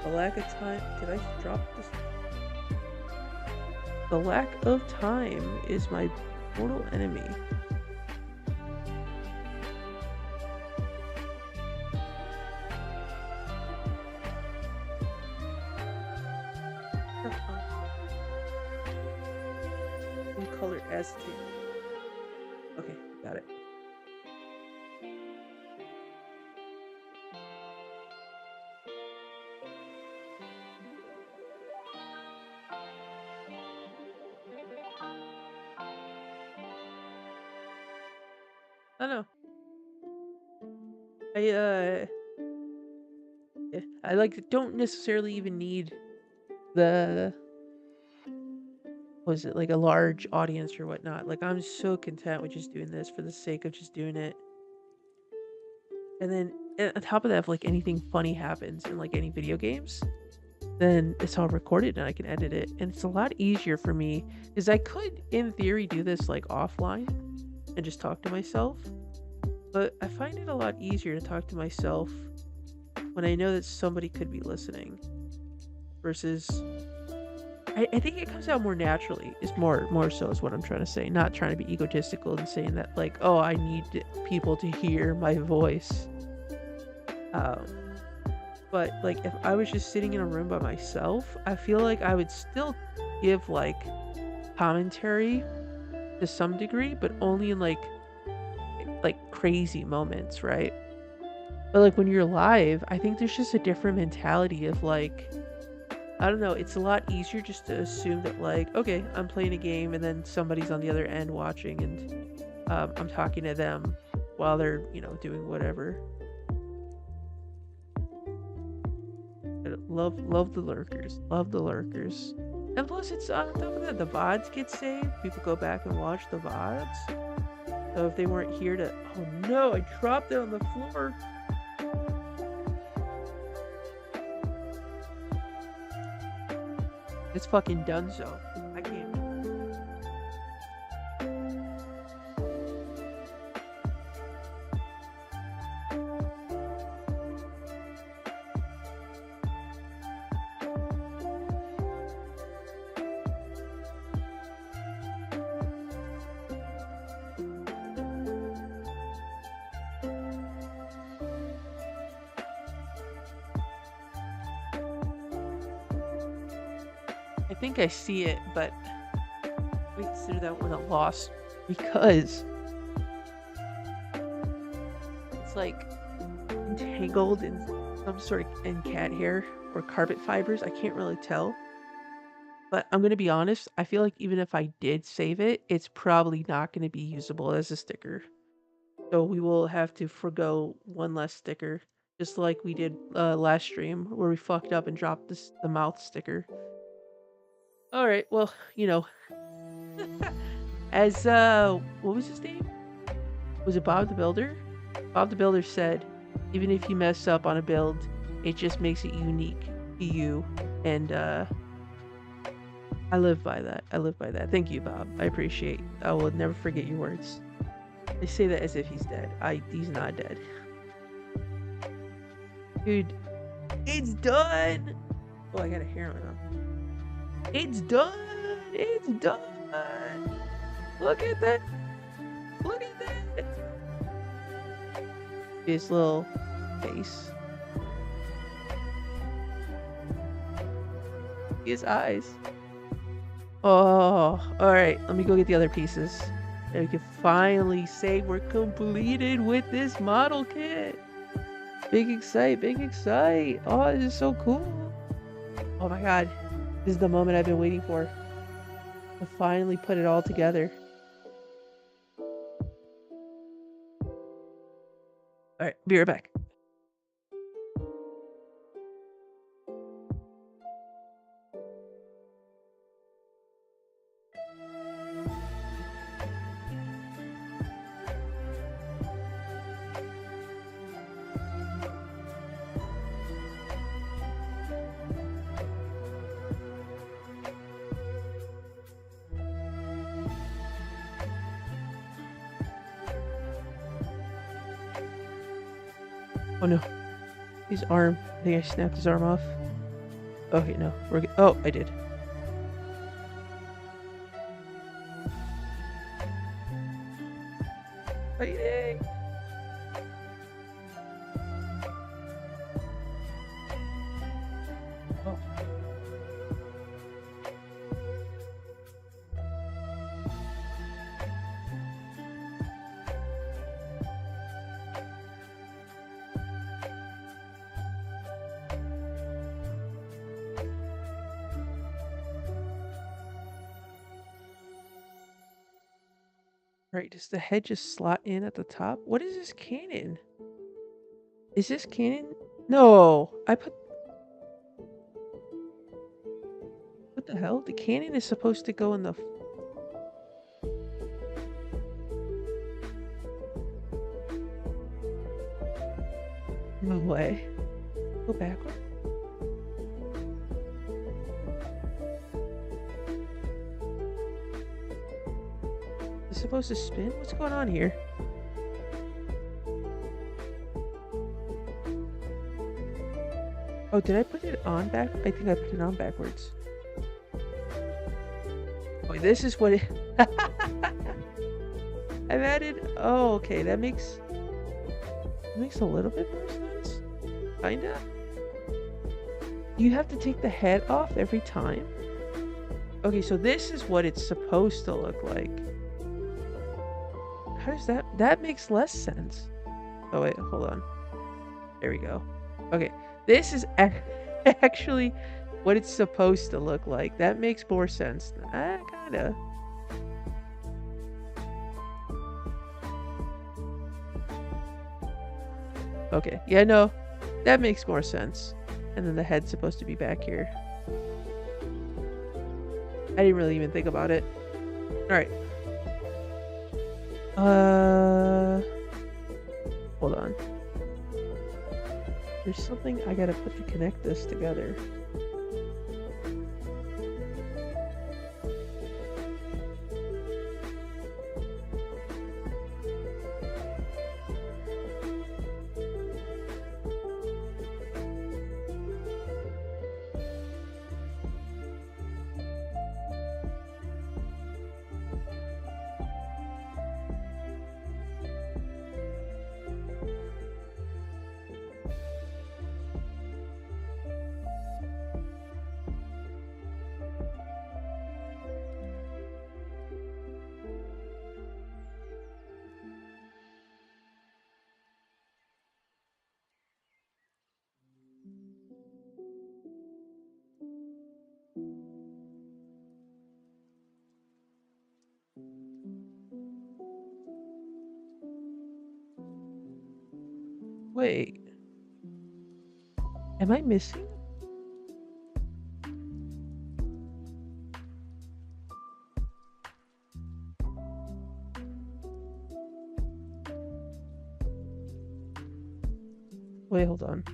The lack of time. Did I drop this? The lack of time is my mortal enemy. Color S2. Okay, got it. I know. I like don't necessarily even need the was it like a large audience or whatnot. Like I'm so content with just doing this for the sake of just doing it. And then on top of that, if like anything funny happens in like any video games, then it's all recorded and I can edit it. And it's a lot easier for me because I could in theory do this like offline and just talk to myself. But I find it a lot easier to talk to myself when I know that somebody could be listening versus I think it comes out more naturally is more so is what I'm trying to say, not trying to be egotistical and saying that like, oh, I need people to hear my voice. But like if I was just sitting in a room by myself, I feel like I would still give like commentary to some degree, but only in like crazy moments, right? But like when you're live, I think there's just a different mentality of like, I don't know, it's a lot easier just to assume that like, okay, I'm playing a game and then somebody's on the other end watching and I'm talking to them while they're, you know, doing whatever. Love the lurkers. Love the lurkers. And plus it's on top of that, the VODs get saved. People go back and watch the VODs. So if they weren't here to... Oh no, I dropped it on the floor. It's fucking donezo. I can't... I think I see it, but we consider that one a loss because it's like entangled in some sort of cat hair or carpet fibers. I can't really tell. But I'm going to be honest, I feel like even if I did save it, it's probably not going to be usable as a sticker. So we will have to forgo one less sticker, just like we did last stream where we fucked up and dropped the mouth sticker. All right, well, you know, as what was his name? Was it Bob the Builder? Bob the Builder said, even if you mess up on a build, it just makes it unique to you. And I live by that. I live by that. Thank you, Bob. I appreciate. I will never forget your words. They say that as if he's dead. He's not dead. Dude, it's done. Oh, I got a hair on my mouth. It's done! It's done! Look at that! Look at that! This little face. His eyes. Oh, all right. Let me go get the other pieces. And we can finally say we're completed with this model kit. Big excite, big excite. Oh, this is so cool. Oh my god. This is the moment I've been waiting for. To finally put it all together. Alright, be right back. Oh no. His arm. I think I snapped his arm off. Okay, no. We're good. Oh, I did. Fighting! Oh. Right, does the head just slot in at the top? What is this cannon? Is this cannon? No! What the hell? The cannon is supposed to go in the... No way. Go backward? Is it supposed to spin? What's going on here? Oh, did I put it on back? I think I put it on backwards. Oh, this is what it... I've added... Oh, okay, that makes a little bit more sense. Kinda. You have to take the head off every time? Okay, so this is what it's supposed to look like. How does that... That makes less sense. Oh, wait, hold on. There we go. Okay, this is actually what it's supposed to look like. That makes more sense. Kinda. Okay, yeah, no, that makes more sense. And then the head's supposed to be back here. I didn't really even think about it. Alright. Hold on. There's something I gotta put to connect this together. Wait. Am I missing? Wait, hold on.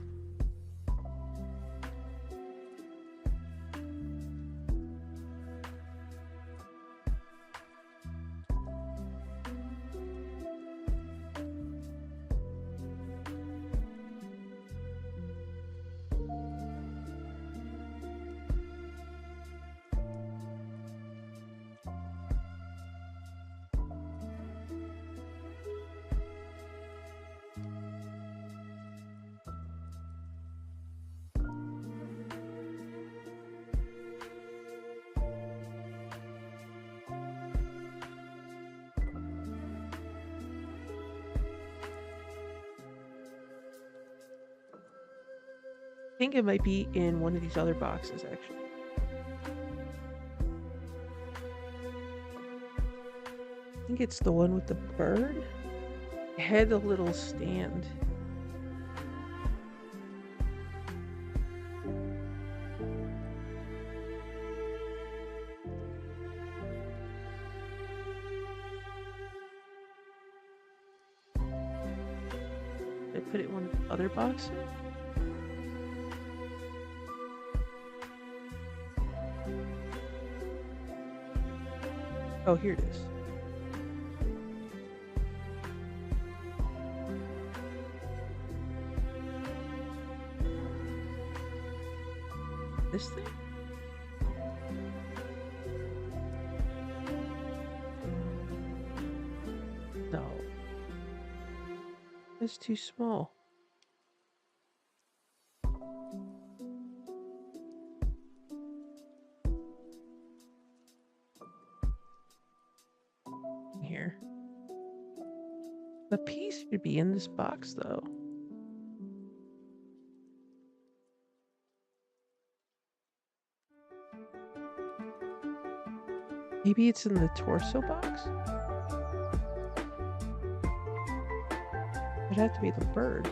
think it might be in one of these other boxes, actually. I think it's the one with the bird. It had a little stand. Did I put it in one of the other boxes? Oh, here it is. This thing? No. It's too small. Here. The piece should be in this box, though. Maybe it's in the torso box? It'd have to be the bird.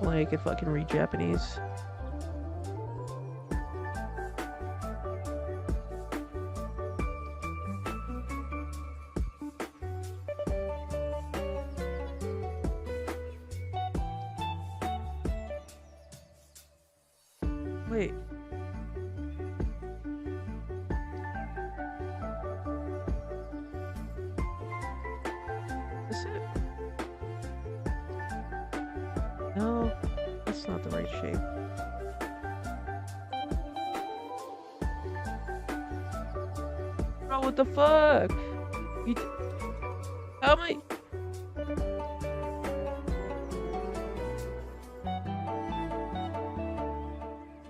Like, if I can read Japanese. Wait. Is it? No, that's not the right shape. Bro, what the fuck? How am I?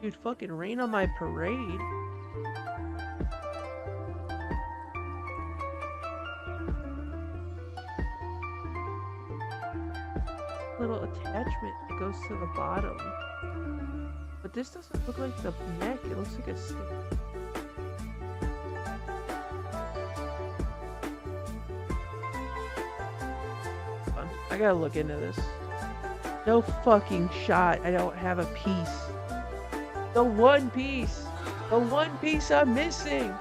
Dude, fucking rain on my parade. Little attachment that goes to the bottom. But this doesn't look like the neck, it looks like a stick. I gotta look into this. No fucking shot, I don't have a piece. The one piece! The one piece I'm missing!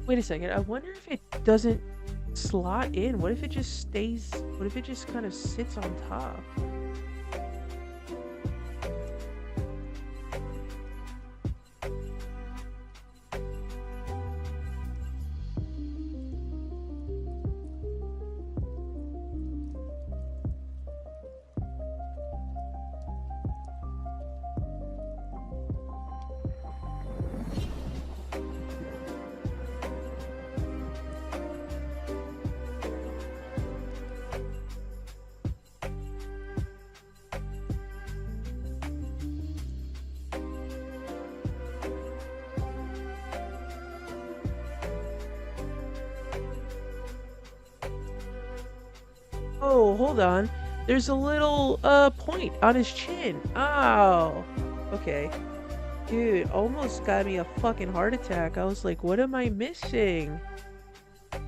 Wait a second, I wonder if it doesn't slot in. What if it just stays, what if it just kind of sits on top? Oh, hold on. There's a little point on his chin. Oh. Okay. Dude, almost got me a fucking heart attack. I was like, what am I missing? It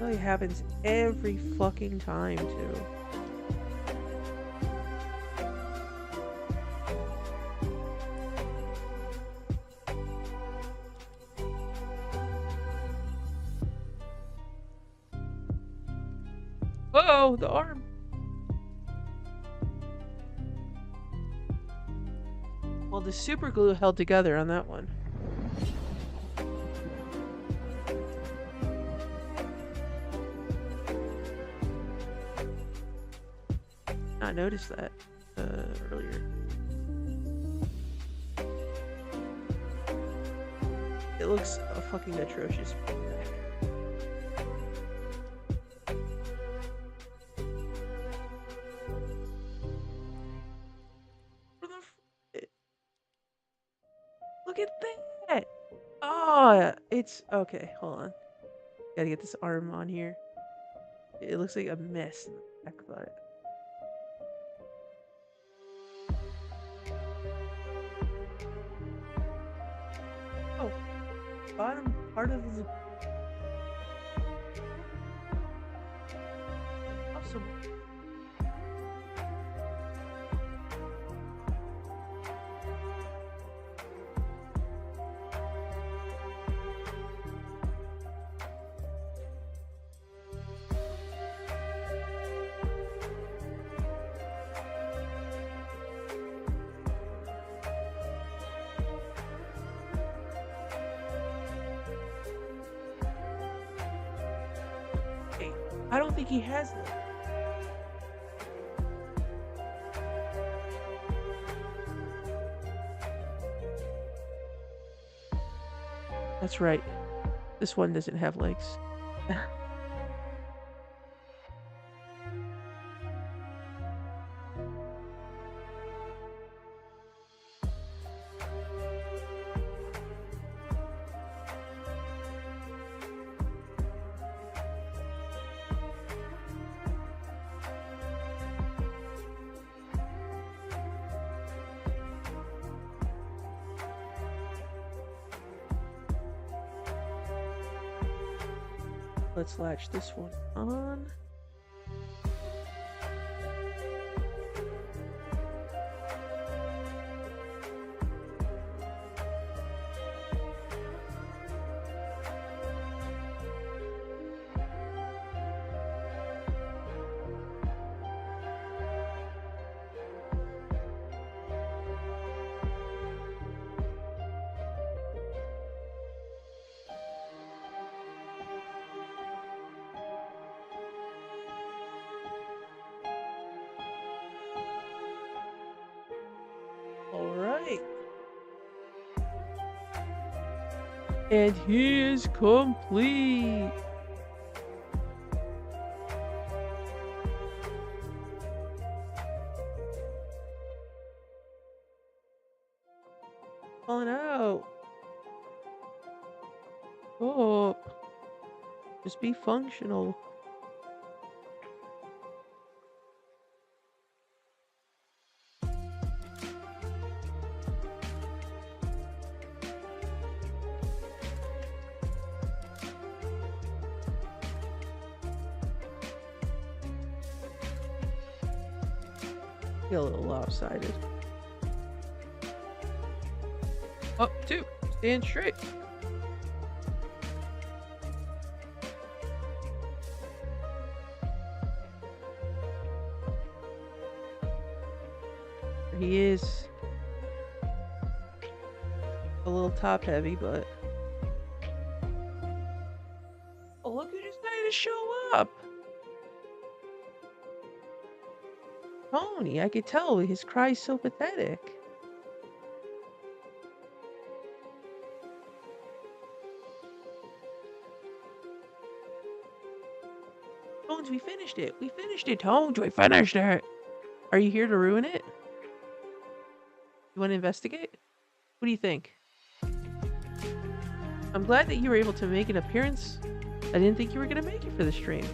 really happens every fucking time, too. Uh-oh, the arm. Well, the super glue held together on that one. I noticed that earlier. It looks fucking atrocious. Look at that! Oh, it's okay. Hold on. Gotta get this arm on here. It looks like a mess in the back of it. Oh, bottom part of the awesome. Hey, I don't think he has it. That's right. This one doesn't have legs. Let's latch this one on. Alright. And he is complete. Falling out. Oh. Just be functional. Get a little lopsided. Up two. Stand straight. He is a little top heavy, but oh, look who decided to show up. Tony, I could tell his cry's so pathetic. Tones, we finished it. We finished it, Tones. We finished it. Are you here to ruin it? You want to investigate? What do you think? I'm glad that you were able to make an appearance. I didn't think you were going to make it for the stream.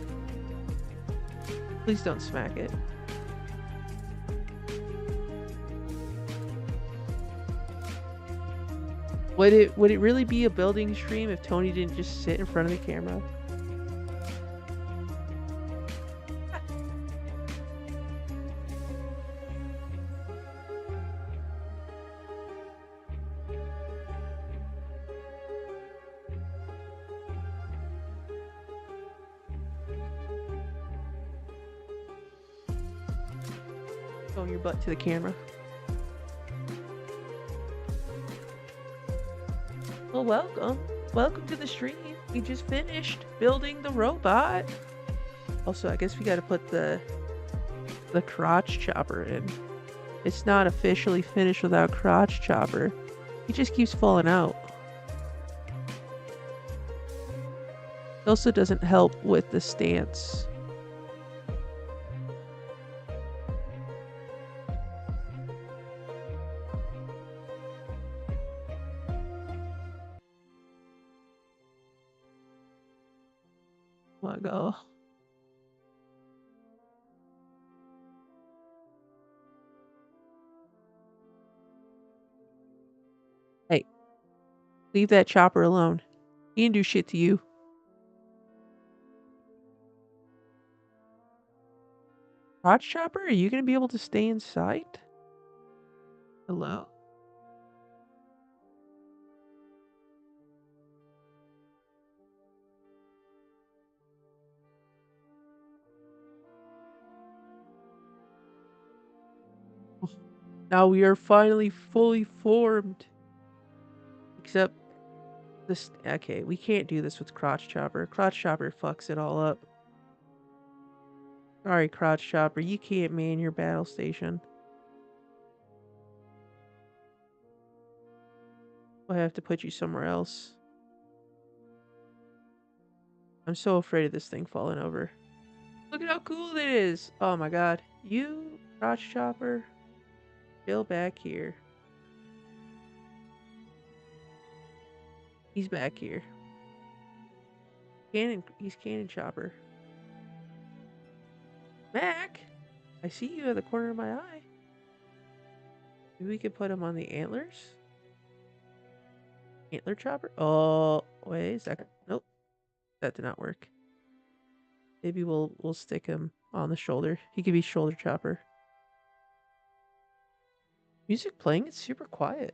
Please don't smack it. Would it really be a building stream if Tony didn't just sit in front of the camera? Showing your butt to the camera. Well, welcome. Welcome to the stream. We just finished building the robot. Also, I guess we gotta put the crotch chopper in. It's not officially finished without crotch chopper. He just keeps falling out. It also doesn't help with the stance. Oh my god. Hey, leave that chopper alone. He didn't do shit to you. Crotch chopper, are you gonna be able to stay inside? Hello? Now we are finally fully formed. Except this. Okay, we can't do this with crotch chopper. Crotch chopper fucks it all up. Sorry, crotch chopper, you can't man your battle station. I have to put you somewhere else. I'm so afraid of this thing falling over. Look at how cool it is! Oh my god. You, crotch chopper, still back here. He's back here. He's cannon chopper. Mac! I see you at the corner of my eye. Maybe we could put him on the antlers? Antler chopper? Oh, wait, is that... Nope. That did not work. Maybe we'll stick him on the shoulder. He could be shoulder chopper. Music playing? It's super quiet.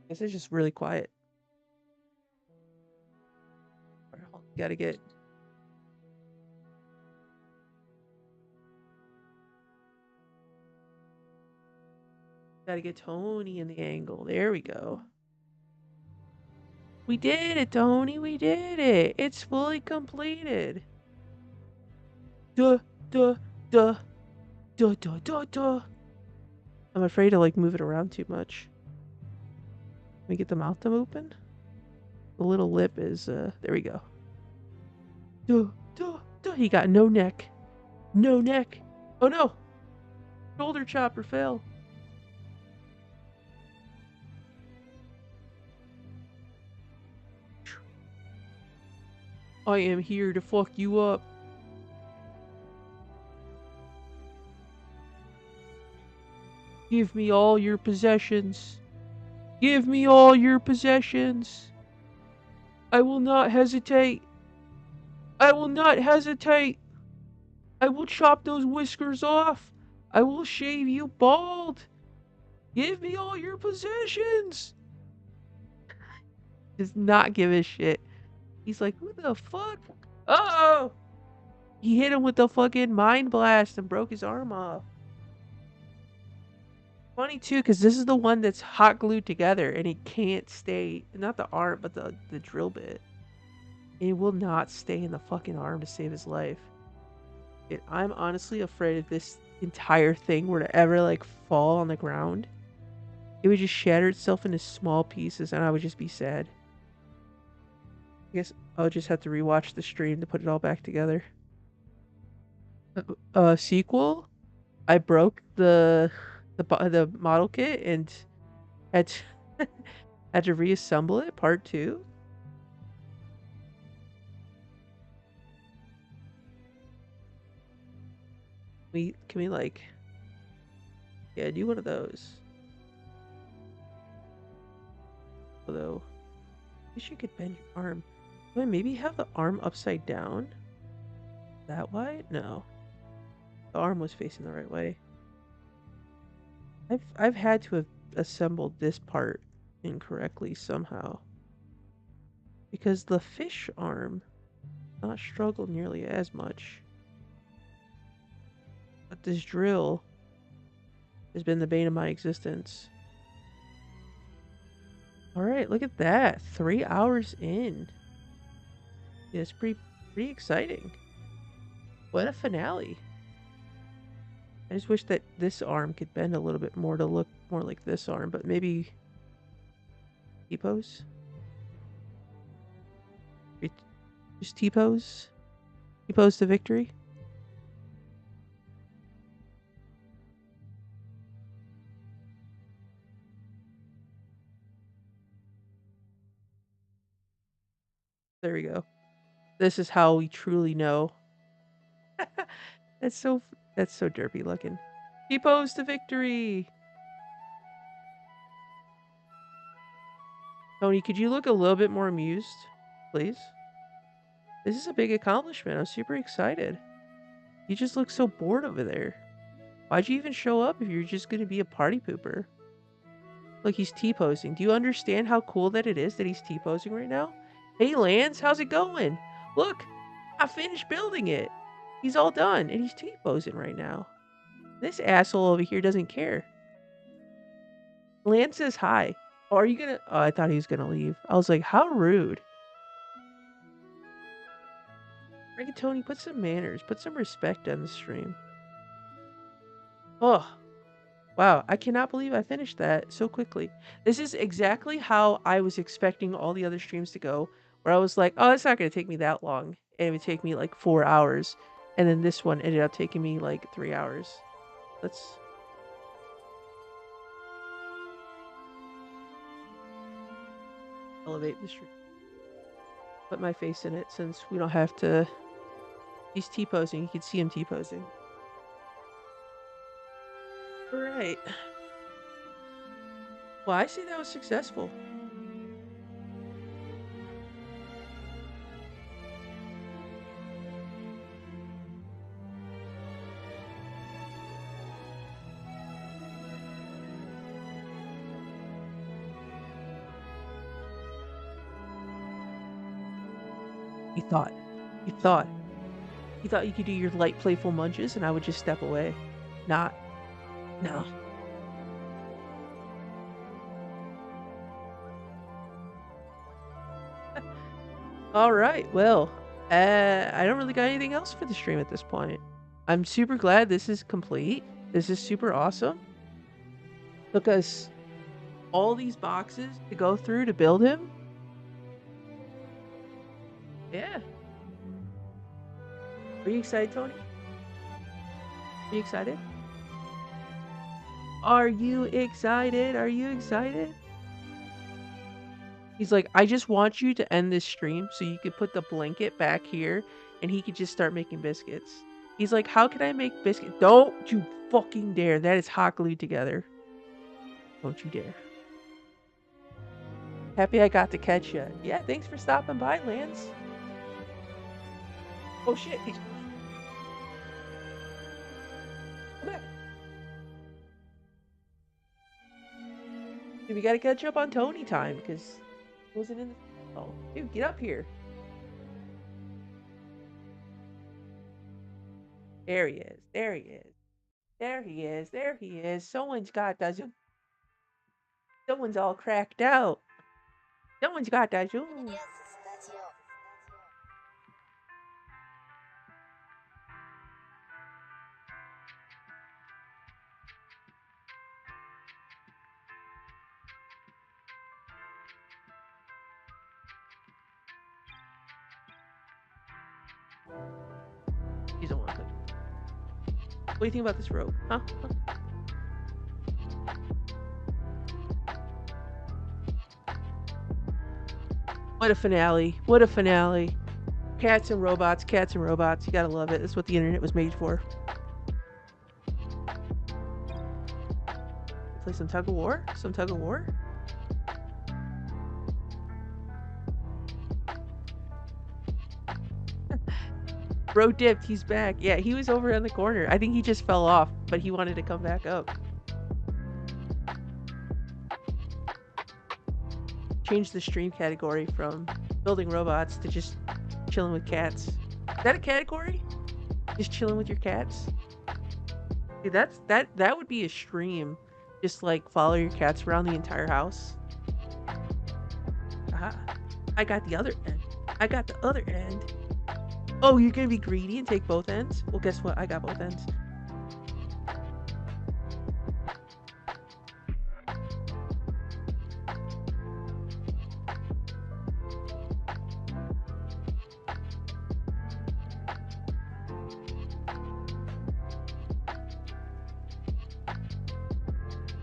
I guess it's just really quiet. Gotta get... Gotta get Tony in the angle. There we go. We did it, Tony. We did it. It's fully completed. Duh, duh, duh. Duh, duh, duh, duh. I'm afraid to, like, move it around too much. Can we get the mouth to open? The little lip is, there we go. Duh, duh, duh. He got no neck. No neck. Oh, no. Shoulder chopper fell. I am here to fuck you up. Give me all your possessions. Give me all your possessions. I will not hesitate. I will not hesitate. I will chop those whiskers off. I will shave you bald. Give me all your possessions. Does not give a shit. He's like, who the fuck? Uh-oh! He hit him with the fucking mind blast and broke his arm off. Funny too, because this is the one that's hot glued together and he can't stay, not the arm, but the drill bit. It will not stay in the fucking arm to save his life. I'm honestly afraid if this entire thing were to ever, like, fall on the ground, it would just shatter itself into small pieces and I would just be sad. I guess I'll just have to rewatch the stream to put it all back together. Sequel? I broke the model kit and Had to, had to reassemble it, part two. Can we like, yeah, do one of those. Although, I wish you could bend your arm. Wait, maybe have the arm upside down? That way? No. The arm was facing the right way. I've had to have assembled this part incorrectly somehow. Because the fish arm not struggled nearly as much. But this drill has been the bane of my existence. Alright, look at that. 3 hours in. Yeah, it's pretty exciting. What a finale. I just wish that this arm could bend a little bit more to look more like this arm, but maybe T-pose? Just T-pose? T-pose to victory? There we go. This is how we truly know. That's so derpy looking. T-pose to victory! Tony, could you look a little bit more amused, please? This is a big accomplishment. I'm super excited. You just look so bored over there. Why'd you even show up if you're just going to be a party pooper? Look, he's T-posing. Do you understand how cool that it is that he's T-posing right now? Hey, Lance, how's it going? Look, I finished building it. He's all done, and he's T-posing right now. This asshole over here doesn't care. Lance says hi. Oh, are you gonna... Oh, I thought he was gonna leave. I was like, how rude. Tony, put some manners. Put some respect on the stream. Oh, wow. I cannot believe I finished that so quickly. This is exactly how I was expecting all the other streams to go, where I was like, oh, it's not going to take me that long. And it would take me like 4 hours. And then this one ended up taking me like 3 hours. Let's... elevate the stream. Put my face in it since we don't have to... He's T-posing. You can see him T-posing. Alright. Well, I say that was successful. He thought. He thought. He thought you could do your light, playful munches and I would just step away. Not. No. All right. Well, I don't really got anything else for the stream at this point. I'm super glad this is complete. This is super awesome. Took us all these boxes to go through to build him. Yeah. Are you excited, Tony? Are you excited? Are you excited? Are you excited? He's like, I just want you to end this stream so you could put the blanket back here and he could just start making biscuits. He's like, how can I make biscuits? Don't you fucking dare. That is hot glued together. Don't you dare. Happy I got to catch you. Yeah, thanks for stopping by, Lance. Oh shit. Come back. Dude, we gotta catch up on Tony time because he wasn't in the... Oh, dude, get up here. There he is. There he is. There he is. There he is. Someone's got that Zoom. Someone's all cracked out. Someone's got that Zoom. He's don't want to. What do you think about this rope? Huh? What a finale. What a finale. Cats and robots, cats and robots. You gotta love it. That's what the internet was made for. Play some tug of war? Some tug of war? Bro dipped. He's back. Yeah, he was over in the corner. I think he just fell off, but he wanted to come back up. Change the stream category from building robots to just chilling with cats. Is that a category? Just chilling with your cats? Dude, that would be a stream. Just like follow your cats around the entire house. Aha. I got the other end. I got the other end. Oh, you're gonna be greedy and take both ends? Well, guess what? I got both ends.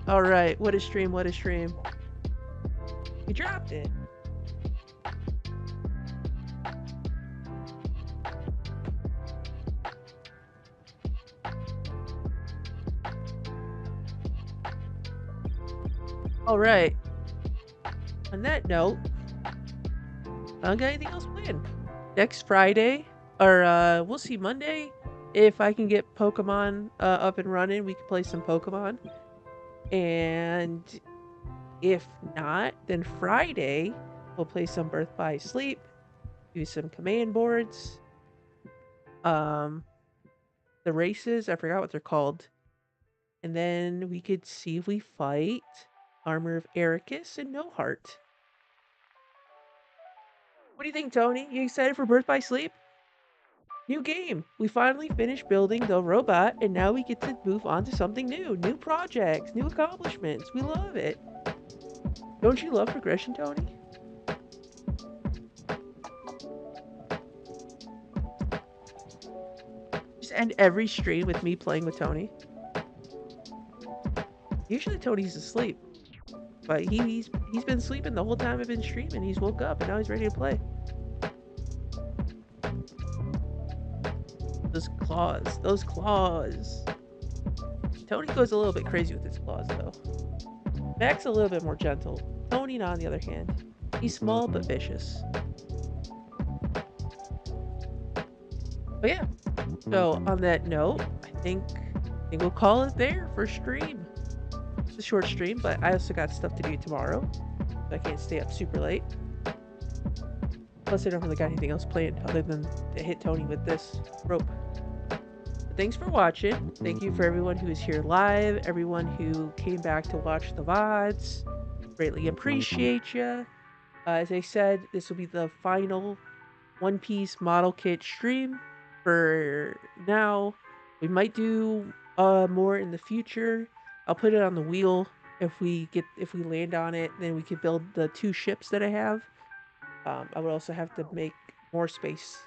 All right, what a stream, what a stream. You dropped it. All right. On that note, I don't got anything else planned. Next Friday, or we'll see Monday, if I can get Pokemon up and running, we can play some Pokemon. And if not, then Friday, we'll play some Birth by Sleep, do some command boards. The races, I forgot what they're called. And then we could see if we fight Armor of Ericus and No Heart. What do you think, Tony? You excited for Birth by Sleep? New game. We finally finished building the robot, and now we get to move on to something new. New projects, new accomplishments. We love it. Don't you love progression, Tony? Just end every stream with me playing with Tony. Usually Tony's asleep, but he's been sleeping the whole time I've been streaming. He's woke up and now he's ready to play. Those claws. Tony goes a little bit crazy with his claws, though. Mac's a little bit more gentle. Tony, on the other hand, he's small but vicious. But yeah, so on that note, I think we'll call it there for stream. It's a short stream, but I also got stuff to do tomorrow, so I can't stay up super late. Plus, I don't really got anything else planned other than to hit Tony with this rope. But thanks for watching. Thank you for everyone who is here live, everyone who came back to watch the VODs. Greatly appreciate you. As I said, this will be the final One Piece model kit stream for now. We might do more in the future. I'll put it on the wheel. If we land on it, then we could build the 2 ships that I have. I would also have to make more space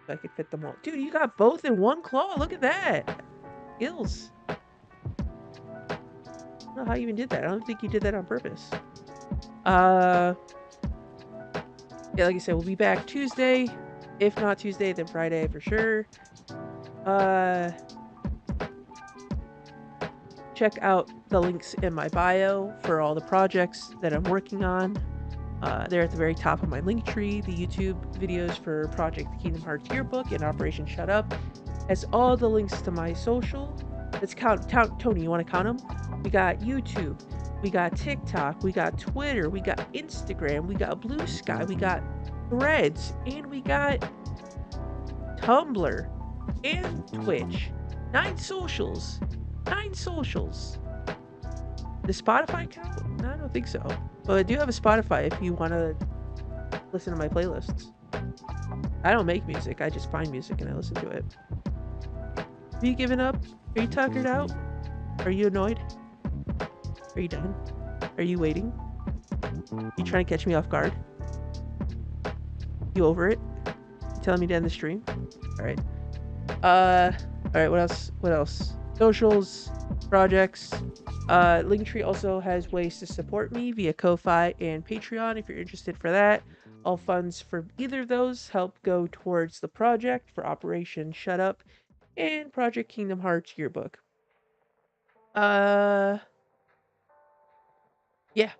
so I could fit them all. Dude, you got both in one claw. Look at that. Skills. I don't know how you even did that. I don't think you did that on purpose. Yeah, like I said, we'll be back Tuesday. If not Tuesday, then Friday for sure. Check out the links in my bio for all the projects that I'm working on. They're at the very top of my link tree. The YouTube videos for Project Kingdom Hearts Yearbook and Operation Shut Up has all the links to my social. Let's count. Tony, you want to count them? We got YouTube, we got TikTok, we got Twitter, we got Instagram, we got Blue Sky, we got Threads, and we got Tumblr and Twitch. 9 socials. 9 socials. Does Spotify count? No, I don't think so. But I do have a Spotify if you want to listen to my playlists. I don't make music. I just find music and I listen to it. Have you given up? Are you tuckered out? Are you annoyed? Are you done? Are you waiting? You trying to catch me off guard? You over it? You telling me to end the stream? Alright. Alright, what else? Socials, projects. Linktree also has ways to support me via Ko-Fi and Patreon if you're interested for that. All funds for either of those help go towards the project for Operation Shut Up and Project Kingdom Hearts Yearbook. Uh, yeah.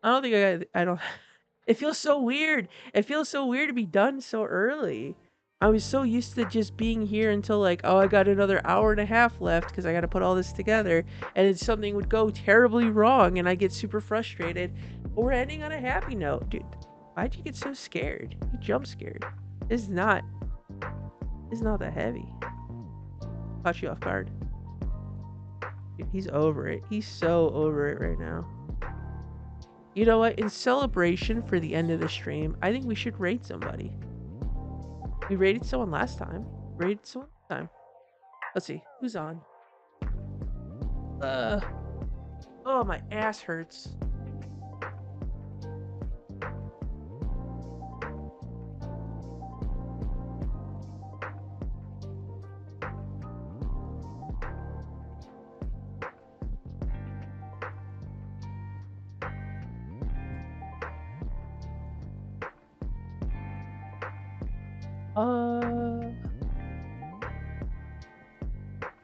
I don't think I don't. It feels so weird. It feels so weird to be done so early. I was so used to just being here until like, oh, I got another hour and a half left because I got to put all this together, and then something would go terribly wrong, and I get super frustrated. But we're ending on a happy note, dude. Why'd you get so scared? You jump scared. It's not. It's not that heavy. Caught you off guard. Dude, he's over it. He's so over it right now. You know what? In celebration for the end of the stream, I think we should raid somebody. We raided someone last time. Raided someone last time. Let's see. Who's on? Uh. Oh, my ass hurts. Uh.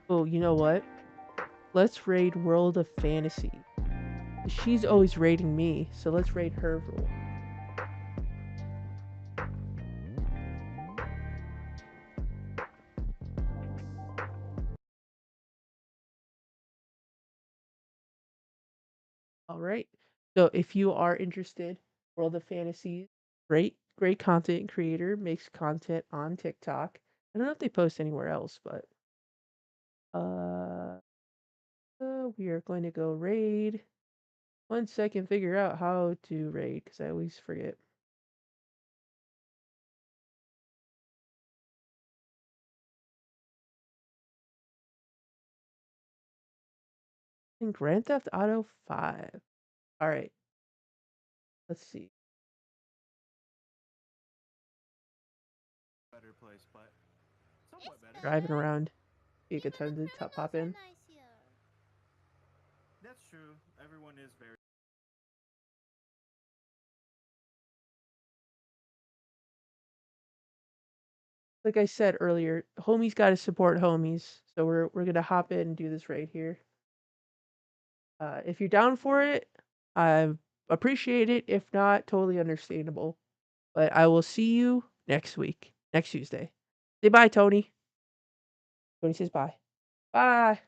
Oh, you know what? Let's raid World of Fantasy. She's always raiding me, so let's raid her for one. All right. So if you are interested, World of Fantasy, great content creator, makes content on TikTok. I don't know if they post anywhere else, but uh, we are going to go raid. One second, figure out how to raid because I always forget. In Grand Theft Auto 5. All right. Let's see. Better place, but somewhat better. Driving around. Be a good time to pop in. That's true. Everyone is very. Like I said earlier, homies got to support homies. So we're gonna hop in and do this right here. If you're down for it, I appreciate it. If not, totally understandable. But I will see you next week, next Tuesday. Say bye, Tony. Tony says bye. Bye.